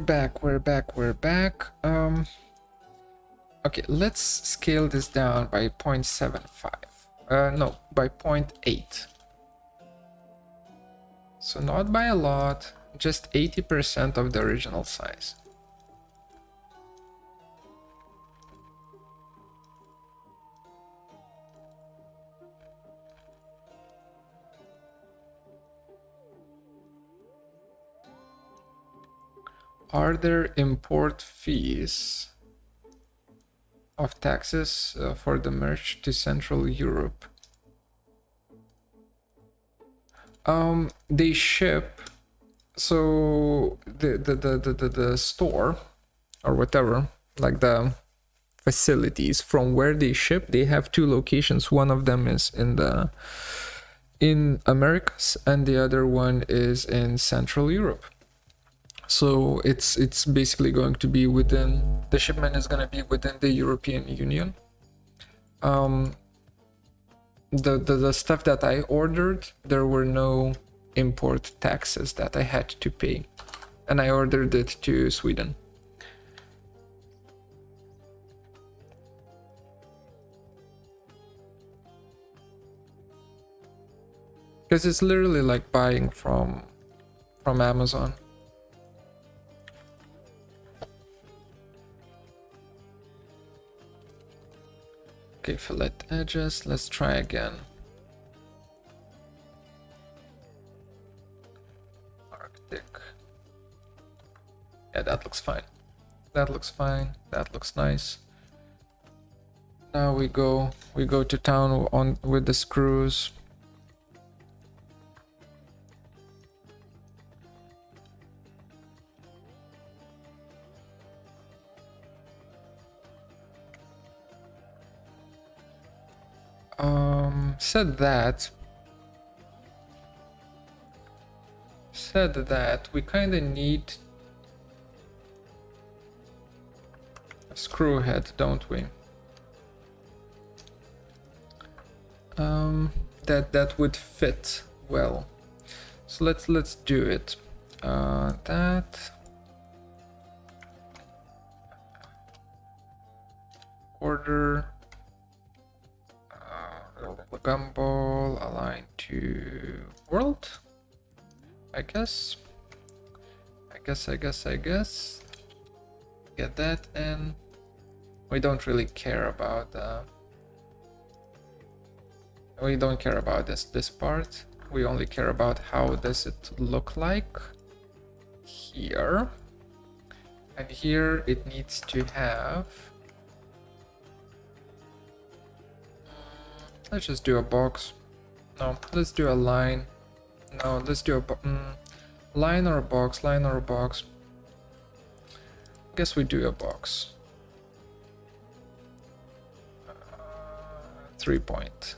Back. We're back. Okay, let's scale this down by 0.75. No, by 0.8. So not by a lot, just 80% of the original size. Are there import fees of taxes for the merge to Central Europe? They ship, so the store or whatever, like the facilities from where they ship, they have 2 locations. One of them is in Americas and the other one is in Central Europe. So it's basically going to be within, the shipment is going to be within the European Union. The stuff that I ordered, there were no import taxes that I had to pay, and I ordered it to Sweden. Because it's literally like buying from Amazon. Okay, fillet edges. Let's try again. Arctic. Yeah, that looks fine. That looks fine. That looks nice. Now we go to town on with the screws. Said that we kind of need a screw head, don't we? That would fit well. So let's do it. That order. Gumball align to world. I guess. Get that in. We don't really care about we don't care about this part. We only care about how does it look like here. And here it needs to have, let's just do a box. No, let's do a line. No, let's do a line or a box, line or a box. Guess we do a box. 3 point.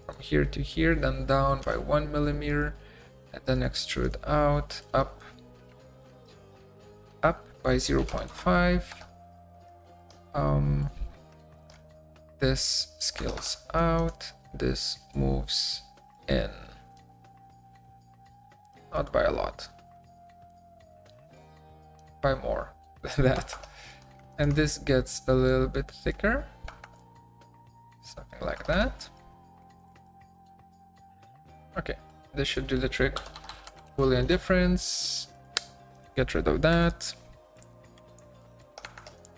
From here to here, then down by 1 millimeter, and then extrude out, up by 0.5. This scales out, this moves in. Not by a lot. By more than that. And this gets a little bit thicker. Something like that. Okay, this should do the trick. Boolean difference. Get rid of that.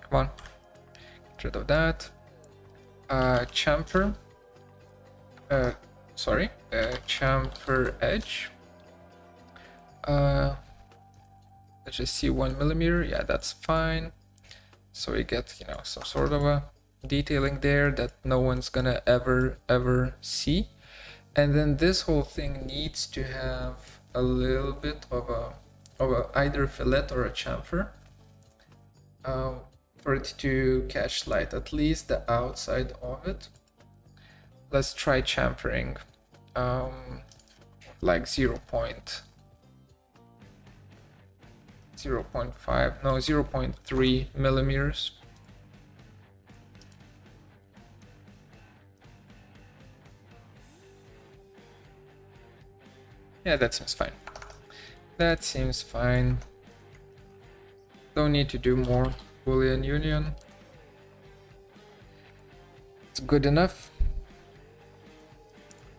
Come on. Get rid of that. Chamfer. Chamfer edge. Let's just see 1 millimeter. Yeah, that's fine. So we get, you know, some sort of a detailing there that no one's gonna ever see. And then this whole thing needs to have a little bit of a either fillet or a chamfer for it to catch light, at least the outside of it. Let's try chamfering like 0.3 millimeters. Yeah, that seems fine. That seems fine. Don't need to do more. Boolean Union. It's good enough.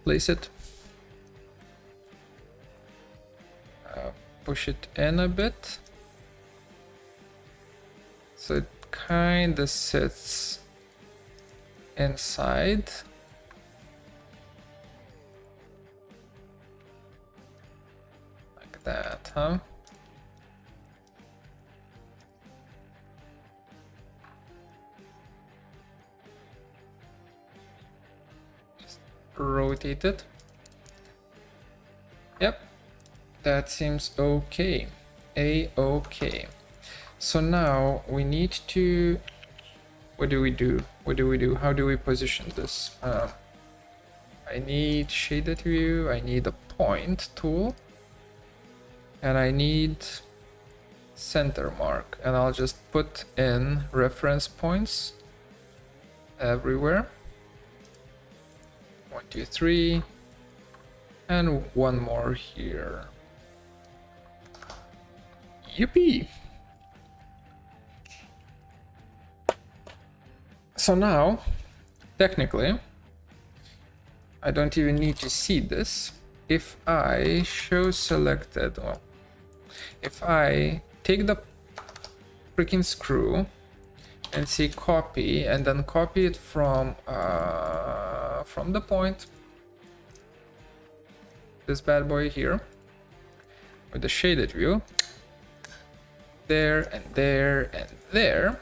Place it. Push it in a bit. So it kind of sits inside. Like that, huh? Just rotate it. Yep, that seems okay. A-okay. So now we need to, what do we do? How do we position this? I need shaded view, I need a point tool, and I need center mark, and I'll just put in reference points everywhere. 1, 2, 3, and one more here. Yippee! So now, technically, I don't even need to see this. if I show selected, well, if I take the freaking screw and say copy, and then copy it from the point, this bad boy here, with the shaded view, there and there and there,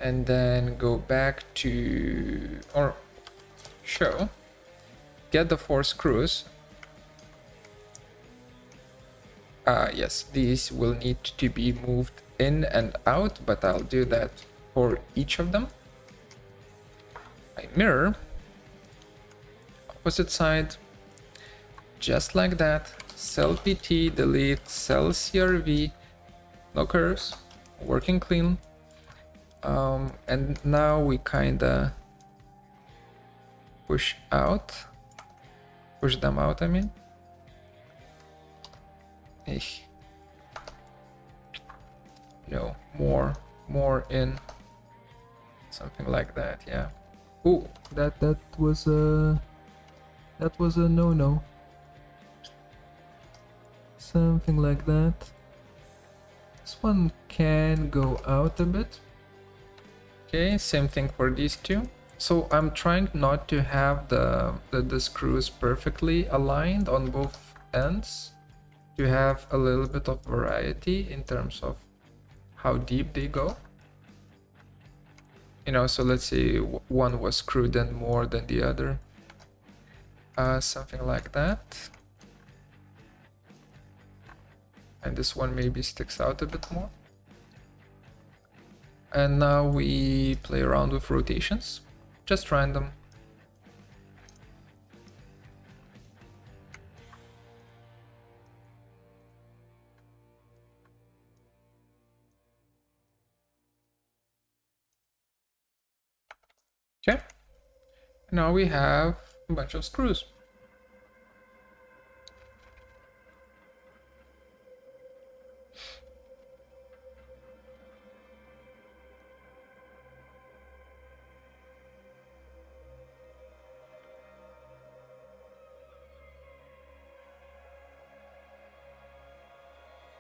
and then go back to, or show, get the 4 screws. Yes, these will need to be moved in and out, but I'll do that for each of them. I mirror, opposite side, just like that. Cell PT, delete, cell CRV, no curves, working clean. And now we kinda push them out, I mean. No, more in, something like that, yeah. Ooh, that was a no. Something like that. This one can go out a bit. Okay, same thing for these two. So I'm trying not to have the screws perfectly aligned on both ends, to have a little bit of variety in terms of how deep they go. You know, so let's say one was screwed in more than the other. Something like that. And this one maybe sticks out a bit more. And now we play around with rotations, just random. Okay, now we have a bunch of screws.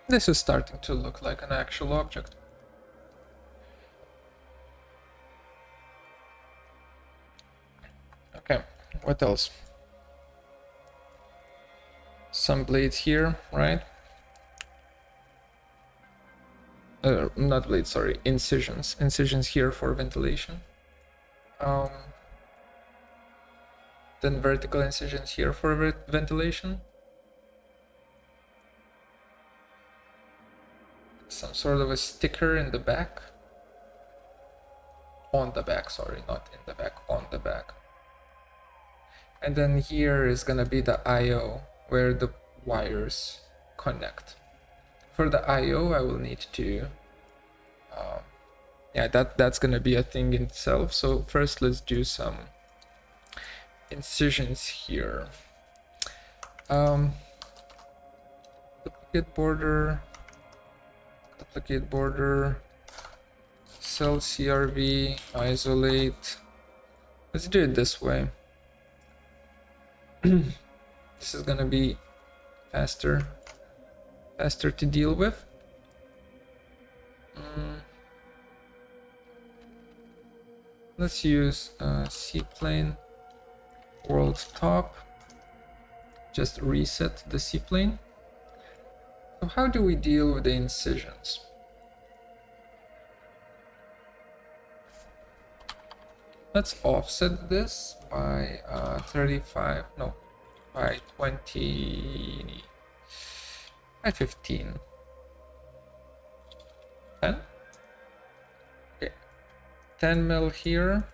This is starting to look like an actual object. Okay, what else? Some blades here, right? Not blades, sorry, incisions. Incisions here for ventilation. Then vertical incisions here for ventilation. Some sort of a sticker in the back. On the back, sorry, not in the back, on the back. And then here is gonna be the I/O, where the wires connect. For the I/O, I will need to, yeah, that's gonna be a thing in itself. So first, let's do some incisions here. Duplicate border, cell CRV, isolate. Let's do it this way. This is gonna be faster to deal with. Let's use C-plane, world top. Just reset the C-plane. So how do we deal with the incisions? Let's offset this by 35, no, by 20, by 15. 10? Okay, 10 mil here,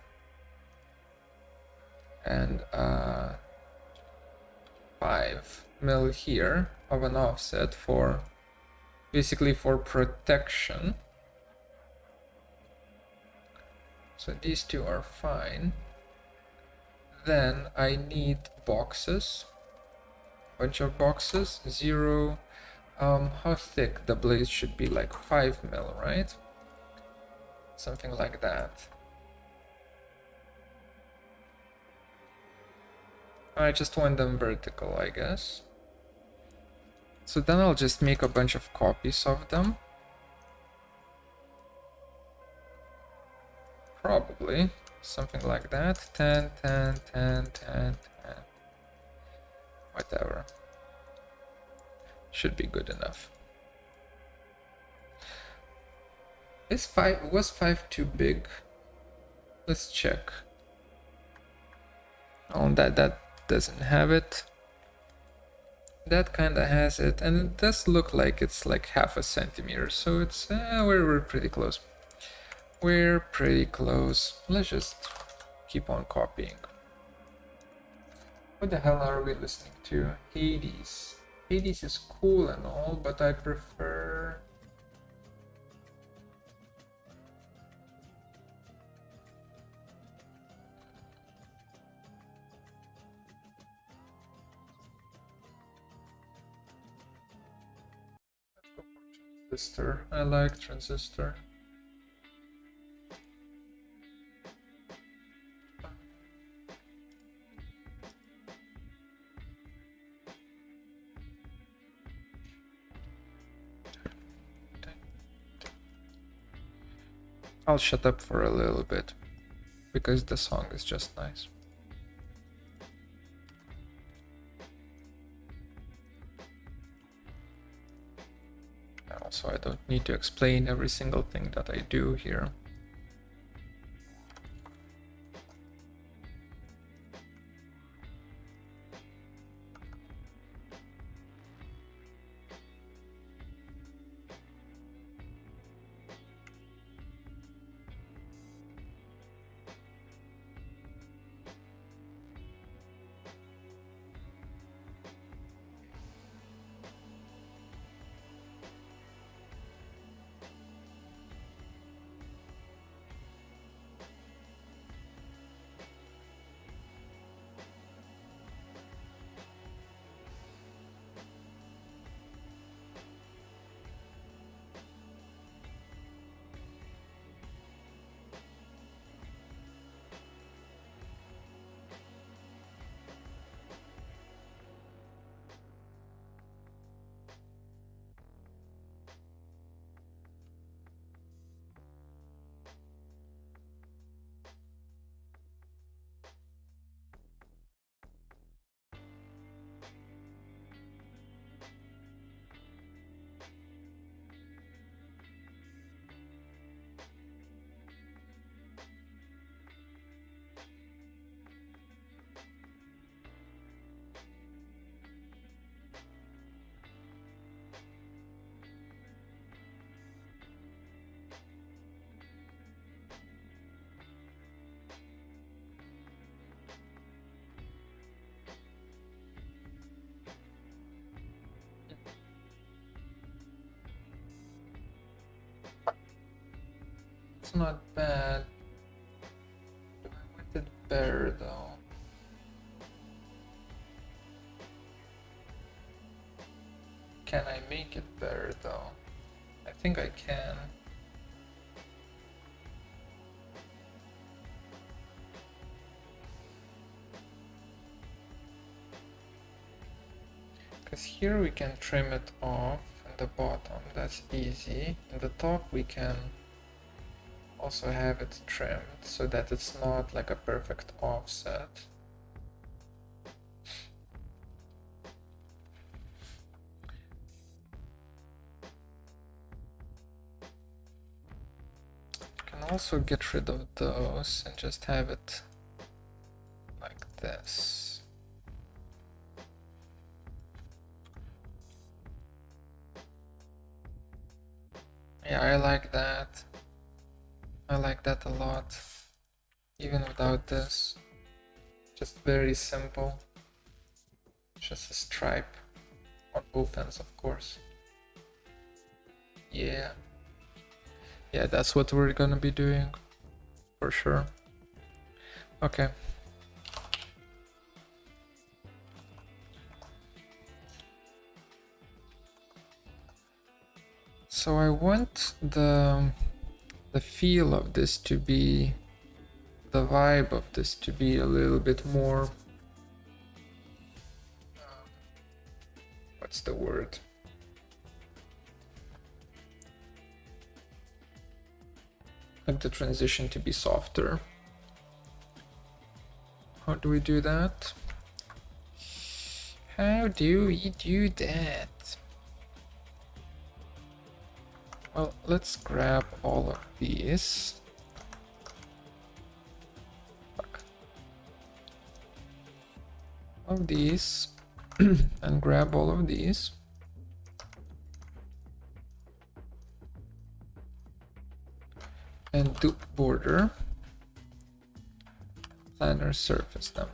and 5 mil here of an offset for, basically for protection. So these two are fine. Then I need boxes, bunch of boxes. 0, how thick the blades should be, like 5 mil, right? Something like that. I just want them vertical, I guess. So then I'll just make a bunch of copies of them. Probably something like that. 10, 10, 10, 10, 10. Whatever. Should be good enough. Was 5 too big? Let's check. Oh, that doesn't have it. That kinda has it, and it does look like it's like half a centimeter, so it's we're pretty close. We're pretty close. Let's just keep on copying. What the hell are we listening to? Hades. Hades is cool and all, but I prefer... Let's go for Transistor. I like Transistor. I'll shut up for a little bit, because the song is just nice. Also, I don't need to explain every single thing that I do here. It's not bad. I want it better though. Can I make it better though? I think I can. Because here we can trim it off at the bottom, that's easy. In the top we can also have it trimmed so that it's not like a perfect offset. You can also get rid of those and just have it like this. Yeah, I like that. I like that a lot, even without this. Just very simple. Just a stripe on both ends, of course. Yeah. Yeah, that's what we're gonna be doing, for sure. Okay. So I want the feel of this to be, the vibe of this to be a little bit more what's the word? Like the transition to be softer. How do we do that? How do we do that? Well, let's grab all of these. Fuck. All of these and grab all of these. And dupe border. Planner surface them.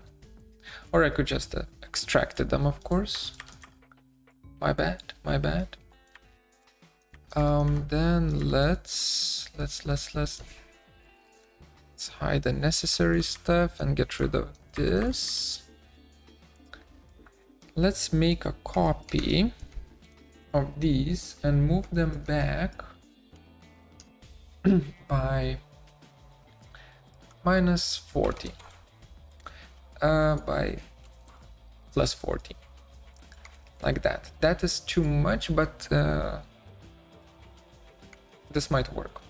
Or I could just extracted them, of course. My bad, my bad. Then let's hide the necessary stuff and get rid of this. Let's make a copy of these and move them back by minus 40. By plus 40. Like that. That is too much, but this might work.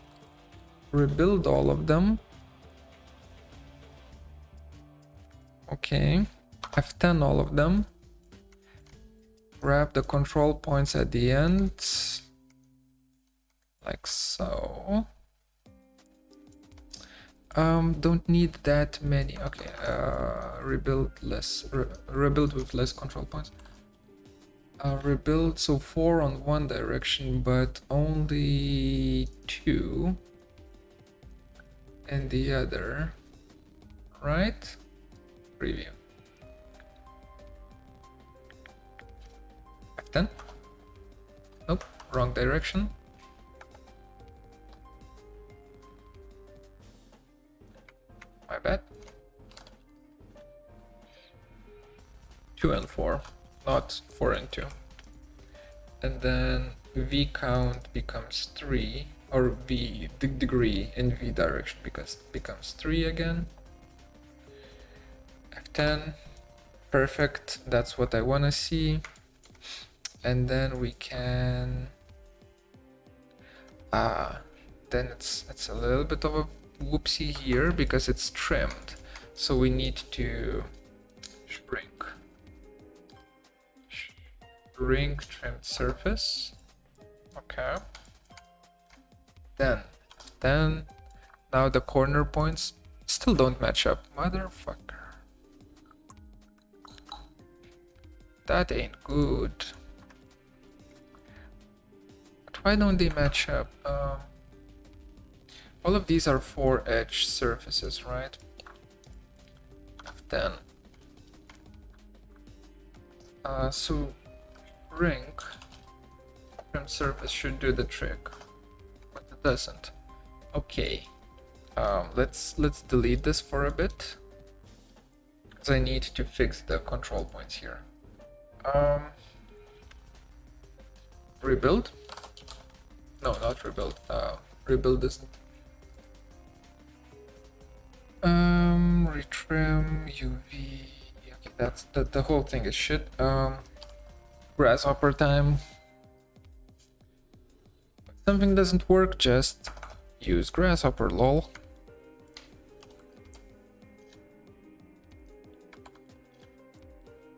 Rebuild all of them. Okay. F10 all of them. Grab the control points at the end. Like so. Don't need that many. Okay, rebuild with less control points. Rebuild, so 4 on one direction, but only 2 in the other. Right? Preview. F10. Nope, wrong direction. My bad. 2 and 4, not 4 and 2. And then V count becomes 3, or V degree in V direction becomes 3 again. F10, perfect. That's what I want to see. And then we can. Then it's a little bit of a whoopsie here because it's trimmed, so we need to shrink trimmed surface. Okay, then now the corner points still don't match up, motherfucker. That ain't good. But why don't they match up? All of these are 4 edge surfaces, right? F10. So shrink trim surface should do the trick, but it doesn't. Okay, let's delete this for a bit because I need to fix the control points here. Rebuild? No, not rebuild. Rebuild isn't. Retrim UV. Okay, that's the whole thing is shit. Grasshopper time. If something doesn't work, just use grasshopper, lol.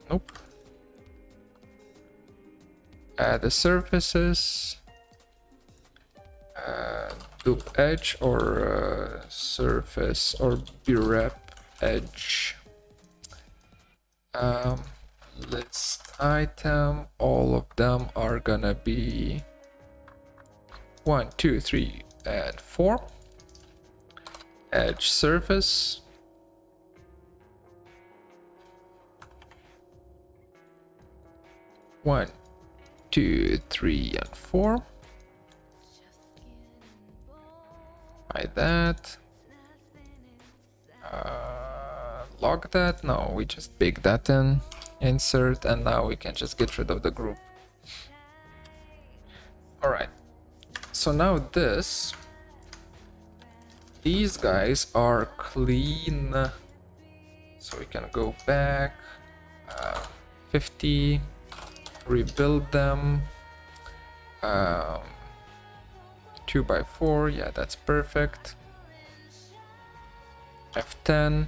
Nope. Add the surfaces. Dupe edge or surface or berep edge. List item, all of them are gonna be 1, 2, 3, and 4. Edge surface. One, 2, 3, and 4. Hide that. Log that. No, we just bake that in. Insert, and now we can just get rid of the group. Alright. So now these guys are clean. So we can go back 50. rebuild them. 2x4, yeah, that's perfect. F10.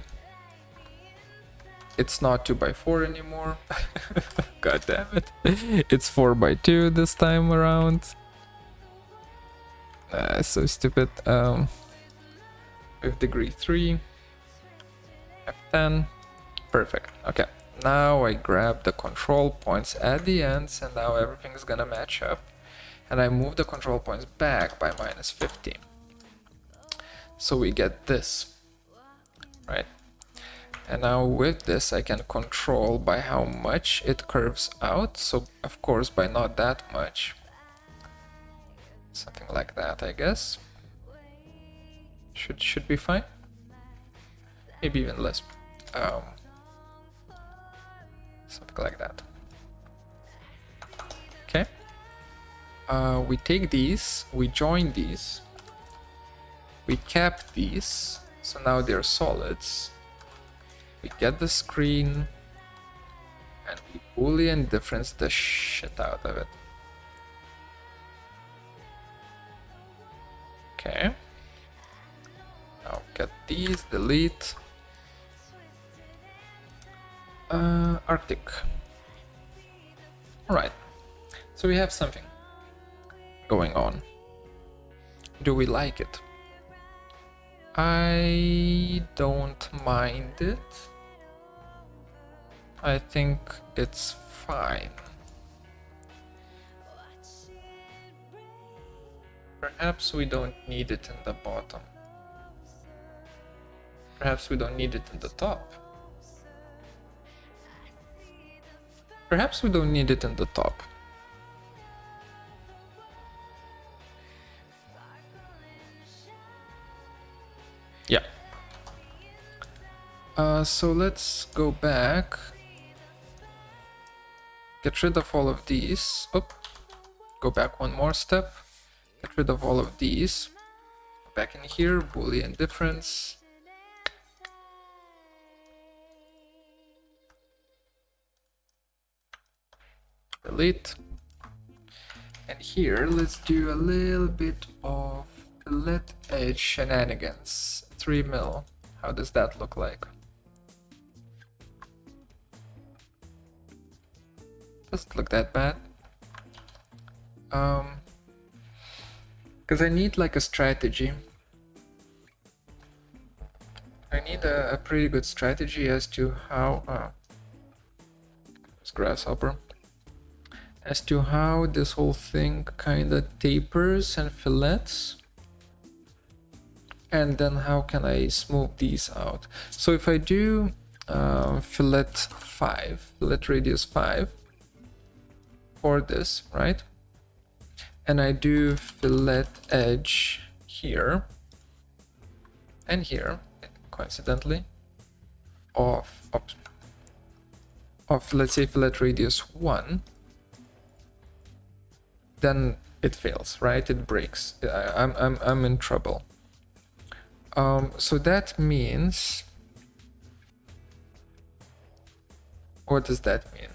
It's not 2x4 anymore. God damn it. It's 4x2 this time around. So stupid. With degree 3. F10. Perfect. Okay. Now I grab the control points at the ends, and now everything's gonna match up. And I move the control points back by -15. So we get this, right? And now with this I can control by how much it curves out. So of course by not that much. Something like that, I guess. Should be fine. Maybe even less. Something like that. Okay. We take these, we join these, we cap these, so now they're solids. We get the screen, and we Boolean difference the shit out of it. Okay. Now get these, delete. Arctic. Alright, so we have something going on. Do we like it? I don't mind it. I think it's fine. Perhaps we don't need it in the bottom. Perhaps we don't need it in the top. Perhaps we don't need it in the top. Yeah. So let's go back. Get rid of all of these. Oh, go back one more step. Get rid of all of these. Back in here, Boolean difference. Delete. And here, let's do a little bit of fillet edge shenanigans. 3 mil. How does that look like? Doesn't look that bad. Because I need like a strategy. I need a pretty good strategy as to how... it's grasshopper. As to how this whole thing kind of tapers and fillets. And then how can I smooth these out? So if I do fillet 5, fillet radius 5 for this, right? And I do fillet edge here and here, coincidentally, of let's say fillet radius 1, then it fails, right? It breaks. I'm in trouble. So that means, what does that mean?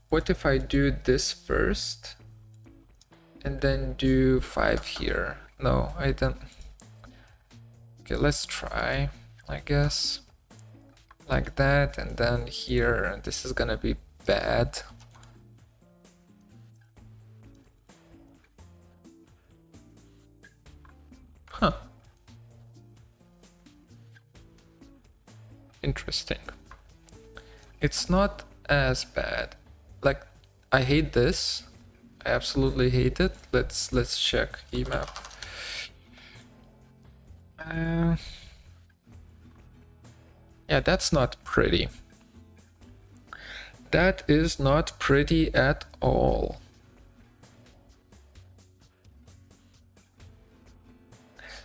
What if I do this first and then do 5 here? No, I don't. Okay, let's try, I guess, like that, and then here, and this is gonna be bad. Huh. Interesting. It's not as bad. Like, I hate this. I absolutely hate it. Let's check emap. Yeah, that's not pretty. That is not pretty at all.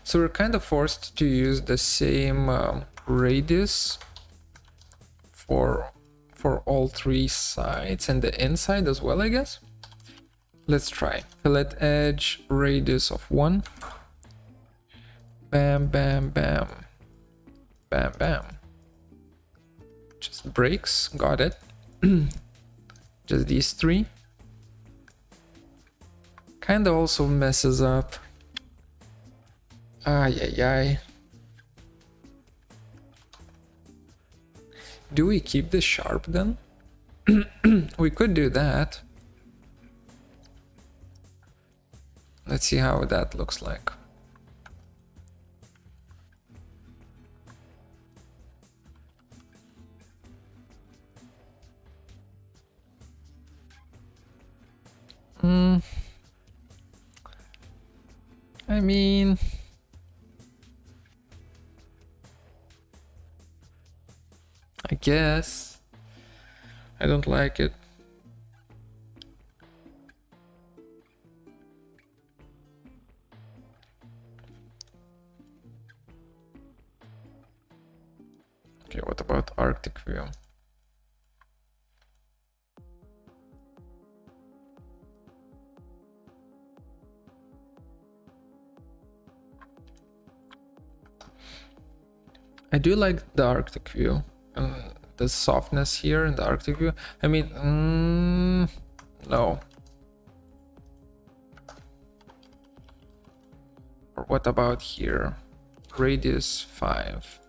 So we're kind of forced to use the same radius for all 3 sides and the inside as well, I guess. Let's try. Fillet edge, radius of 1. Bam, bam, bam. Bam, bam. Just breaks, got it. Just these three. Kinda also messes up. Ay, ay, ay. Do we keep this sharp then? We could do that. Let's see how that looks like. I mean, I guess. I don't like it. Okay, what about Arctic view? I do like the Arctic view and the softness here in the Arctic view. I mean, no. Or what about here? Radius 5.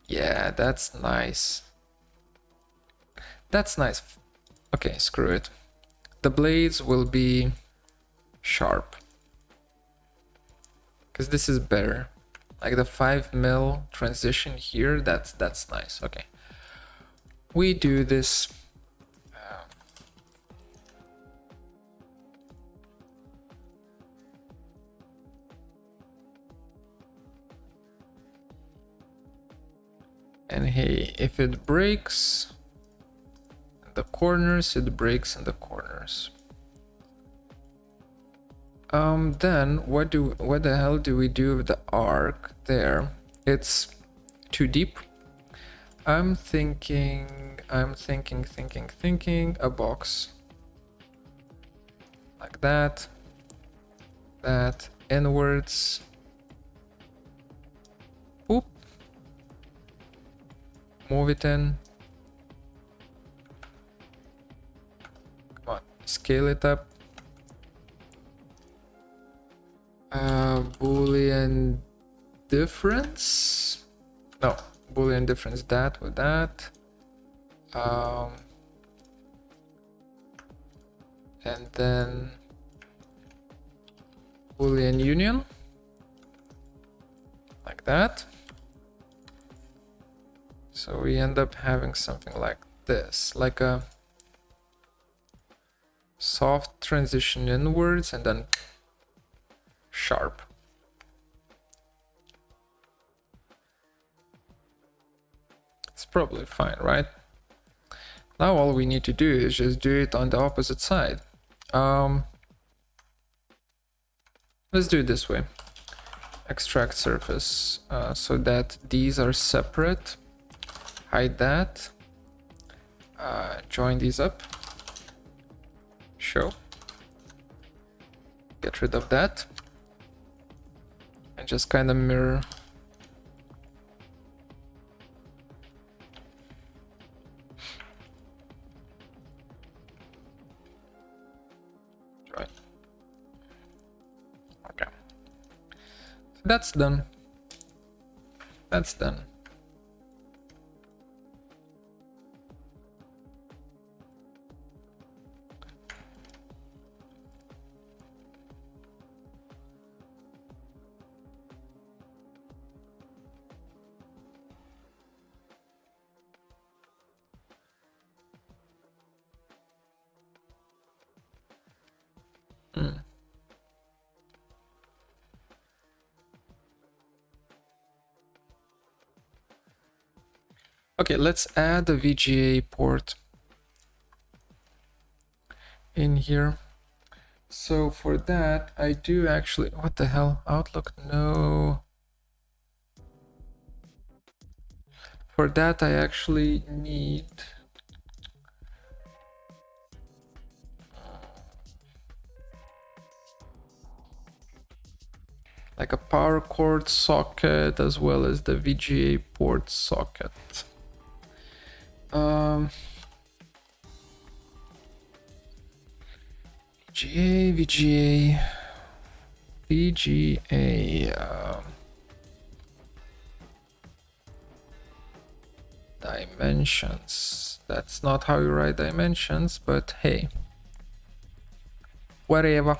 Yeah, that's nice. That's nice. Okay, screw it. The blades will be sharp. Because this is better. Like the 5 mil transition here, that's nice. Okay. We do this. And hey, if it breaks the corners, it breaks in the corners. Then what the hell do we do with the arc there? It's too deep. I'm thinking a box like that, inwards. Oop. Move it in. Come on, scale it up. Boolean difference. No, Boolean difference that with that. And then Boolean Union. Like that. So we end up having something like this, like a soft transition inwards and then sharp. It's probably fine, right? Now all we need to do is just do it on the opposite side. Let's do it this way. Extract surface so that these are separate. Hide that. Join these up. Show. Get rid of that. And just kind of mirror. Right. Okay. So that's done. That's done. Okay, let's add the Vga port in here. So for that, I do actually, what the hell? Outlook, no. For that, I actually need like a power cord socket as well as the VGA port socket. VGA. Dimensions. That's not how you write dimensions, but hey, whatever.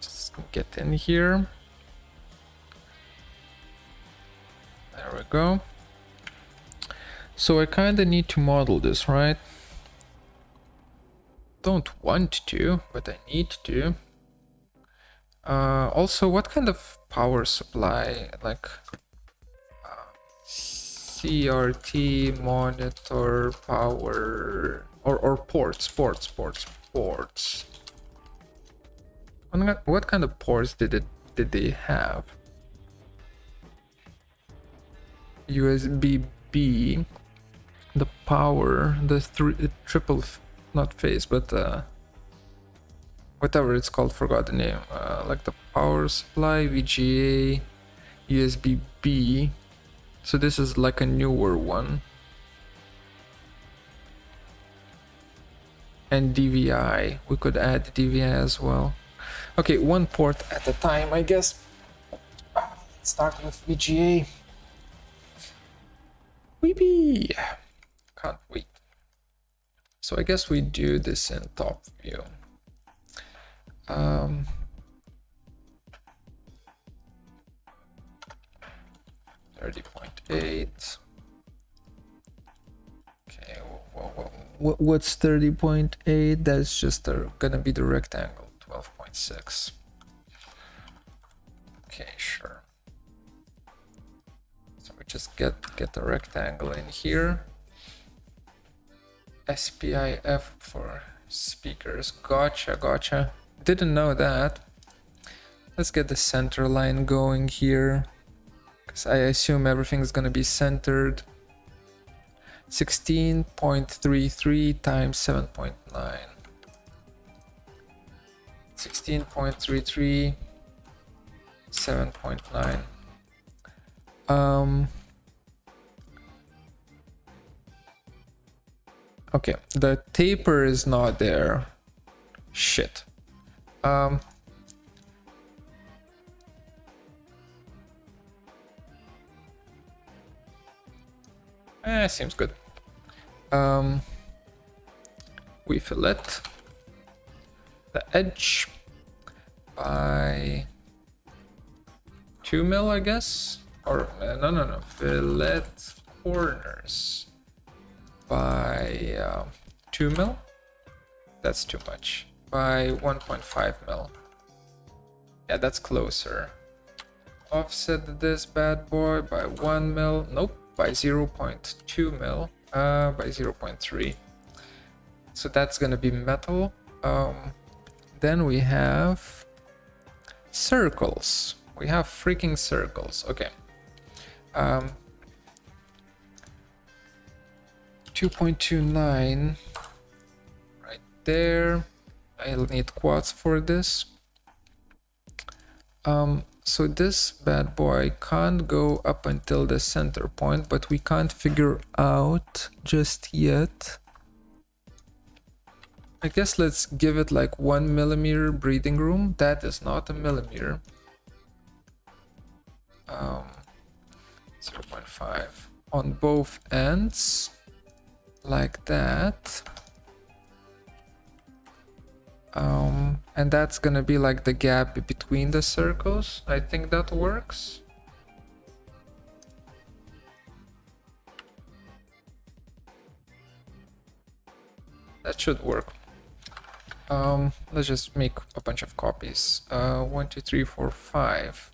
Just get in here. There we go. So I kind of need to model this, right? Don't want to, but I need to. Also, what kind of power supply, like CRT monitor power or ports. What kind of ports did they have? USB B, the power, the triple, not phase, but whatever it's called, forgot the name. Like the power supply, VGA, USB B. So this is like a newer one. And DVI, we could add DVI as well. Okay, one port at a time, I guess. Let's start with VGA. Weepy! Can't wait. So I guess we do this in top view. 30.8. Okay, what's 30.8? That's just gonna be the rectangle. 12.6. Okay, sure. So we just get the rectangle in here. SPIF for speakers. Gotcha. Didn't know that. Let's get the center line going here, because I assume everything's gonna be centered. 16.33 times 7.9. 16.33, 7.9. Okay, the taper is not there. Shit. Seems good. We fillet the edge by 2 mil, I guess, or no, fillet corners by 2 mil. That's too much. By 1.5 mil. Yeah, that's closer. Offset this bad boy by 1 mil. Nope, by 0.2 mil. By 0.3. So that's gonna be metal. Then we have circles. We have freaking circles. Okay. 2.29 right there. I'll need quads for this. So this bad boy can't go up until the center point, but we can't figure out just yet. I guess let's give it like 1 millimeter breathing room. That is not a millimeter. 0.5 on both ends, like that. And that's gonna be like the gap between the circles. I think that works. That should work. Let's just make a bunch of copies. 1, 2, 3, 4, 5.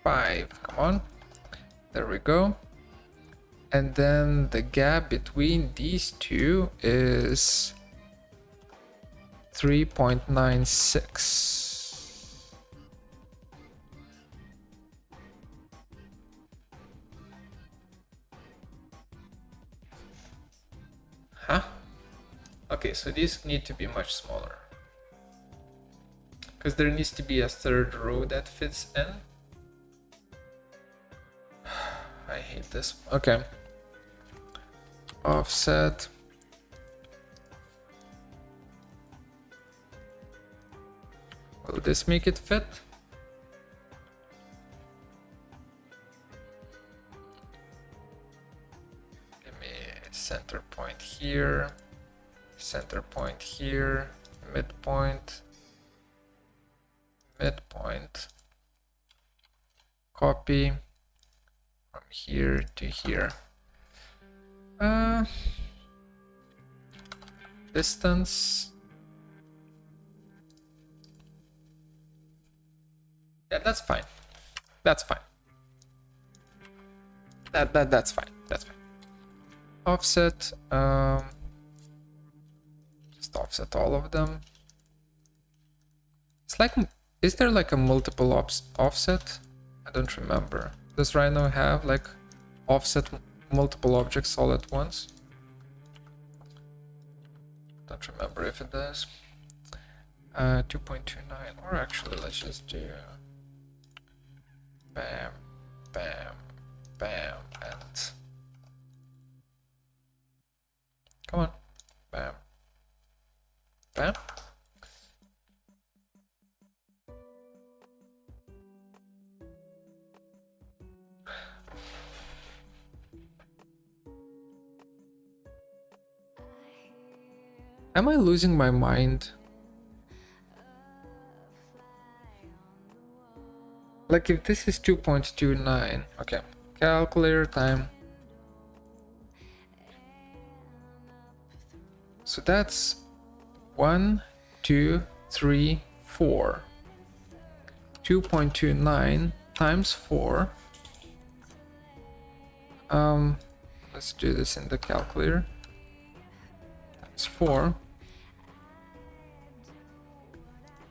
5, come on. There we go. And then the gap between these two is 3.96. Huh? Okay, so these need to be much smaller. because there needs to be a third row that fits in. I hate this. Okay. Offset. Will this make it fit? Give me center point here, center point here, midpoint, midpoint. Copy from here to here. Distance. Yeah, that's fine. That's fine. That's fine. That's fine. Offset. Just offset all of them. It's like, is there like a multiple offset? I don't remember. Does Rhino have like offset multiple objects all at once? Don't remember if it does. 2.29, or actually let's just do bam, bam, bam, and come on, bam, bam. Am I losing my mind? Like if this is 2.29, okay, calculator time. So that's 1, 2, 3, 4. 2.29 times 4. Let's do this in the calculator. Times 4.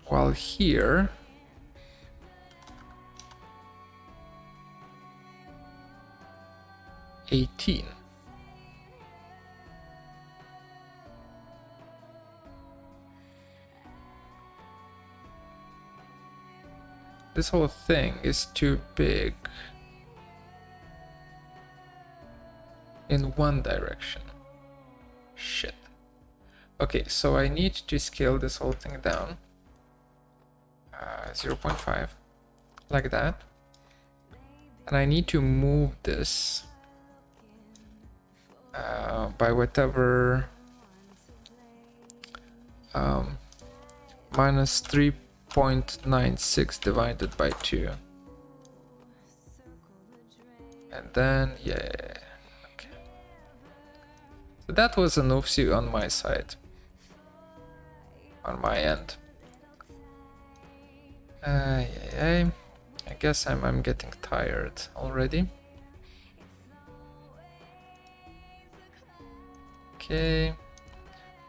While here, $18. This whole thing is too big in one direction. Shit. Okay, so I need to scale this whole thing down. 0.5, like that. And I need to move this by whatever minus 3.96 divided by 2. And then, yeah, okay. So that was an oopsie on my side, on my end. I guess I'm getting tired already. Okay,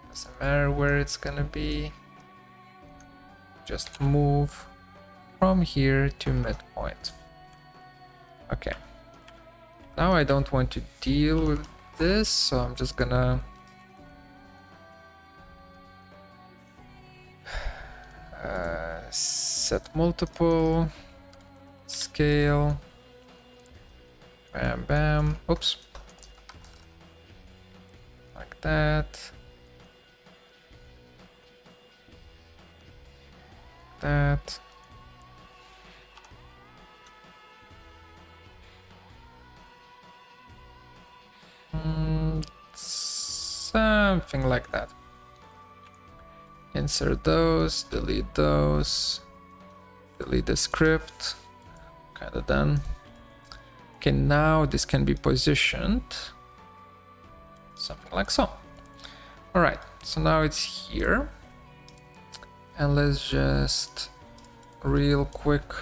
doesn't matter where it's gonna be. Just move from here to midpoint. Okay. Now I don't want to deal with this, so I'm just gonna set multiple, scale, bam, bam, oops, like that, that, something like that. Insert those, delete those, delete the script, kind of done. Okay, now this can be positioned something like so. All right, so now it's here, and let's just real quick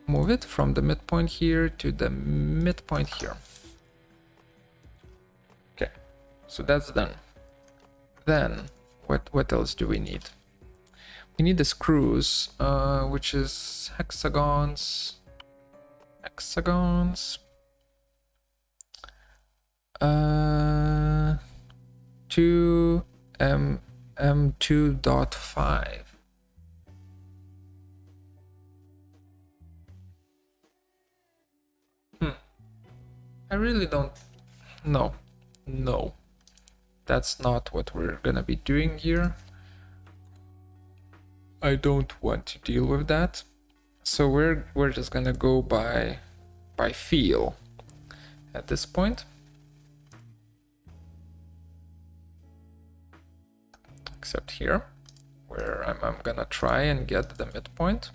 move it from the midpoint here to the midpoint here. Okay, so that's done. Then what else do we need? We need the screws, which is hexagons. 2 mm 2.5. I really don't. No, that's not what we're gonna be doing here. I don't want to deal with that. So we're just gonna go by feel at this point. Except here, where I'm gonna try and get the midpoint.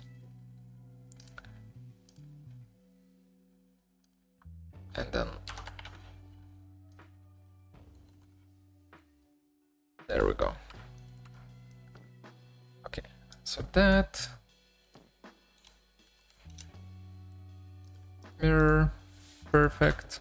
And then there we go. Okay, so that mirror, perfect.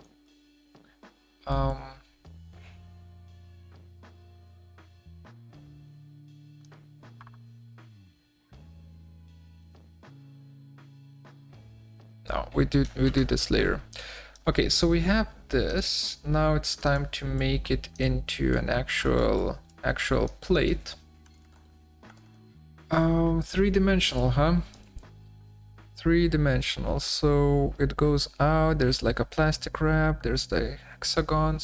No, we do this later. Okay, so we have this. Now it's time to make it into an actual plate. Three-dimensional, huh? Three-dimensional. So it goes out. There's like a plastic wrap. There's the hexagon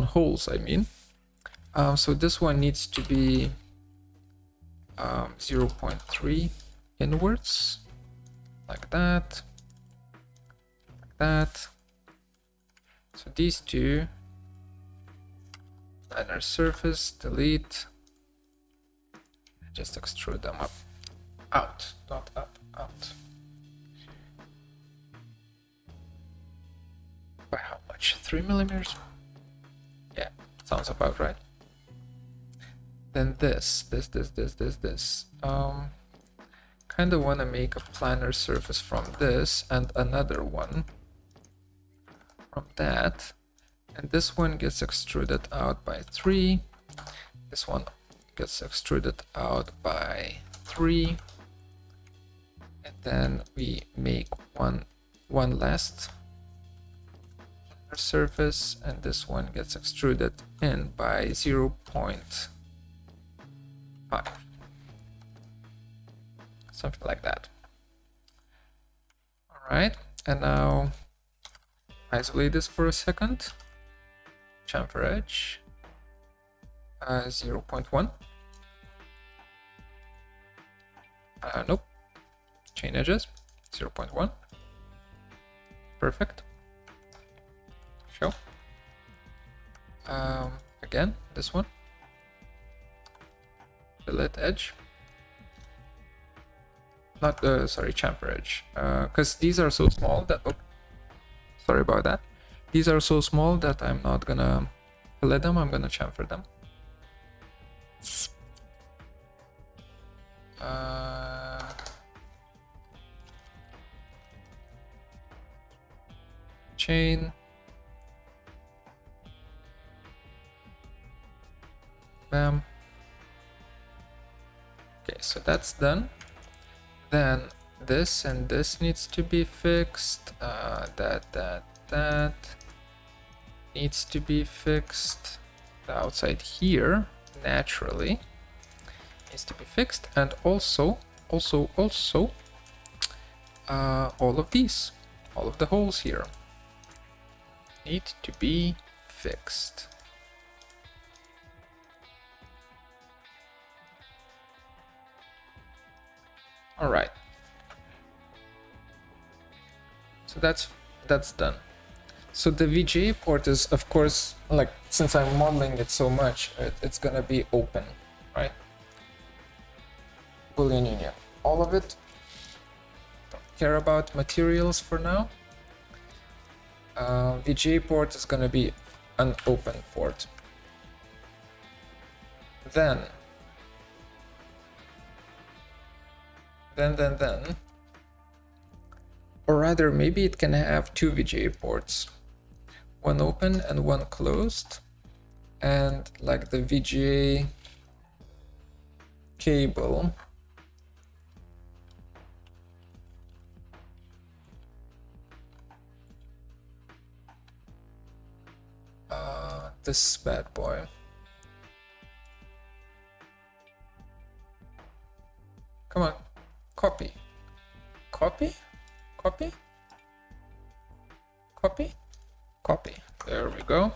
holes, I mean. So this one needs to be 0.3 inwards, like that. That. So these two, planar surface, delete, just extrude them up, out, not up, out. By how much? 3 millimeters? Yeah, sounds about right. Then this. Kind of want to make a planar surface from this and another one from that, and this one gets extruded out by 3, this one gets extruded out by 3, and then we make one last surface, and this one gets extruded in by 0.5, something like that. All right, and now isolate this for a second. Chamfer edge 0.1. Nope. Chain edges 0.1. Perfect. Show. Again, this one. Fillet edge. Not sorry, chamfer edge. Because these are so small that. Oh, sorry about that. These are so small that I'm not gonna fillet them, I'm gonna chamfer them. Chain. Bam. Okay, so that's done. Then this and this needs to be fixed. That needs to be fixed. The outside here naturally needs to be fixed, and also all of these, all of the holes here need to be fixed. All right. So that's done. So the Vga port is, of course, like, since I'm modeling it so much, it's gonna be open, right? Boolean Union, all of it. Don't care about materials for now. Vga port is gonna be an open port. Then, or rather, maybe it can have two Vga ports, one open and one closed, and like the Vga cable this bad boy. Come on, copy. copy. There we go.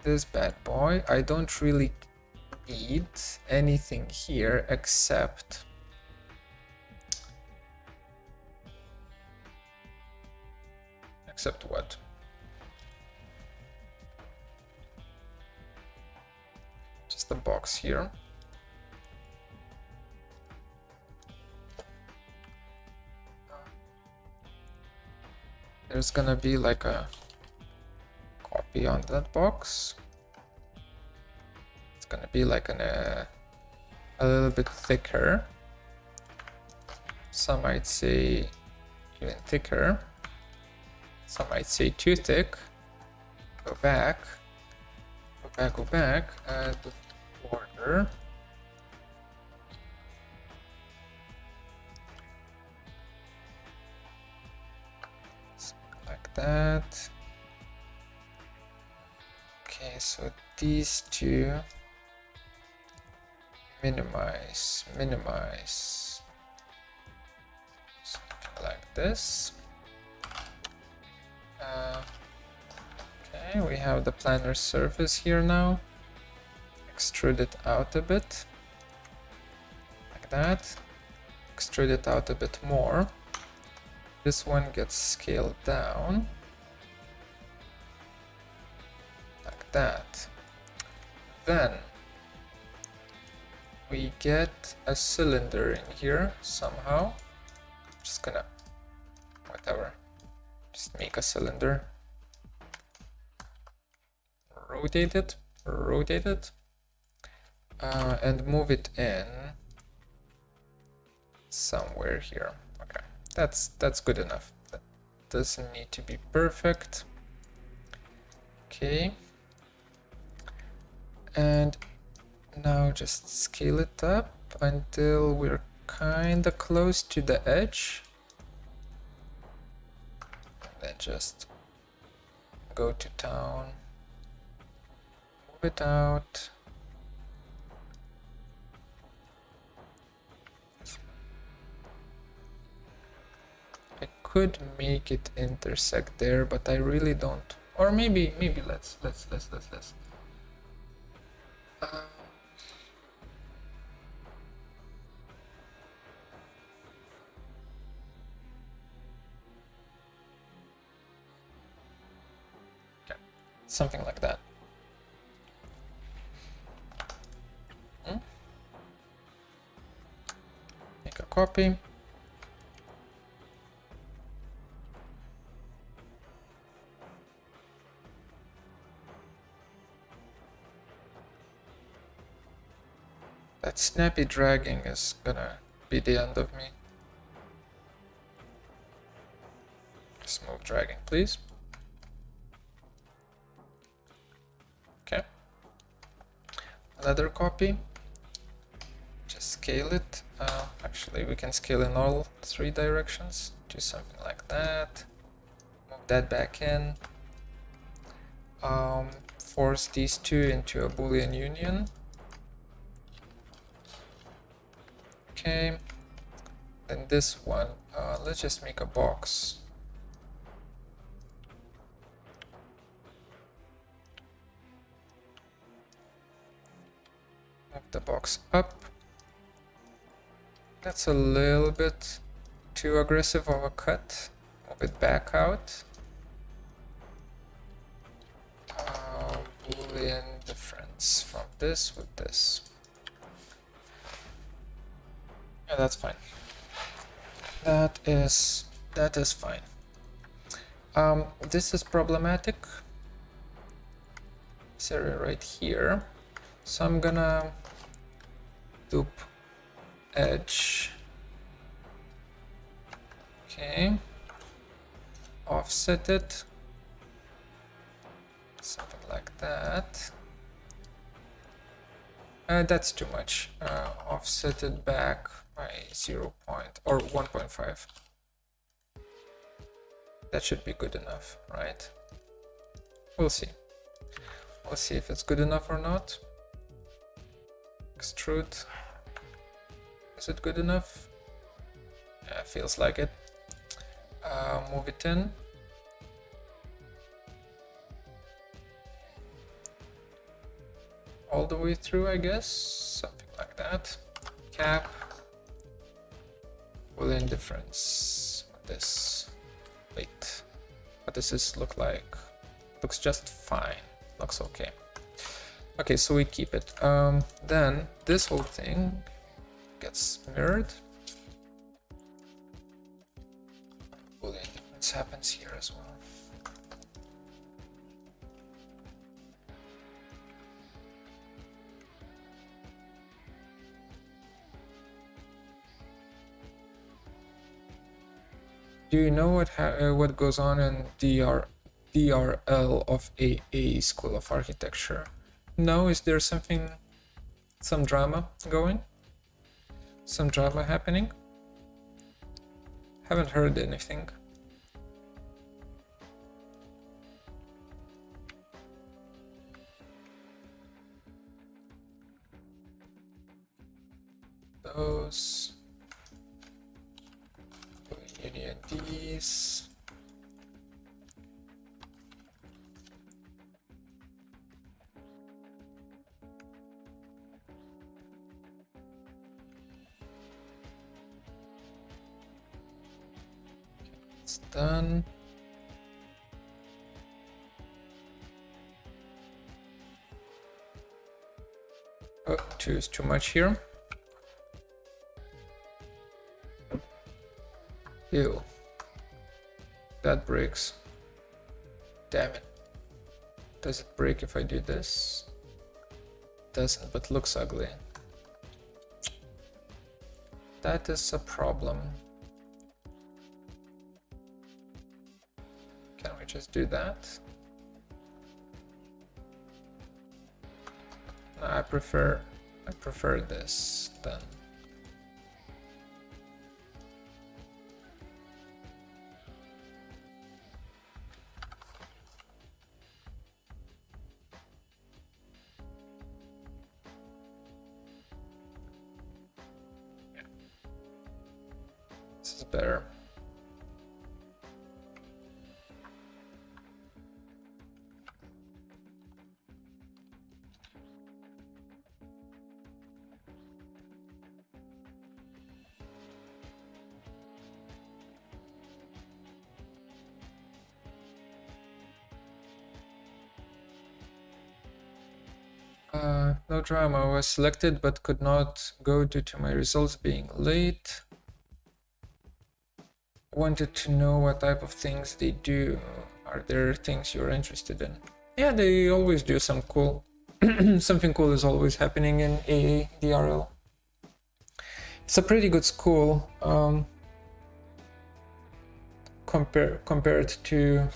This bad boy, I don't really need anything here except what? Just a box here. There's gonna be like a copy on that box. It's gonna be like a little bit thicker. Some might say even thicker. Some might say too thick. Go back, add the border. Like that. Okay, so these two minimize, something like this. Okay, we have the planar surface here now. Extrude it out a bit, like that. Extrude it out a bit more. This one gets scaled down, like that. Then we get a cylinder in here somehow. Just gonna, whatever, just make a cylinder. Rotate it, and move it in somewhere here. Okay, that's good enough. That doesn't need to be perfect. Okay, and now just scale it up until we're kind of close to the edge. And then just go to town, move it out. I could make it intersect there, but I really don't. Or maybe let's. Okay, something like that. Make a copy. That snappy dragging is gonna be the end of me. Smooth dragging, please. Okay. Another copy. Just scale it. Actually, we can scale in all three directions. Do something like that. Move that back in. Force these two into a Boolean Union. Okay, then this one, let's just make a box. Move the box up. That's a little bit too aggressive of a cut. Move it back out. Boolean difference from this with this. Yeah, that's fine. That is fine. This is problematic. This area right here. So I'm gonna loop edge. Okay. Offset it. Something like that. That's too much. Offset it back by 0. or 1.5. That should be good enough, right? We'll see. We'll see if it's good enough or not. Extrude. Is it good enough? Yeah, feels like it. Move it in. All the way through, I guess, something like that. Cap, Boolean difference. This, wait, what does this look like? Looks just fine. Looks okay. Okay, so we keep it. Then this whole thing gets mirrored. Boolean difference happens here as well. Do you know what goes on in DRL of AA School of Architecture? No, is there some drama going? Some drama happening? Haven't heard anything. Those. Union these. It's done. Oh, 2 is too much here. Ew. That breaks. Damn it. Does it break if I do this? Doesn't, but looks ugly. That is a problem. Can we just do that? No, I prefer this then. This is better. No drama. I was selected but could not go due to my results being late. Wanted to know what type of things they do. Are there things you're interested in? Yeah, they always do some cool. Something cool is always happening in AA DRL. It's a pretty good school compared to,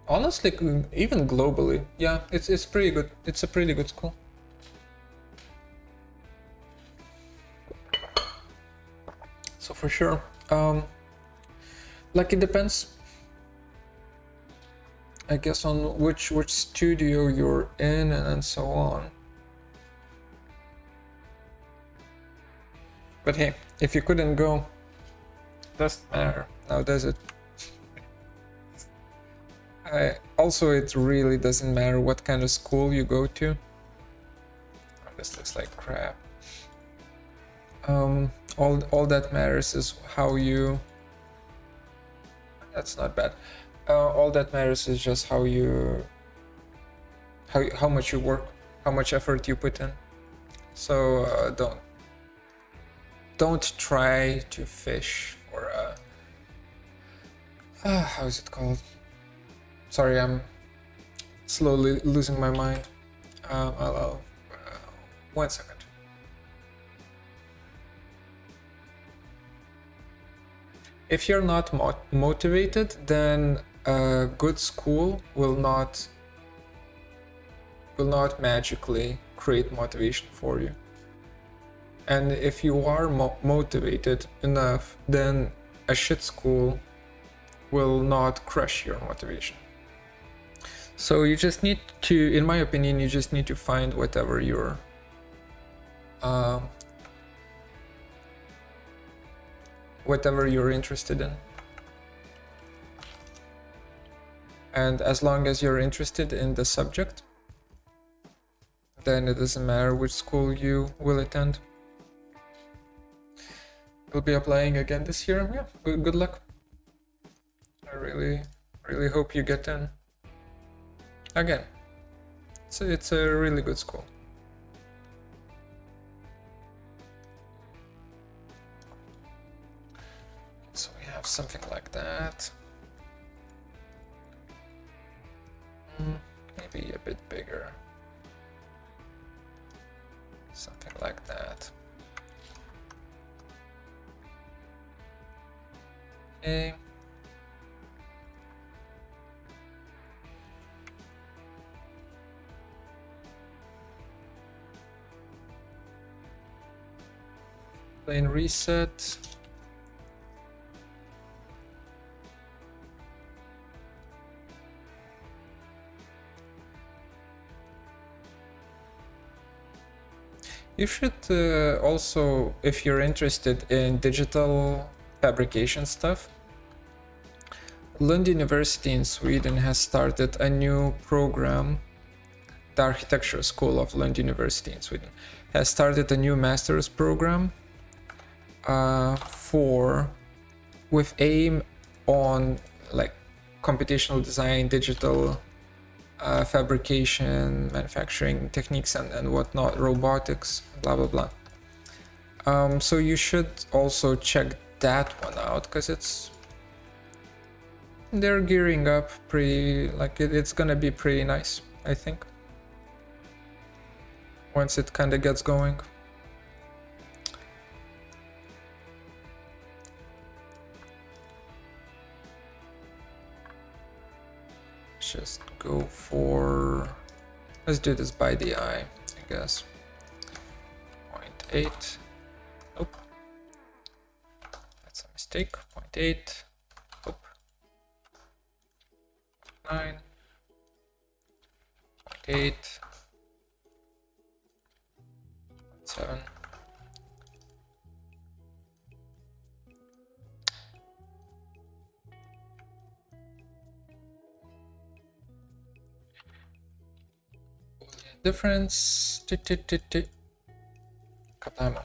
honestly, even globally. Yeah, it's pretty good. It's a pretty good school. So for sure, like it depends, I guess, on which studio you're in and so on. But hey, if you couldn't go, doesn't matter. Now does it? Also, it really doesn't matter what kind of school you go to. Oh, this looks like crap. All that matters is how you. That's not bad. All that matters is just how much you work, how much effort you put in. So don't try to fish for how is it called? Sorry, I'm slowly losing my mind. I'll 1 second. If you're not motivated, then a good school will not magically create motivation for you. And if you are motivated enough, then a shit school will not crush your motivation. So you just need to, in my opinion, you just need to find whatever you're interested in. And as long as you're interested in the subject, then it doesn't matter which school you will attend. You'll be applying again this year. Yeah, good luck. I really hope you get in. Again, it's a really good school. So we have something like that. Maybe a bit bigger. Something like that. Okay. Plane reset. You should also, if you're interested in digital fabrication stuff, Lund University in Sweden has started a new program. The Architecture School of Lund University in Sweden has started a new master's program with aim on like computational design, digital fabrication, manufacturing techniques and whatnot, robotics, blah blah blah. So you should also check that one out, because they're gearing up pretty, like it's gonna be pretty nice, I think, once it kind of gets going. Just go for, let's do this by the eye, I guess. 0.8. Nope, that's a mistake. 0.8. Nope. 9. 0.8. 7. Difference. Katama.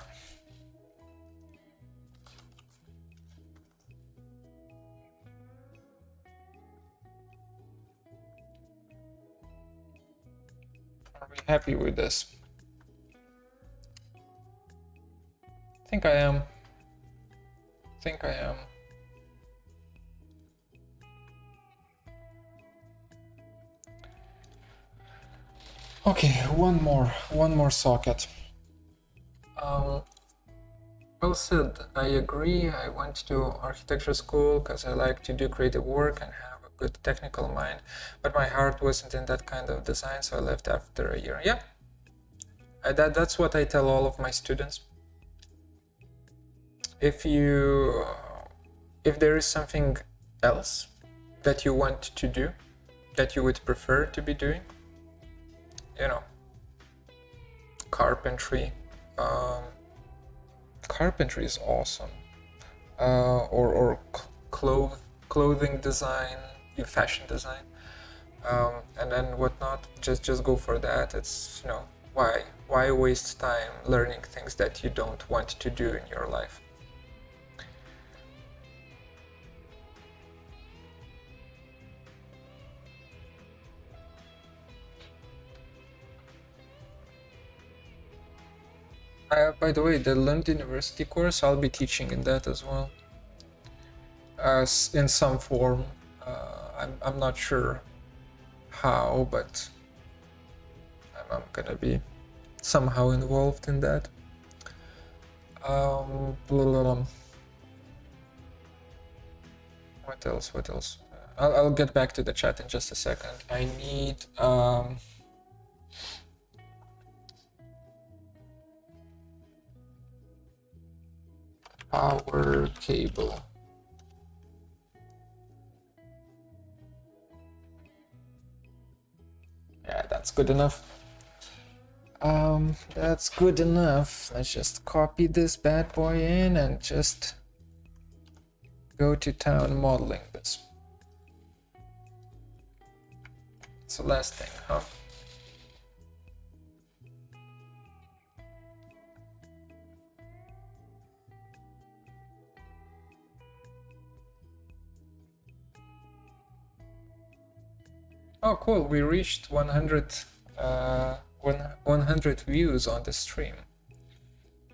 Are we happy with this? I think I am. Okay, one more socket. Well said. I agree. I went to architecture school because I like to do creative work and have a good technical mind, but my heart wasn't in that kind of design, so I left after a year. Yeah, that's what I tell all of my students. If there is something else that you want to do, that you would prefer to be doing, you know, carpentry. Carpentry is awesome. Or clothing design, fashion design, and then whatnot. Just go for that. It's, you know, why waste time learning things that you don't want to do in your life? By the way, the Lund University course, I'll be teaching in that as well, in some form. I'm not sure how, but I'm gonna be somehow involved in that. What else? I'll get back to the chat in just a second. I need power cable. Yeah, that's good enough. That's good enough. Let's just copy this bad boy in and just go to town modeling this. So last thing, huh? Oh, cool. We reached 100 views on the stream.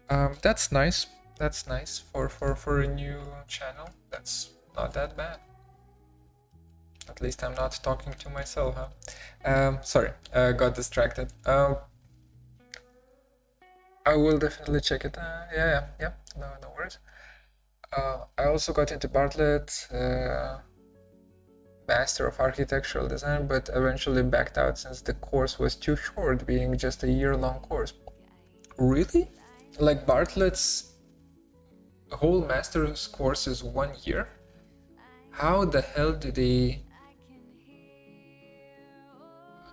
That's nice. That's nice for a new channel. That's not that bad. At least I'm not talking to myself, huh? Sorry, got distracted. I will definitely check it. Yeah. No worries. I also got into Bartlett, Master of Architectural Design, but eventually backed out since the course was too short, being just a year-long course. Really? Like Bartlett's whole master's course is 1 year? How the hell do they...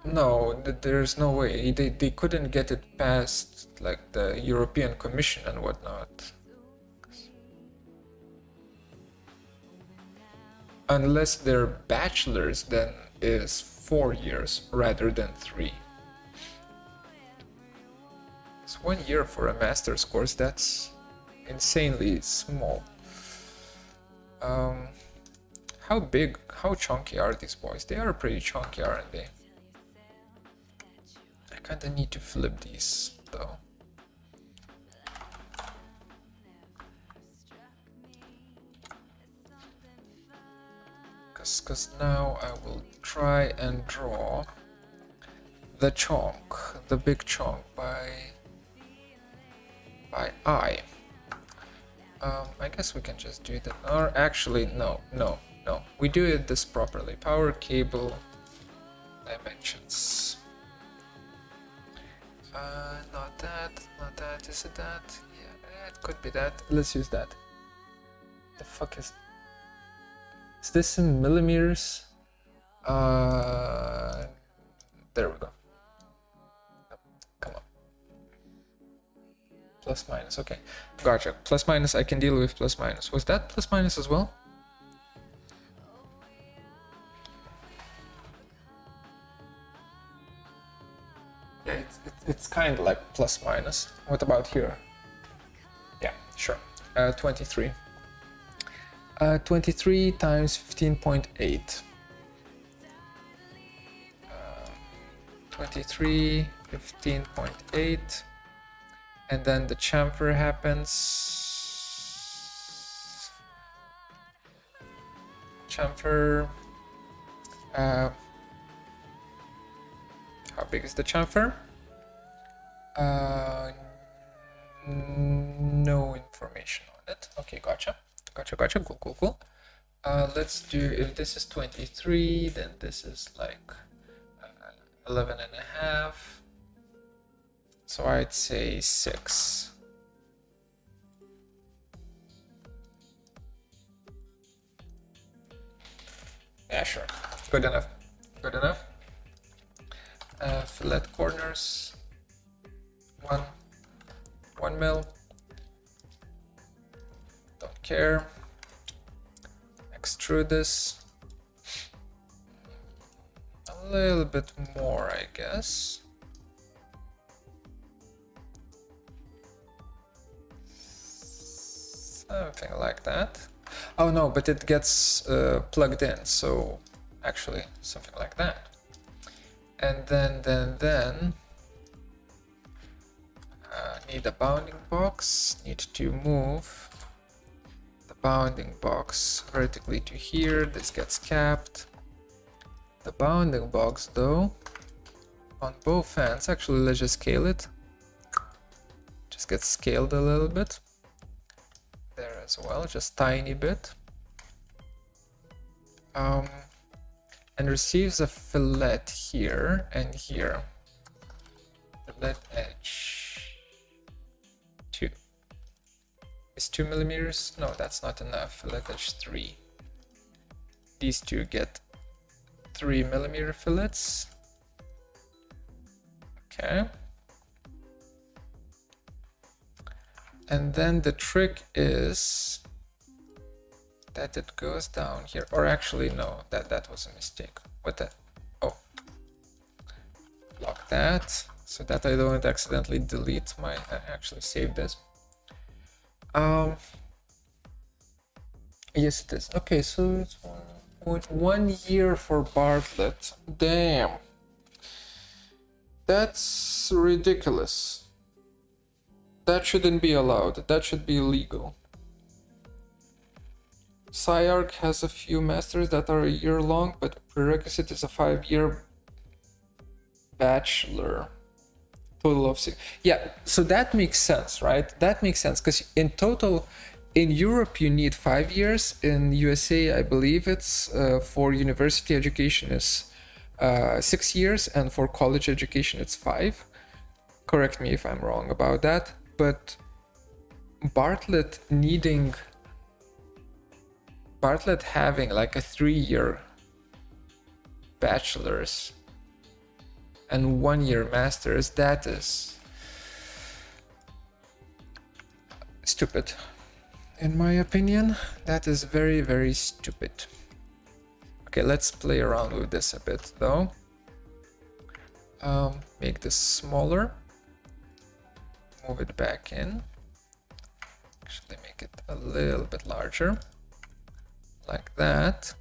No, there's no way. They couldn't get it past like the European Commission and whatnot. Unless their bachelor's then is 4 years rather than 3. It's 1 year for a master's course. That's insanely small. How big, how chunky are these boys? They are pretty chunky, aren't they? I kinda need to flip these though. Because now I will try and draw the chunk, the big chunk by eye. I guess we can just do that. Or actually, no. We do it this properly. Power cable dimensions. Not that. Is it that? Yeah, it could be that. Let's use that. The fuck is this in millimeters? There we go. Come on. Plus minus, okay. Gotcha. Plus minus, I can deal with plus minus. Was that plus minus as well? Yeah, it's kind of like plus minus. What about here? Yeah, sure. 23. 23 times 15.8. 23, 15.8. And then the chamfer happens. Chamfer. How big is the chamfer? No information on it. Okay, gotcha. Cool. Let's do, if this is 23, then this is like 11 and a half. So I'd say 6. Yeah, sure. Good enough. Fillet corners. 1 mil. Don't care. Extrude this. A little bit more, I guess. Something like that. Oh no, but it gets plugged in, so actually something like that. And then need a bounding box. Need to move the bounding box vertically to here. This gets capped. The bounding box though, on both ends, actually let's just scale it. Just gets scaled a little bit. There as well, just tiny bit. And receives a fillet here and here. Fillet edge 2. Is 2 millimeters? No, that's not enough. Fillet edge 3. These two get 3 millimeter fillets. Okay. And then the trick is that it goes down here, or actually no, that was a mistake. What the? Oh, like that, so that I don't accidentally delete my, actually save this. Yes, it is. Okay, so it's 1 year for Bartlett. Damn. That's ridiculous. That shouldn't be allowed. That should be illegal. SciArc has a few masters that are a year long, but prerequisite is a 5-year bachelor. Total of 6. Yeah, so that makes sense, right? That makes sense, because in total, in Europe you need 5 years. In USA, I believe it's for university education is 6 years, and for college education it's 5. Correct me if I'm wrong about that, but Bartlett having like a 3-year bachelor's and 1-year master's, that is stupid. In my opinion, that is very, very stupid. Okay, let's play around with this a bit though. Make this smaller. Move it back in. Actually make it a little bit larger. Like that.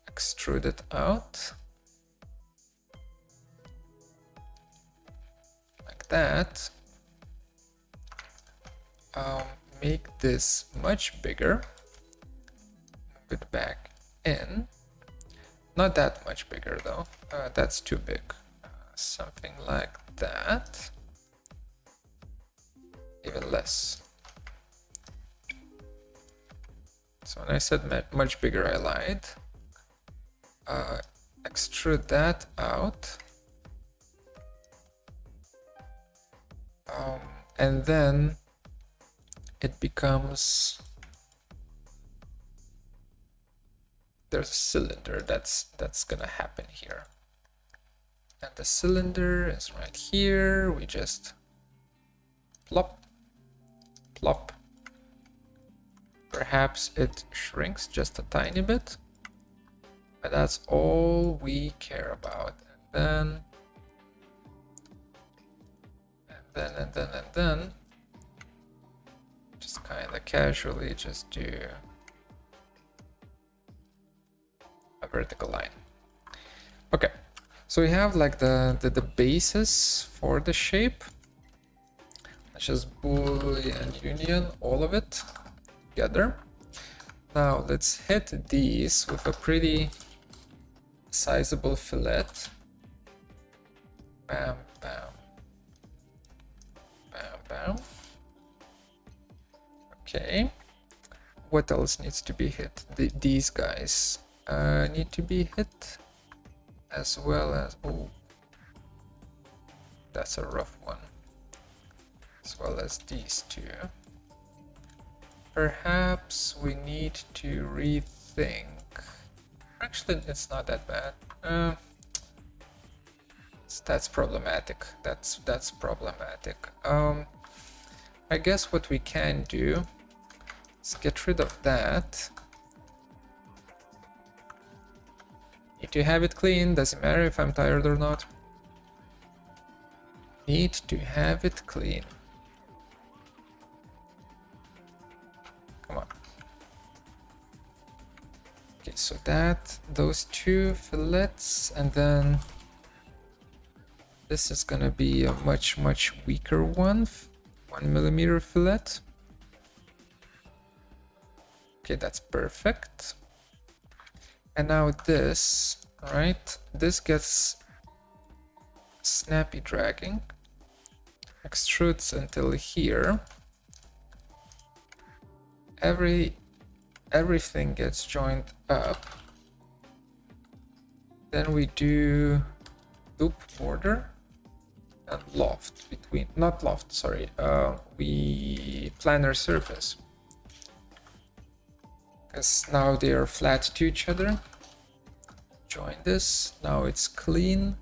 Extrude it out. Like that. Make this much bigger. Move it back in. Not that much bigger though. That's too big. Something like that. Even less. So when I said much bigger, I lied. Extrude that out. And then it becomes, there's a cylinder that's gonna happen here. And the cylinder is right here. We just plop, plop. Perhaps it shrinks just a tiny bit, but that's all we care about. And then just kind of casually just do a vertical line. Okay, so we have like the basis for the shape. Let's just Boolean Union all of it together. Now let's hit these with a pretty sizable fillet. Bam, bam, bam, bam. Okay. What else needs to be hit? These guys need to be hit, as well as, oh, that's a rough one. As well as these two. Perhaps we need to rethink. Actually, it's not that bad. That's problematic. That's problematic. I guess what we can do is get rid of that. Need to have it clean. Doesn't matter if I'm tired or not. Need to have it clean. Come on. Okay, so those two fillets, and then this is gonna be a much weaker one, 1mm fillet. Okay, that's perfect. And now this, right? This gets snappy dragging, extrudes until here. Everything gets joined up. Then we do loop border and loft between, not loft, sorry, we planar surface. Because now they are flat to each other. Join this, now it's clean.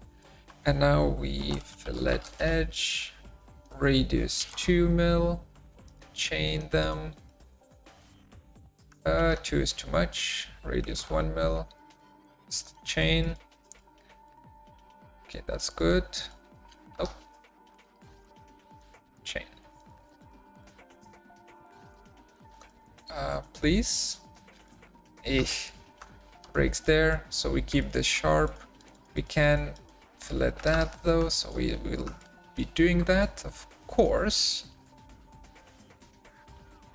And now we fillet edge, radius 2 mil, chain them. 2 is too much, radius 1 mil, just chain. Okay, that's good. Oh, chain. Please. Breaks there, so we keep this sharp. We can fillet that though, so we will be doing that, of course.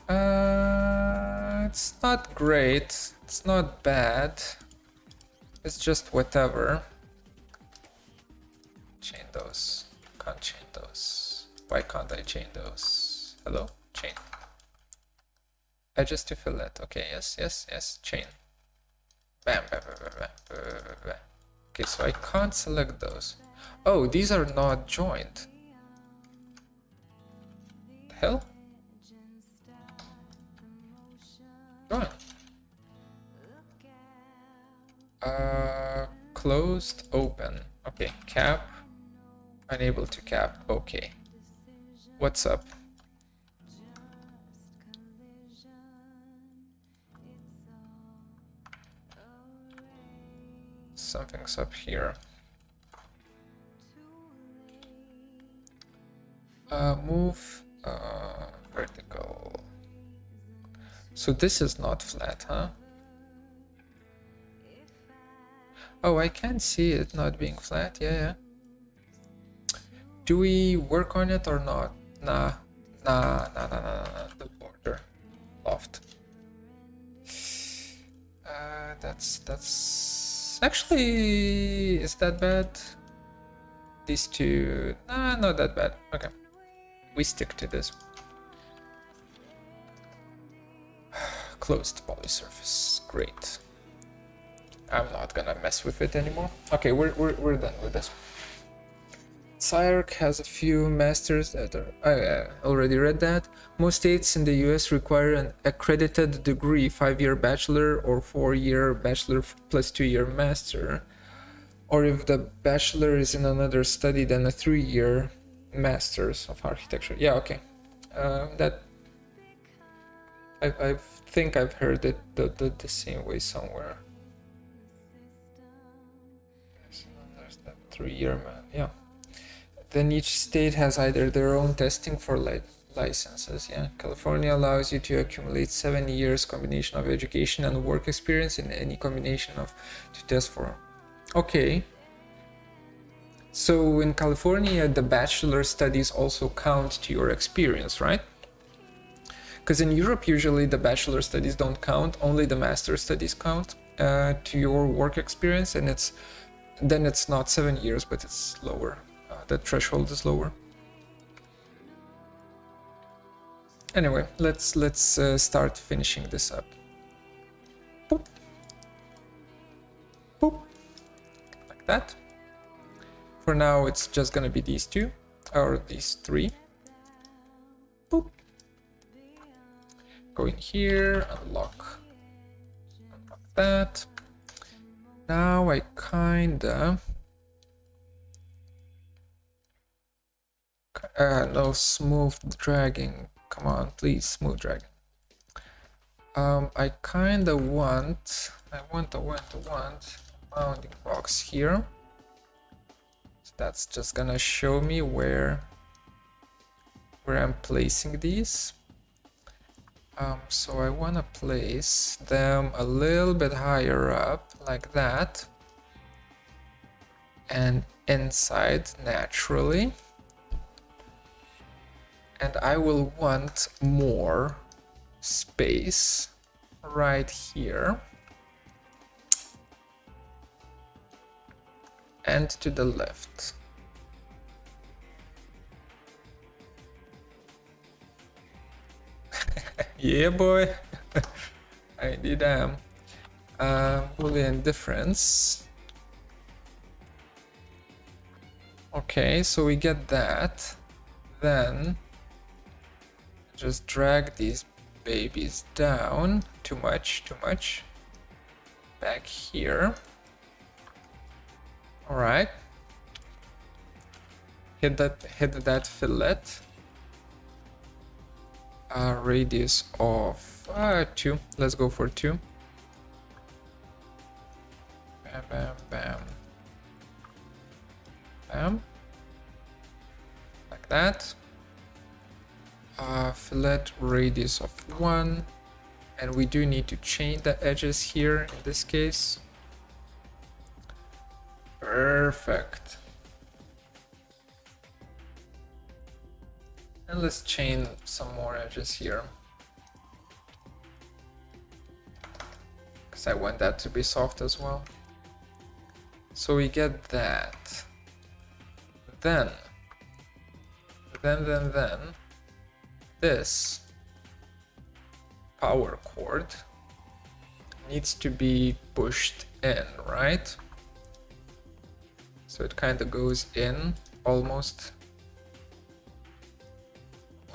It's not great, it's not bad, it's just whatever. Chain those. Can't chain those. Why can't I chain those? Hello? Chain. Adjust to fillet. Okay, yes. Chain. Bam, bam, bam, bam, bam, bam, bam. Okay, so I can't select those. Oh, these are not joined. The hell? Join. Closed, open. Okay, cap. Unable to cap. Okay. What's up? Something's up here. Move vertical. So this is not flat, huh? Oh, I can see it not being flat. Yeah. Do we work on it or not? Nah. The border. Loft. That's actually, is that bad? These two, not that bad. Okay, we stick to this. Closed poly surface, great. I'm not gonna mess with it anymore. Okay, we're done with this. Crt has a few masters that are, I already read that. Most states in the US require an accredited degree, 5-year bachelor or 4-year bachelor plus 2-year master. Or if the bachelor is in another study, then a 3-year masters of architecture. Yeah, okay. That I think I've heard it the same way somewhere. There's that 3-year man, yeah. Then each state has either their own testing for licenses. Yeah, California allows you to accumulate 7 years combination of education and work experience in any combination of to test for. Okay. So in California, the bachelor studies also count to your experience, right? Because in Europe, usually the bachelor studies don't count, only the master studies count to your work experience, and then it's not 7 years, but it's lower. The threshold is lower. Anyway, let's start finishing this up. Boop. Boop. Like that. For now, it's just gonna be these two, or these three. Boop. Go in here, unlock that. Now I kinda... no smooth dragging. Come on, please, smooth dragging. I kinda want a bounding box here. So that's just gonna show me where I'm placing these. So I wanna place them a little bit higher up, like that, and inside naturally. And I will want more space right here and to the left. Yeah, boy. I indeed am. Boolean difference. Okay, so we get that. Then just drag these babies down. Too much. Back here. All right. Hit that fillet. Radius of 2. Let's go for 2. Bam, bam, bam. bam, like that. Fillet radius of 1, and we do need to chain the edges here in this case. Perfect. And let's chain some more edges here, because I want that to be soft as well. So we get that. Then this power cord needs to be pushed in, right? So it kind of goes in almost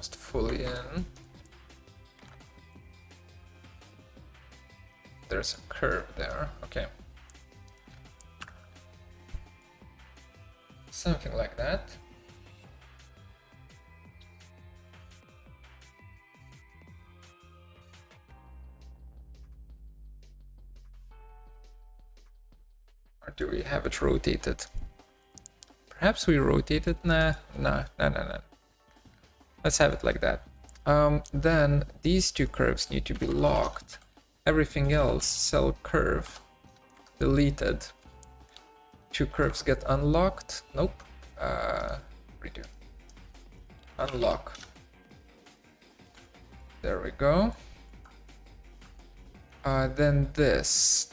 fully in. There's a curve there, okay. Something like that. Or do we have it rotated? Perhaps we rotate it? Nah. Let's have it like that. Then these two curves need to be locked. Everything else, cell curve, deleted. Two curves get unlocked. Nope. Redo. Unlock. There we go. Then this.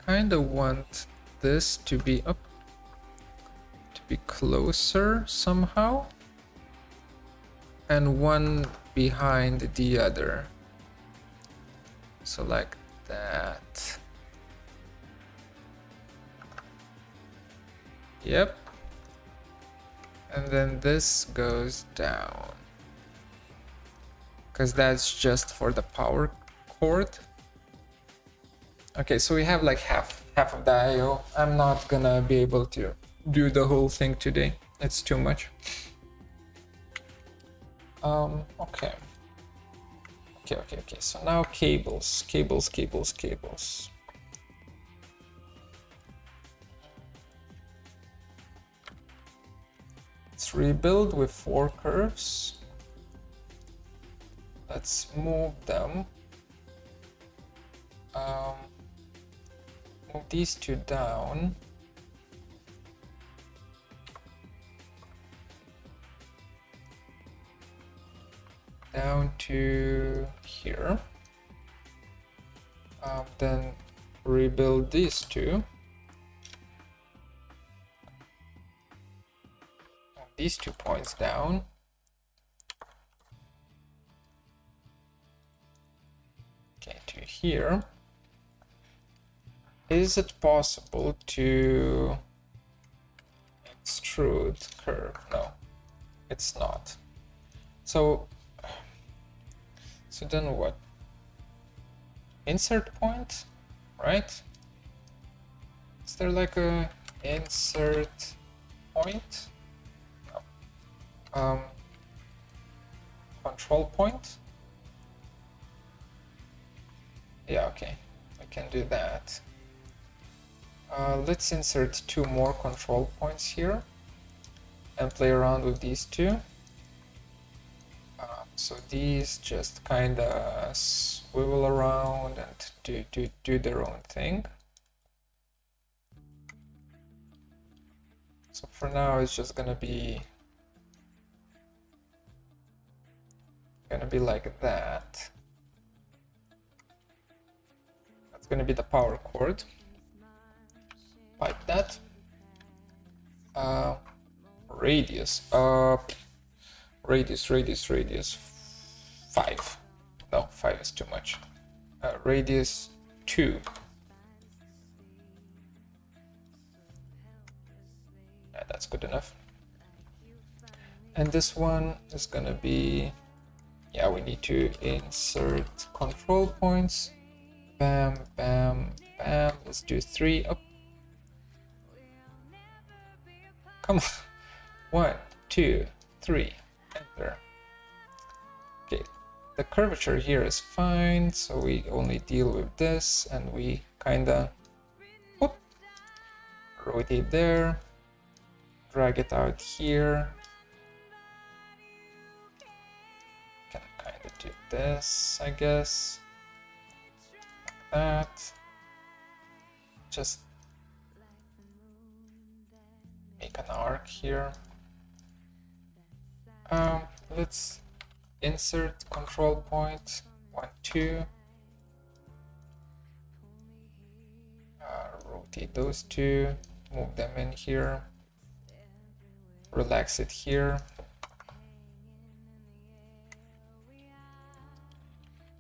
Kinda want this to be up, to be closer somehow, and one behind the other. So like that. Yep. And then this goes down, because that's just for the power cord. Okay, so we have like half of the IO. I'm not gonna be able to do the whole thing today. It's too much. Okay. So now cables. Let's rebuild with 4 curves. Let's move them. Move these two down. Down to here. Then rebuild these two. And these 2 points down. Okay, to here. Is it possible to extrude curve? No, it's not. So then what? Insert point, right? Is there like a insert point? No. Control point? Yeah, okay, I can do that. Let's insert 2 more control points here and play around with these 2. So these just kind of swivel around and do their own thing. So for now, it's just gonna be like that. That's gonna be the power cord. Pipe that. Radius. Radius 5. No, 5 is too much. Radius 2. Yeah, that's good enough. And this one is gonna be, yeah, we need to insert control points. Bam, bam, bam. Let's do 3 up. Come on. 1, 2, 3. Enter. the curvature here is fine, so we only deal with this, and we kinda rotate there, drag it out here. Can kinda do this, I guess. Like that. Just make an arc here. Let's insert control point 1, 2. Rotate those two, move them in here, relax it here.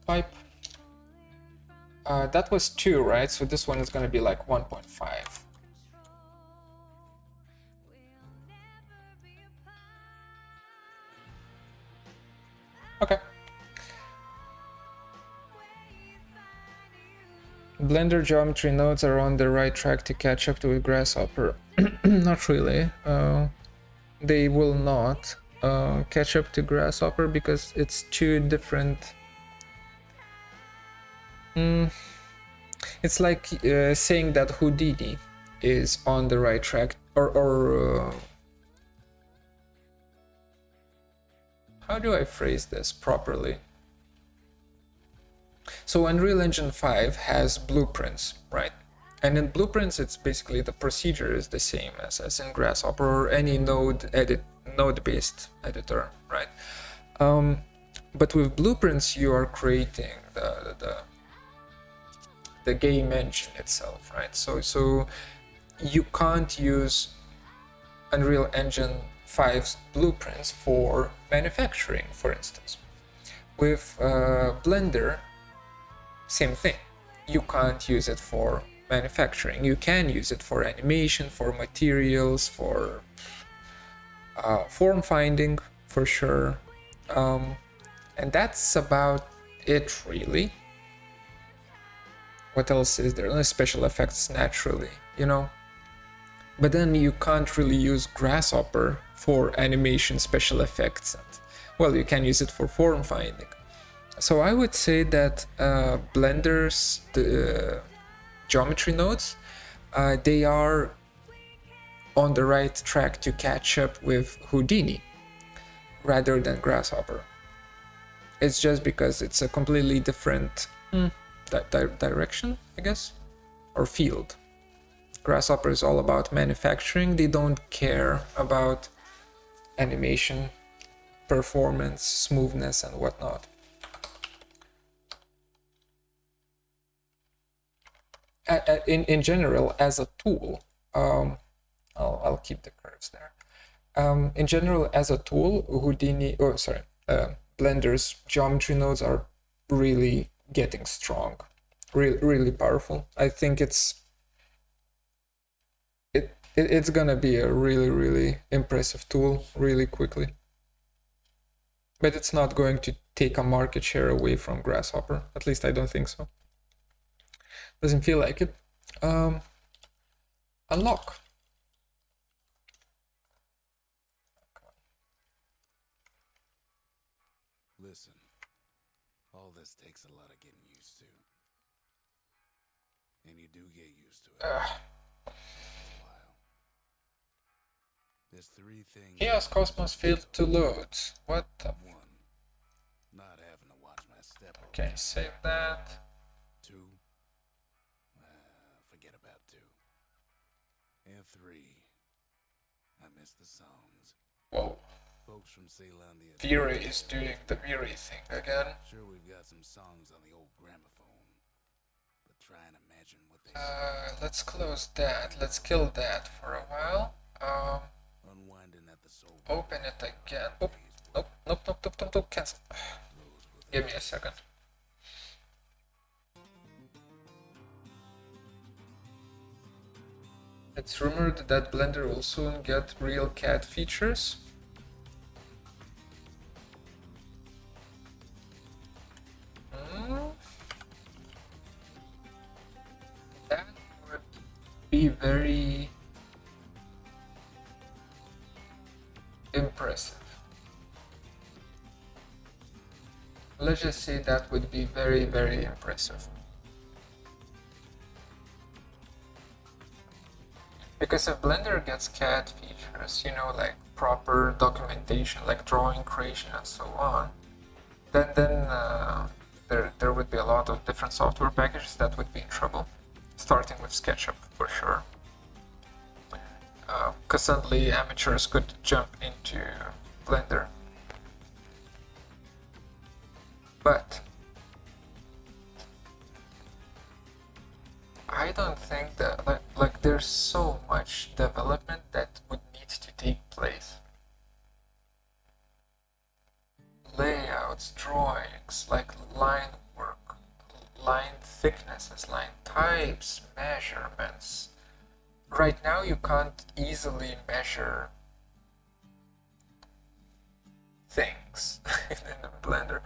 Pipe. That was 2, right? So this one is going to be like 1.5. Okay. Blender geometry nodes are on the right track to catch up to Grasshopper. Not really. They will not catch up to Grasshopper because it's two different. It's like saying that Houdini is on the right track, or how do I phrase this properly? So Unreal Engine 5 has blueprints, right? And in blueprints, it's basically the procedure is the same as in Grasshopper or any node-based editor, right? But with blueprints, you are creating the game engine itself, right? So you can't use Unreal Engine 5's blueprints for manufacturing, for instance. With Blender, same thing. You can't use it for manufacturing. You can use it for animation, for materials, for form finding, for sure. And that's about it, really. What else is there? Special effects, naturally, you know. But then you can't really use Grasshopper for animation, special effects. And, well, you can use it for form finding. So I would say that Blender's geometry nodes, they are on the right track to catch up with Houdini rather than Grasshopper. It's just because it's a completely different direction, I guess, or field. Grasshopper is all about manufacturing. They don't care about animation, performance, smoothness, and whatnot. In general, as a tool, I'll keep the curves there. In general, as a tool, Blender's geometry nodes are really getting strong, really powerful. I think it's gonna be a really impressive tool really quickly. But it's not going to take a market share away from Grasshopper. At least I don't think so. Doesn't feel like it. Unlock. Listen, all this takes a lot of getting used to. And you do get used to it. After a while. There's 3 things. Chaos Cosmos failed to load. What the? 1. Not having to watch my step. Okay, save that. 2. Forget about 2. And 3. I miss the songs. Whoa. Folks from Ceylon, the Viri is doing the Viri thing again. Sure, we've got some songs on the old gramophone, but try and imagine what they Let's close that. Let's kill that for a while. unwinding at the soul. Open it again. Oh, nope. Cancel. Give me a second. It's rumored that Blender will soon get real CAD features. That would be very impressive. let's just say that would be very, very impressive. Because if Blender gets CAD features, you know, like proper documentation, like drawing creation and so on, then there would be a lot of different software packages that would be in trouble, starting with SketchUp for sure. Because suddenly amateurs could jump into Blender. But I don't think that like there's so much development that would need to take place. Layouts, drawings, like line work, line thicknesses, line types, measurements. Right now you can't easily measure things in Blender.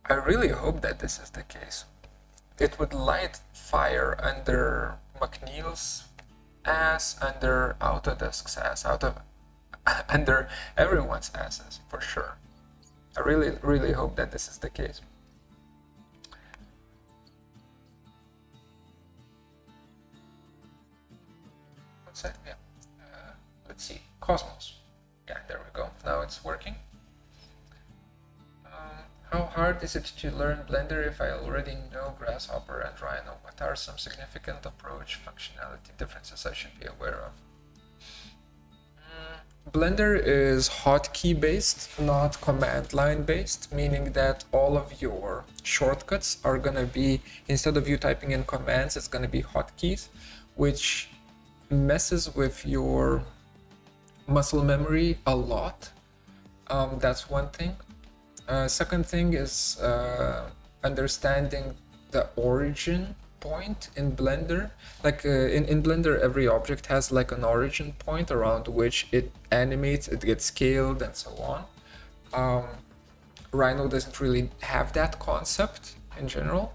I really hope that this is the case. It would light fire under McNeil's ass, under Autodesk's ass, under everyone's asses, for sure. I really, really hope that this is the case. What's that? Yeah. Let's see. Cosmos. Yeah, there we go. Now it's working. How hard is it to learn Blender if I already know Grasshopper and Rhino? What are some significant approach functionality differences I should be aware of? Blender is hotkey based, not command line based, meaning that all of your shortcuts are gonna be, instead of you typing in commands, it's gonna be hotkeys, which messes with your muscle memory a lot. That's one thing. Second thing is understanding the origin point in Blender. Like in Blender, every object has like an origin point around which it animates, it gets scaled, and so on. Rhino doesn't really have that concept in general.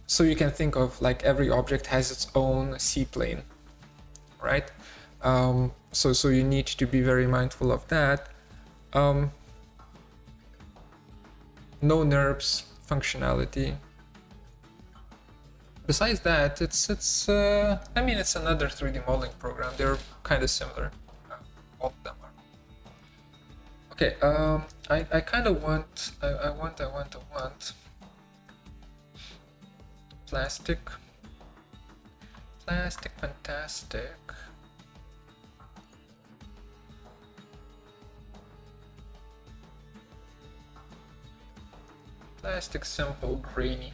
So you can think of like every object has its own C-plane, right? So you need to be very mindful of that. No NURBS functionality. Besides that, I mean, it's another 3D modeling program. They're kind of similar. All of them are. Okay, I kind of want, I want plastic, fantastic. Plastic, simple, grainy.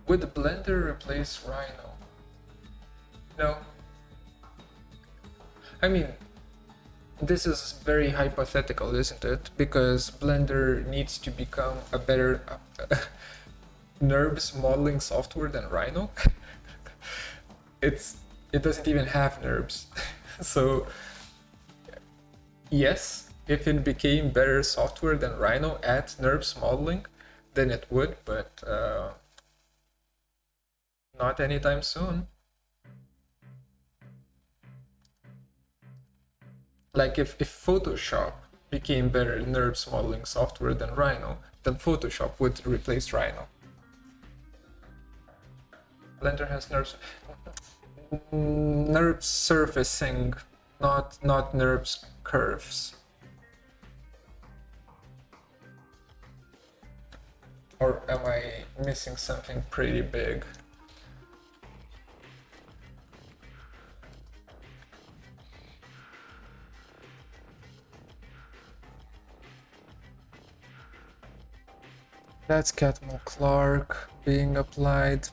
Would Blender replace Rhino? No. I mean, this is very hypothetical, isn't it? Because Blender needs to become a better NURBS modeling software than Rhino. It doesn't even have NURBS. So yes, if it became better software than Rhino at NURBS modeling, then it would, but not anytime soon. Like if Photoshop became better NURBS modeling software than Rhino, then Photoshop would replace Rhino. Blender has NURBS surfacing, not NURBS curves. Or am I missing something pretty big? That's Catmull Clark being applied.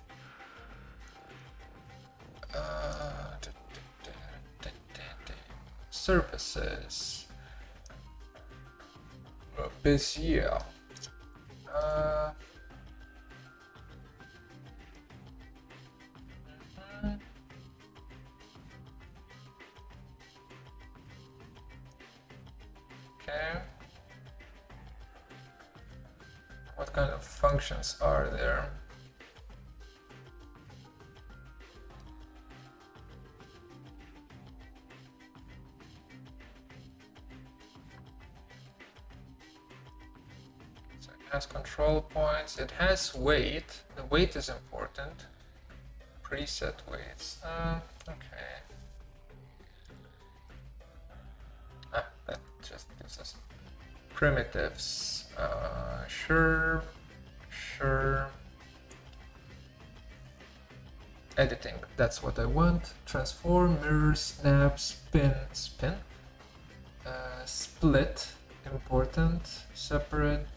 Surfaces. Bezier. Okay. What kind of functions are there? has control points. It has weight. The weight is important. Preset weights. Okay. That just gives us primitives. Sure. Editing. That's what I want. Transform, mirror, snap, spin. Split. Important. Separate.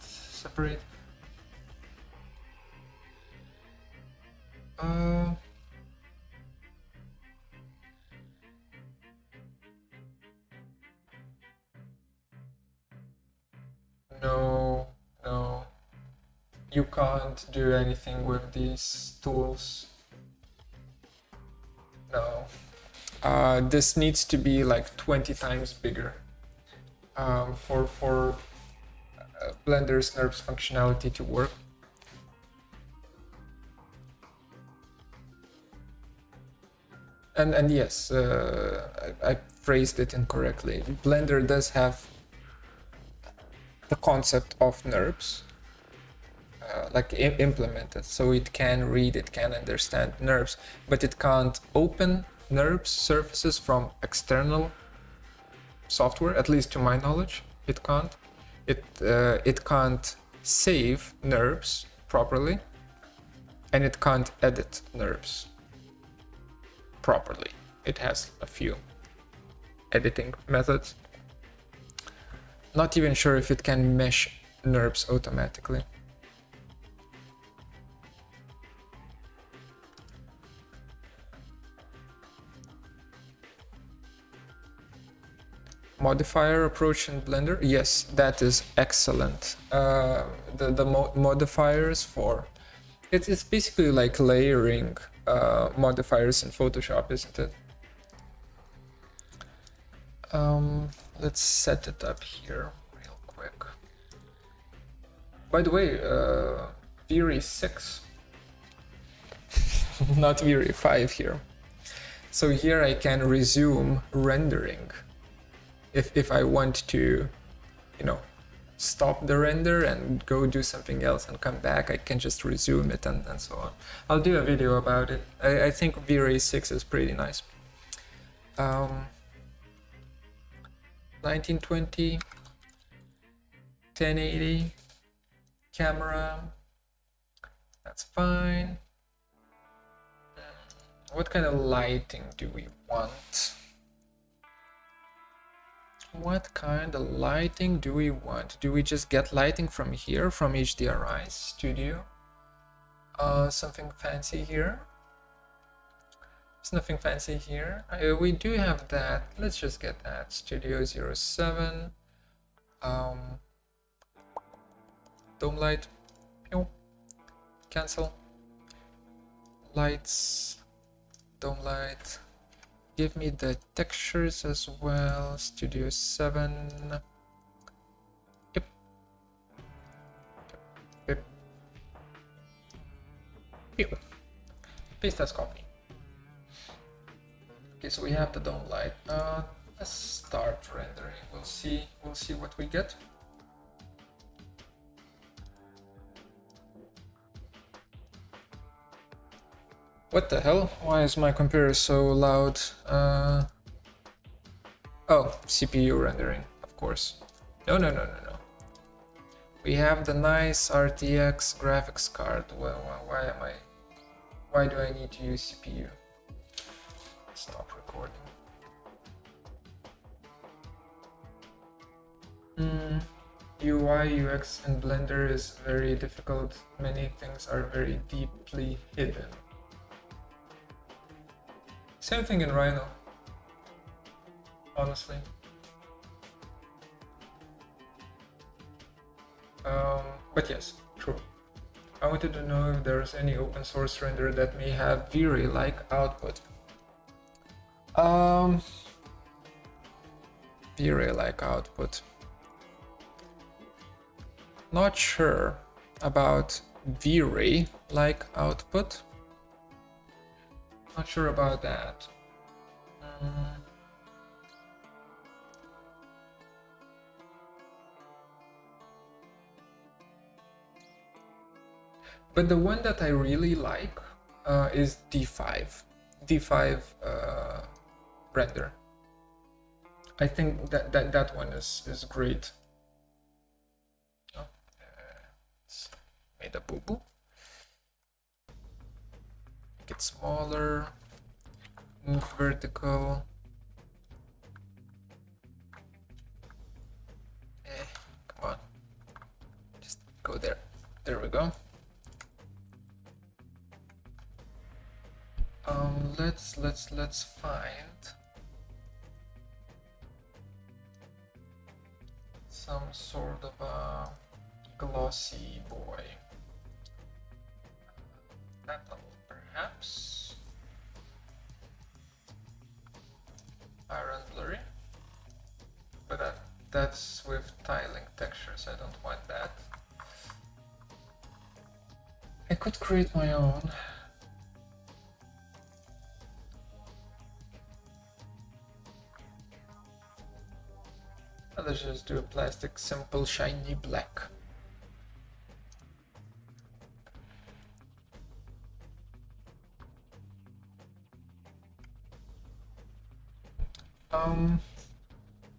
No. You can't do anything with these tools. No. This needs to be like 20 times bigger for Blender's NURBS functionality to work. And yes, I phrased it incorrectly. Blender does have the concept of NURBS, like implemented, so it can read, it can understand NURBS, but it can't open NURBS surfaces from external software, at least to my knowledge. It can't. It can't save NURBS properly, and it can't edit NURBS properly. It has a few editing methods. Not even sure if it can mesh NURBS automatically. Modifier approach in Blender, yes, that is excellent. The modifiers for it's basically like layering modifiers in Photoshop, isn't it? Let's set it up here real quick. By the way, Vre 6, not Vre 5 here. So here I can resume rendering. If I want to, you know, stop the render and go do something else and come back, I can just resume it and so on. I'll do a video about it. I think Vre 6 is pretty nice. 1920, 1080, camera, that's fine. What kind of lighting do we want? What kind of lighting do we want? Do we just get lighting from here, from HDRI Studio? Something fancy here? There's nothing fancy here. We do have that. Let's just get that. Studio 07. Dome light. Cancel. Lights. Dome light. Give me the textures as well. Studio 7. Yep. Paste as copy. Okay, so we have the dome light. Let's start rendering. We'll see what we get. What the hell? Why is my computer so loud? Oh, CPU rendering, of course. No. We have the nice RTX graphics card. Well, why do I need to use CPU? Stop recording. UI, UX in Blender is very difficult. Many things are very deeply hidden. Same thing in Rhino, honestly. But yes, true. I wanted to know if there's any open source render that may have Vre-like output. Vre-like output. Not sure about Vre-like output. Not sure about that. But the one that I really like is D5. D5 render. I think that one is great. Oh, it's made a boo-boo. Make it smaller. Move vertical. Come on. Just go there. There we go. Let's find some sort of a glossy boy. Metal, perhaps. Iron blurry. But that's with tiling textures. I don't want that. I could create my own. Let's just do a plastic, simple, shiny black.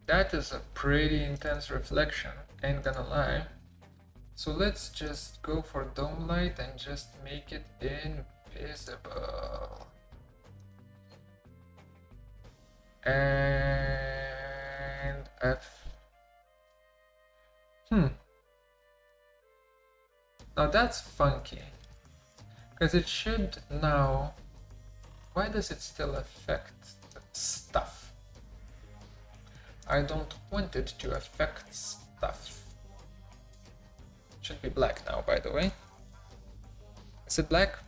That is a pretty intense reflection, ain't gonna lie. So let's just go for dome light and just make it invisible. And now that's funky, because it should now. Why does it still affect stuff? I don't want it to affect stuff. It should be black now, by the way. Is it black?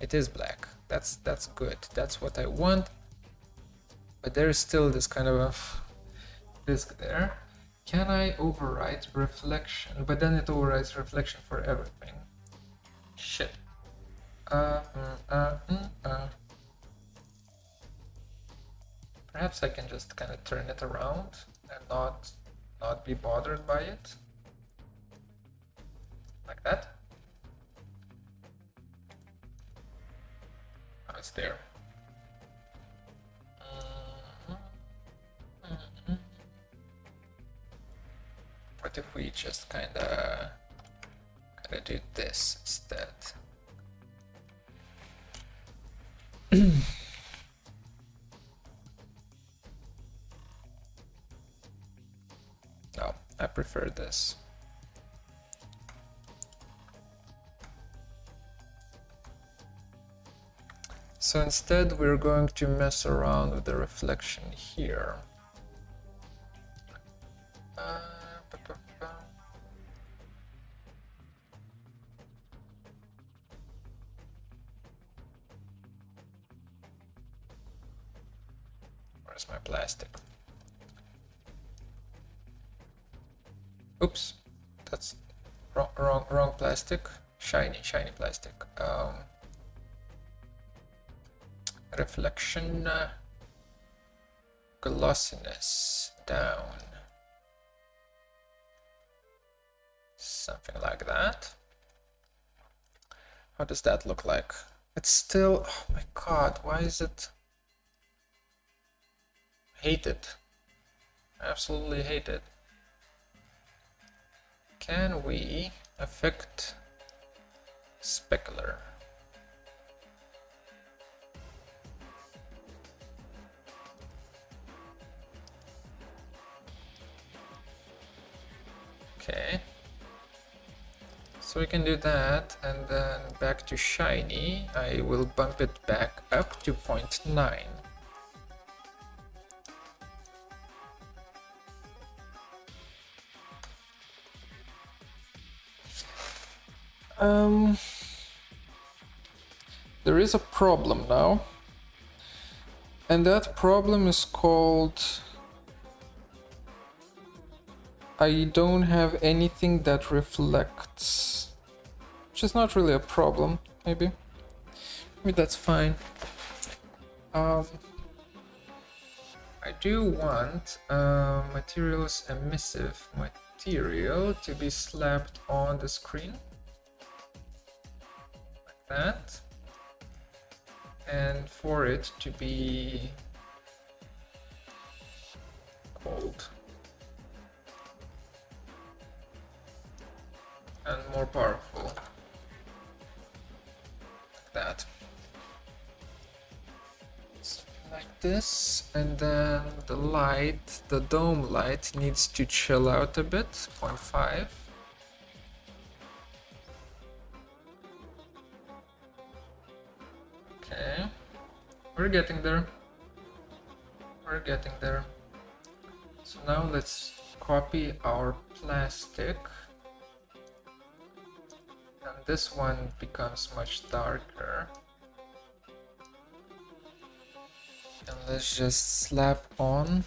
It is black. That's good. That's what I want. But there is still this kind of a disk there. Can I overwrite reflection? But then it overwrites reflection for everything. Shit. Perhaps I can just kind of turn it around and not be bothered by it. Like that. Oh, it's there. What if we just kind of do this instead? No, I prefer this. So instead we're going to mess around with the reflection here. Where's my plastic? Oops, that's wrong plastic. Shiny plastic. Reflection, glossiness down, something like that. How does that look like? It's still, oh my god, why is it? Hate it. Absolutely hate it. Can we affect specular? Okay. So we can do that, and then back to shiny. I will bump it back up to 0.9. There is a problem now, and that problem is called I don't have anything that reflects, which is not really a problem. Maybe that's fine. I do want materials emissive material to be slapped on the screen. that. And for it to be cold and more powerful, like that. Like this, and then the light, the dome light, needs to chill out a bit, 0.5. Okay, we're getting there. We're getting there. So now let's copy our plastic. And this one becomes much darker. And let's just slap on.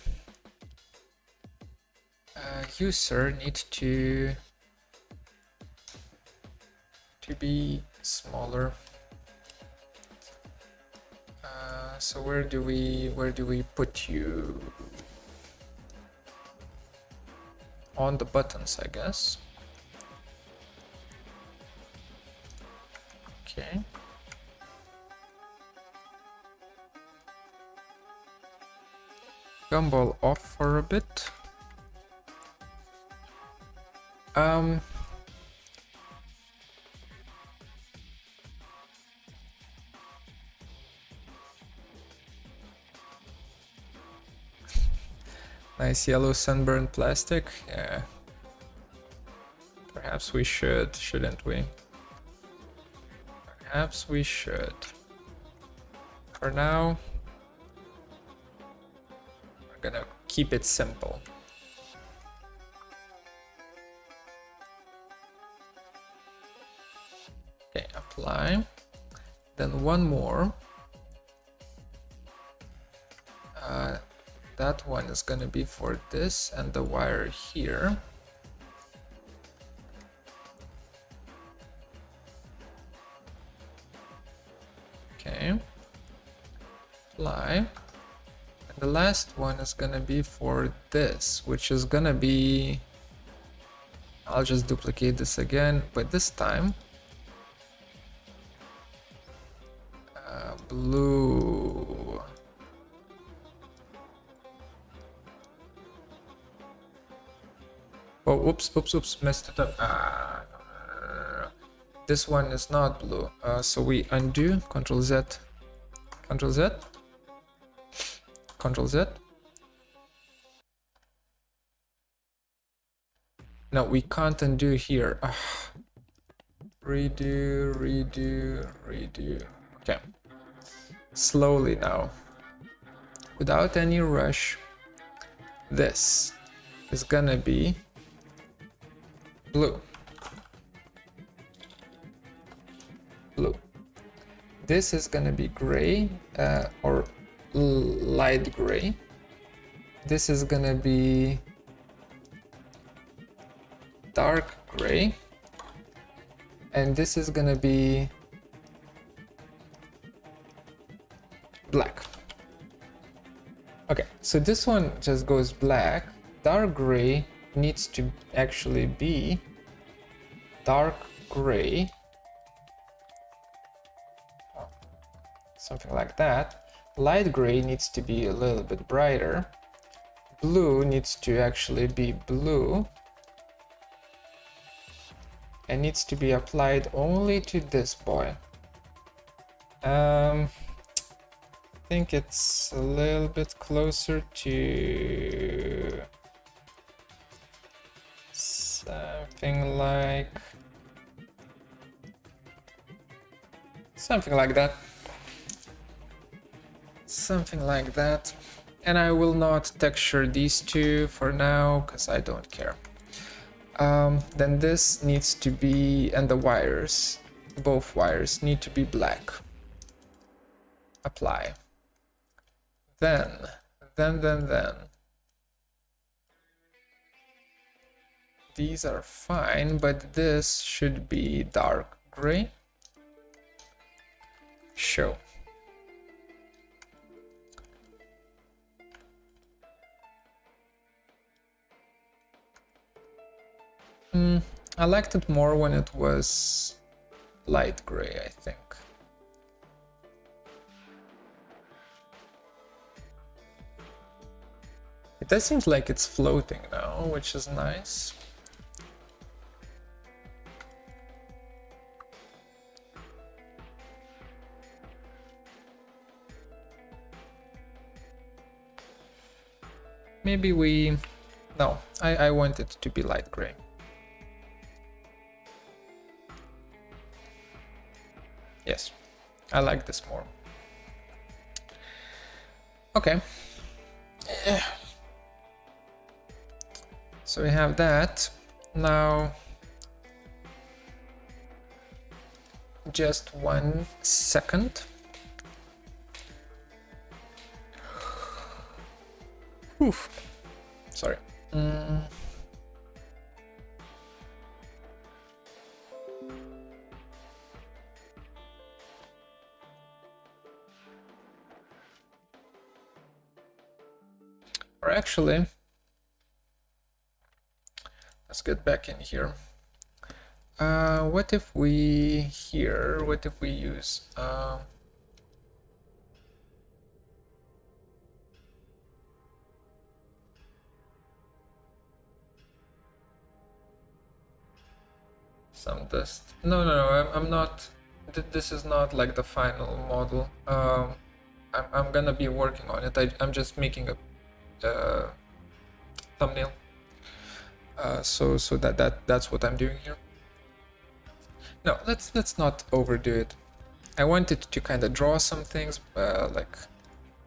User need to be smaller. So where do we put you? On the buttons, I guess. Okay. Gumball off for a bit. Nice yellow sunburned plastic. Yeah. Perhaps we should, shouldn't we? Perhaps we should. For now, we're gonna keep it simple. Okay, apply. Then one more. That one is gonna be for this and the wire here. Okay. Apply. And the last one is gonna be for this, which is gonna be... I'll just duplicate this again, but this time blue. Oh, oops, messed it up. This one is not blue. So we undo, Control Z, Control Z, Control Z. No, we can't undo here. Redo, redo, redo. Okay. Slowly now. Without any rush. This is gonna be blue. Blue. This is gonna be gray or light gray. This is gonna be dark gray. And this is gonna be black. Okay, so this one just goes black. Dark gray needs to actually be dark gray. Something like that. Light gray needs to be a little bit brighter. Blue needs to actually be blue. And needs to be applied only to this boy. I think it's a little bit closer to something like that. Something like that. And I will not texture these two for now because I don't care. Then this needs to be, and the wires, both wires need to be black. Apply. Then. These are fine, but this should be dark gray. Show. I liked it more when it was light gray, I think. It does seem like it's floating now, which is nice. Maybe we... No, I want it to be light gray. Yes, I like this more. Okay. So we have that. Now, just 1 second. Oof. Sorry. Or actually, let's get back in here. What if we use some dust? No, I'm not. This is not like the final model. I'm gonna be working on it. I'm just making a thumbnail. So that's what I'm doing here. No, let's not overdo it. I wanted to kind of draw some things, like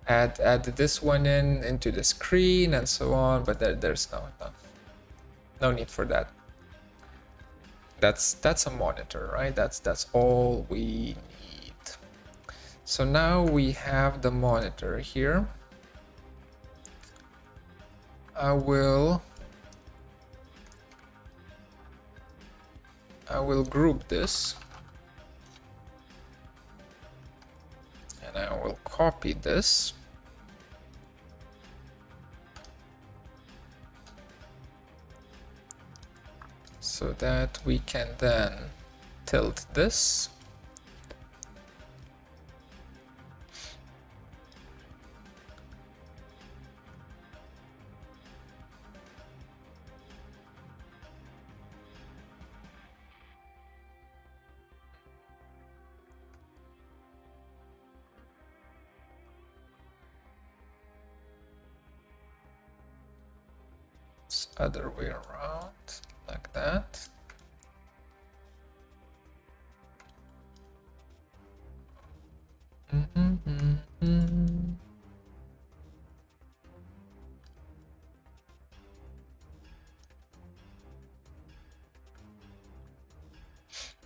add this one into the screen and so on, but there's no need for that. That's a monitor, right? That's all we need. So now we have the monitor here. I will group this, and I will copy this. So that we can then tilt this. It's other way around, like that.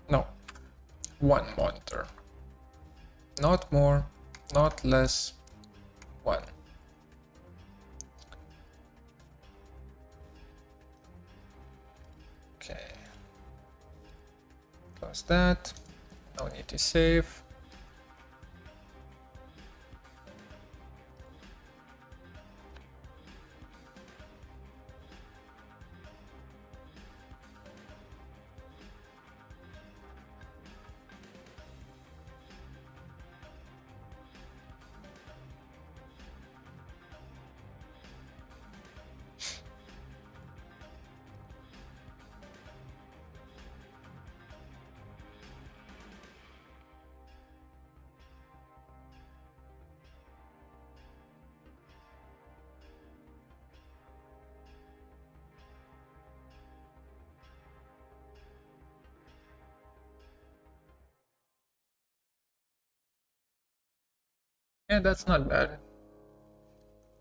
No, 1 monitor. Not more, not less, 1. Okay. Close that. No need to save. Yeah, that's not bad.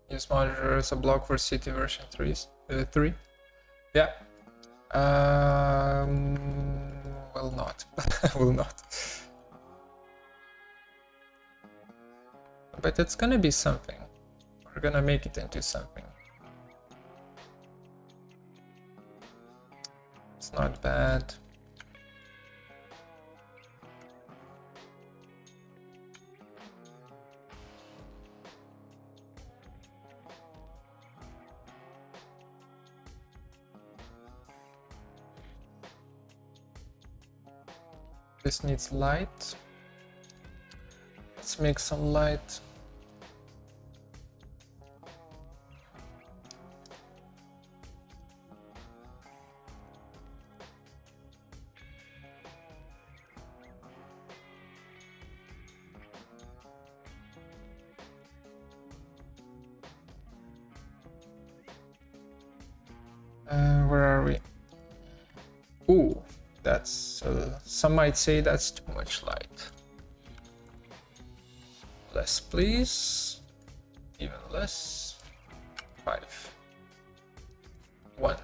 Use monitor as a block for City version 3. Yeah. Will not. Will not. But it's gonna be something. We're gonna make it into something. It's not bad. This needs light. Let's make some light. Where are we? Ooh, that's some might say that's too much light. Less, please. Even less. 5. 1.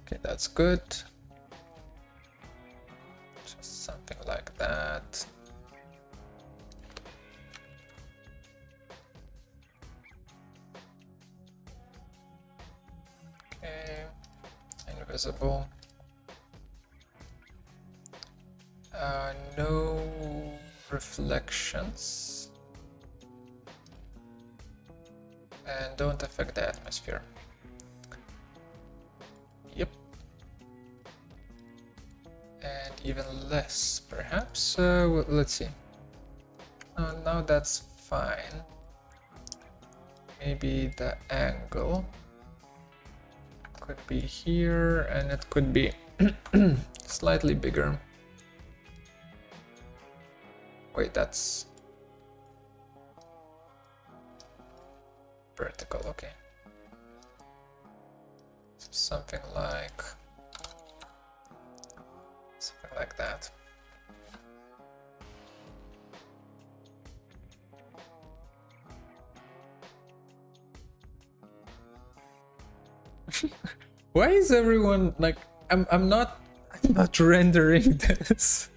Okay, that's good. Just something like that. Okay, invisible. No reflections. And don't affect the atmosphere. Yep. And even less, perhaps. Well, let's see. Now that's fine. Maybe the angle could be here, and it could be slightly bigger. Wait, that's vertical, okay. So something like that. Why is everyone like I'm not rendering this.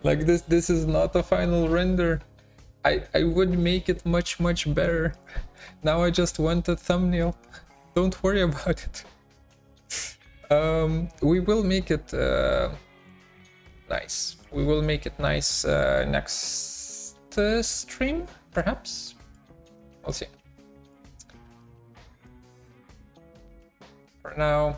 Like this is not a final render. I would make it much better. Now I just want a thumbnail. Don't worry about it. We will make it nice. We will make it nice next stream, perhaps. We'll see. For now,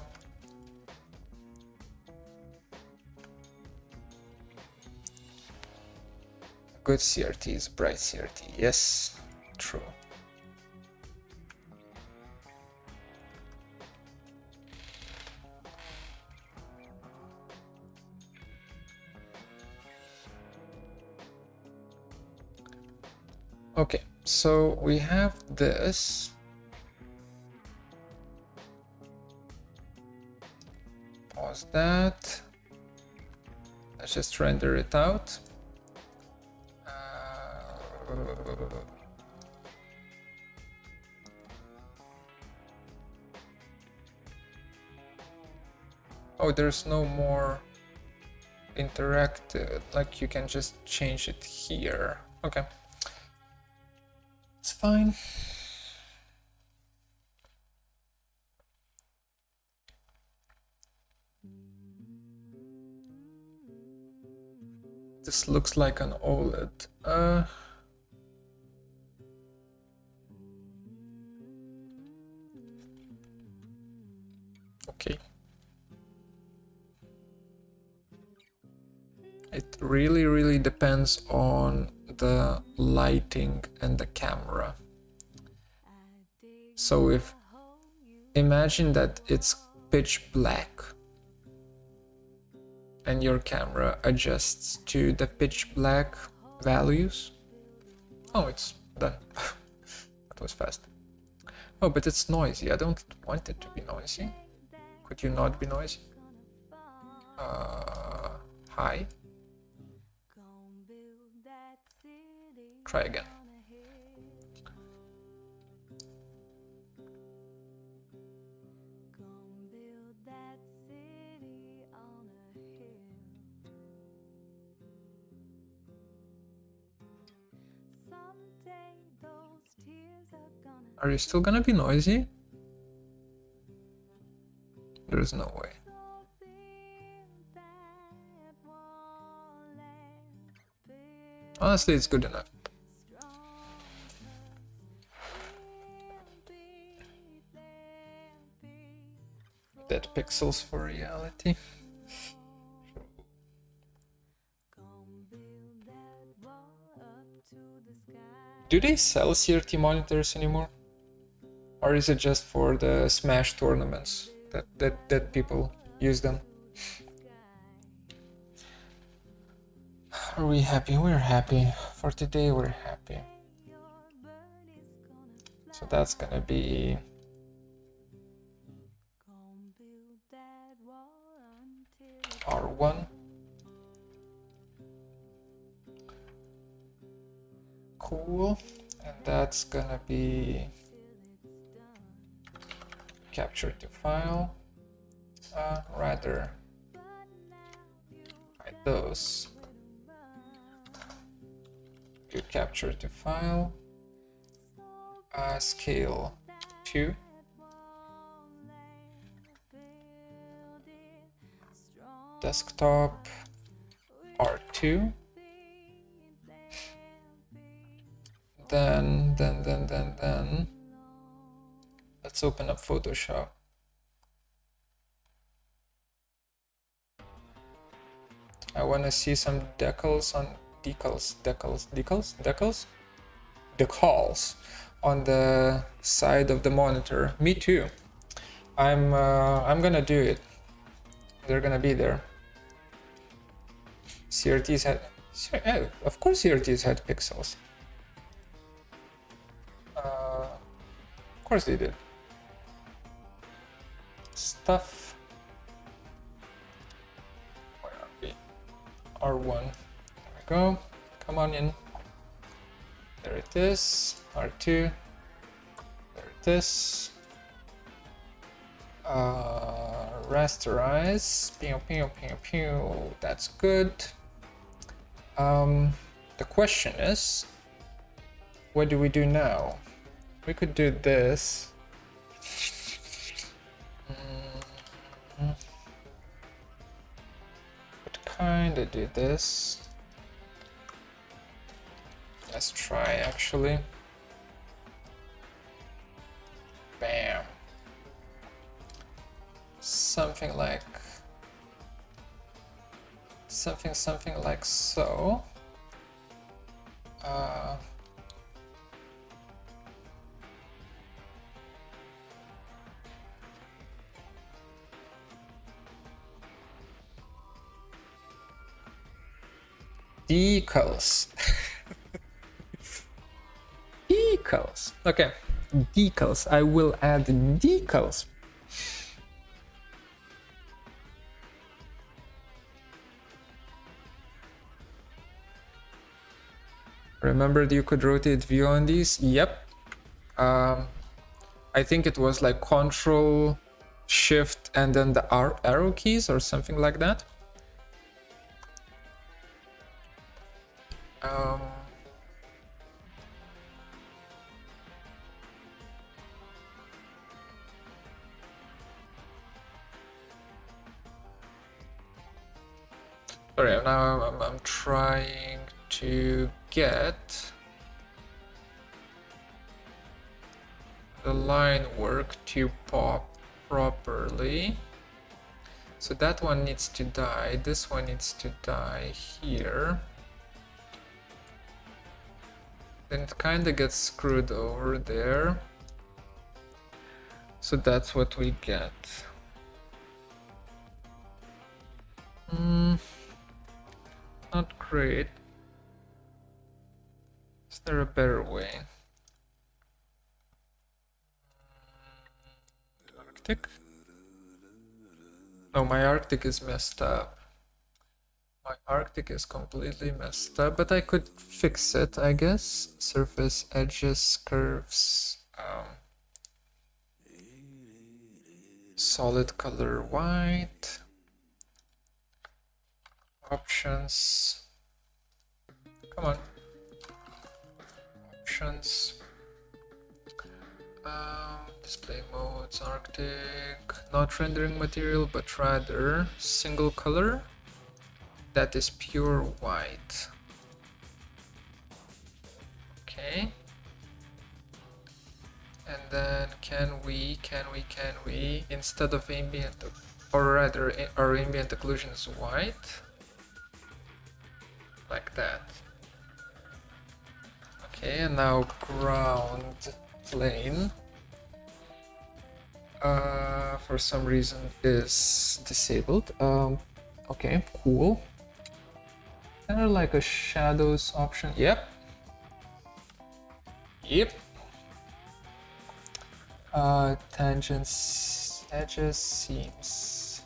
good CRT is bright CRT. Yes, true. Okay, so we have this. Pause that. Let's just render it out. Oh, there's no more interactive, like you can just change it here. Okay, it's fine. This looks like an OLED. Okay. It really depends on the lighting and the camera. So if imagine that it's pitch black and your camera adjusts to the pitch black values. Oh, it's done. That was fast. Oh, but it's noisy. I don't want it to be noisy. Could you not be noisy? Hi. Try again. Are you still gonna be noisy? There's no way. Honestly, it's good enough. Dead pixels for reality. Do they sell Crt monitors anymore? Or is it just for the Smash tournaments that people use them? Are we happy? We're happy. For today, we're happy. So that's gonna be R1. Cool. And that's gonna be capture to file. Rather hide those. Do capture to file. Scale 2. Desktop R2. Then let's open up Photoshop. I want to see some decals on the side of the monitor. Me too. I'm gonna do it. They're gonna be there. CRTs had, of course CRTs had pixels. Of course they did. Stuff. Where are we? R1. There we go. Come on in. There it is. R2. There it is. Rasterize. Pew, pew, pew, pew. That's good. The question is, what do we do now? We could do this. Could kinda do this. Let's try actually. Bam. Something like something like so. Decals. Decals. Okay, decals. I will add decals. Remembered you could rotate view on these? Yep. I think it was like Control, Shift, and then the arrow keys or something like that. Sorry, now I'm trying to get the line work to pop properly. So that one needs to die, this one needs to die here. Then it kind of gets screwed over there. So that's what we get. Not great. Is there a better way? Arctic? No, my Arctic is messed up. My Arctic is completely messed up, but I could fix it, I guess. Surface, edges, curves. Solid color white. Options. Come on. Options. Display modes, Arctic. Not rendering material, but rather single color. That is pure white. Okay. And then can we, instead of ambient, or rather our ambient occlusion is white. Like that. Okay, and now ground plane for some reason is disabled. Okay, cool. Kind of like a shadows option. Yep. Yep. Tangents, edges, seams.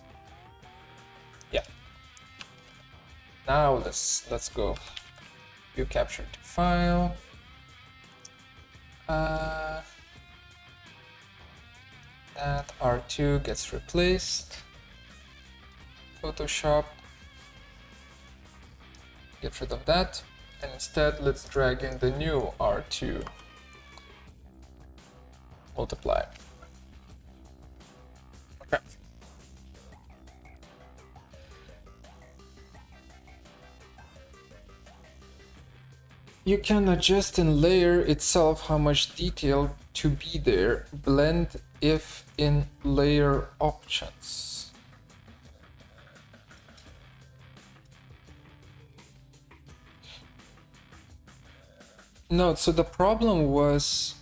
Yeah. Now let's go. You captured the file. That R2 gets replaced. Photoshop. Get rid of that. And instead, let's drag in the new R2. Multiply. Okay. You can adjust in layer itself how much detail to be there. Blend if in layer options. No, so the problem was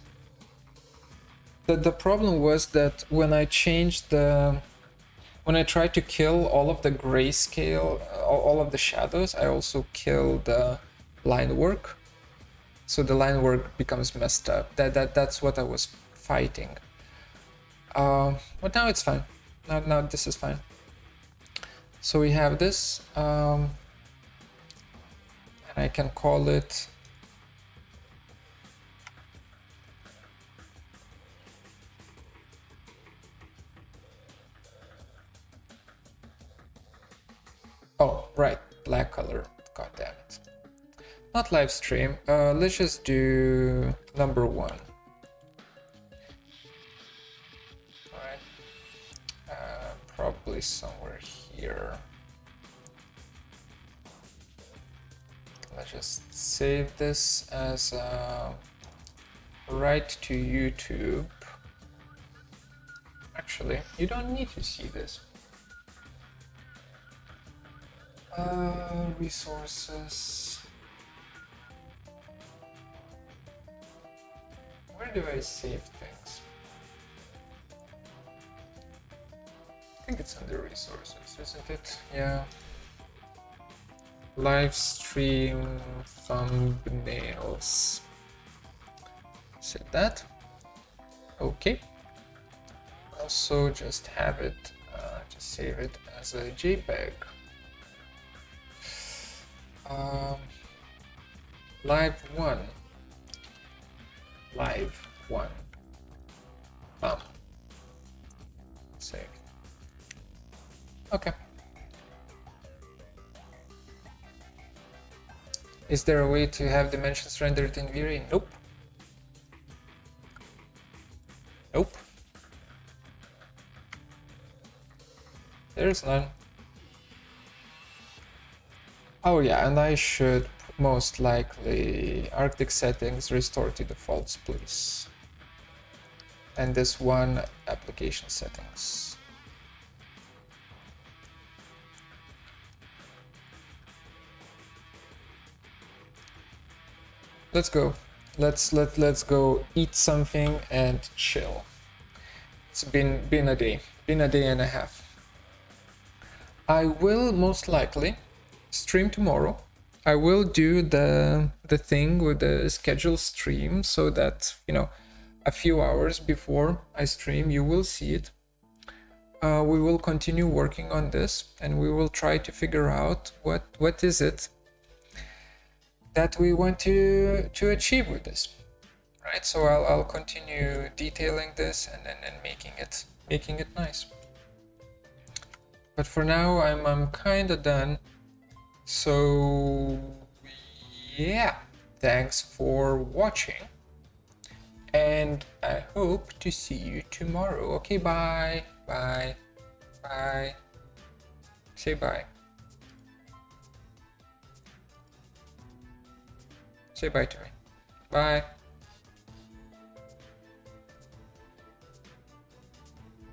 that when I changed when I tried to kill all of the grayscale, all of the shadows, I also kill the line work. So the line work becomes messed up. That's what I was fighting. But now it's fine. Now this is fine. So we have this, and I can call it oh, right, black color. God damn it. Not live stream. Let's just do number 1. Alright. Probably somewhere here. Let's just save this as right to YouTube. Actually, you don't need to see this. Resources. Where do I save things? I think it's under resources, isn't it? Yeah. Live stream thumbnails. Set that. Okay. Also, just have it, just save it as a JPEG. Live 1. Live 1. Save. Okay. Is there a way to have dimensions rendered in V-Ray? Nope. Nope. There's none. Oh yeah, and I should most likely Arctic settings restore to defaults, please. And this one application settings. Let's go. Let's go eat something and chill. It's been a day and a half. I will most likely stream tomorrow. I will do the thing with the schedule stream so that, you know, a few hours before I stream, you will see it. We will continue working on this and we will try to figure out what is it that we want to achieve with this, right? So I'll continue detailing this and making it nice. But for now, I'm kind of done. So yeah, thanks for watching, and I hope to see you tomorrow. Okay, bye. Say bye. Say bye to me. Bye.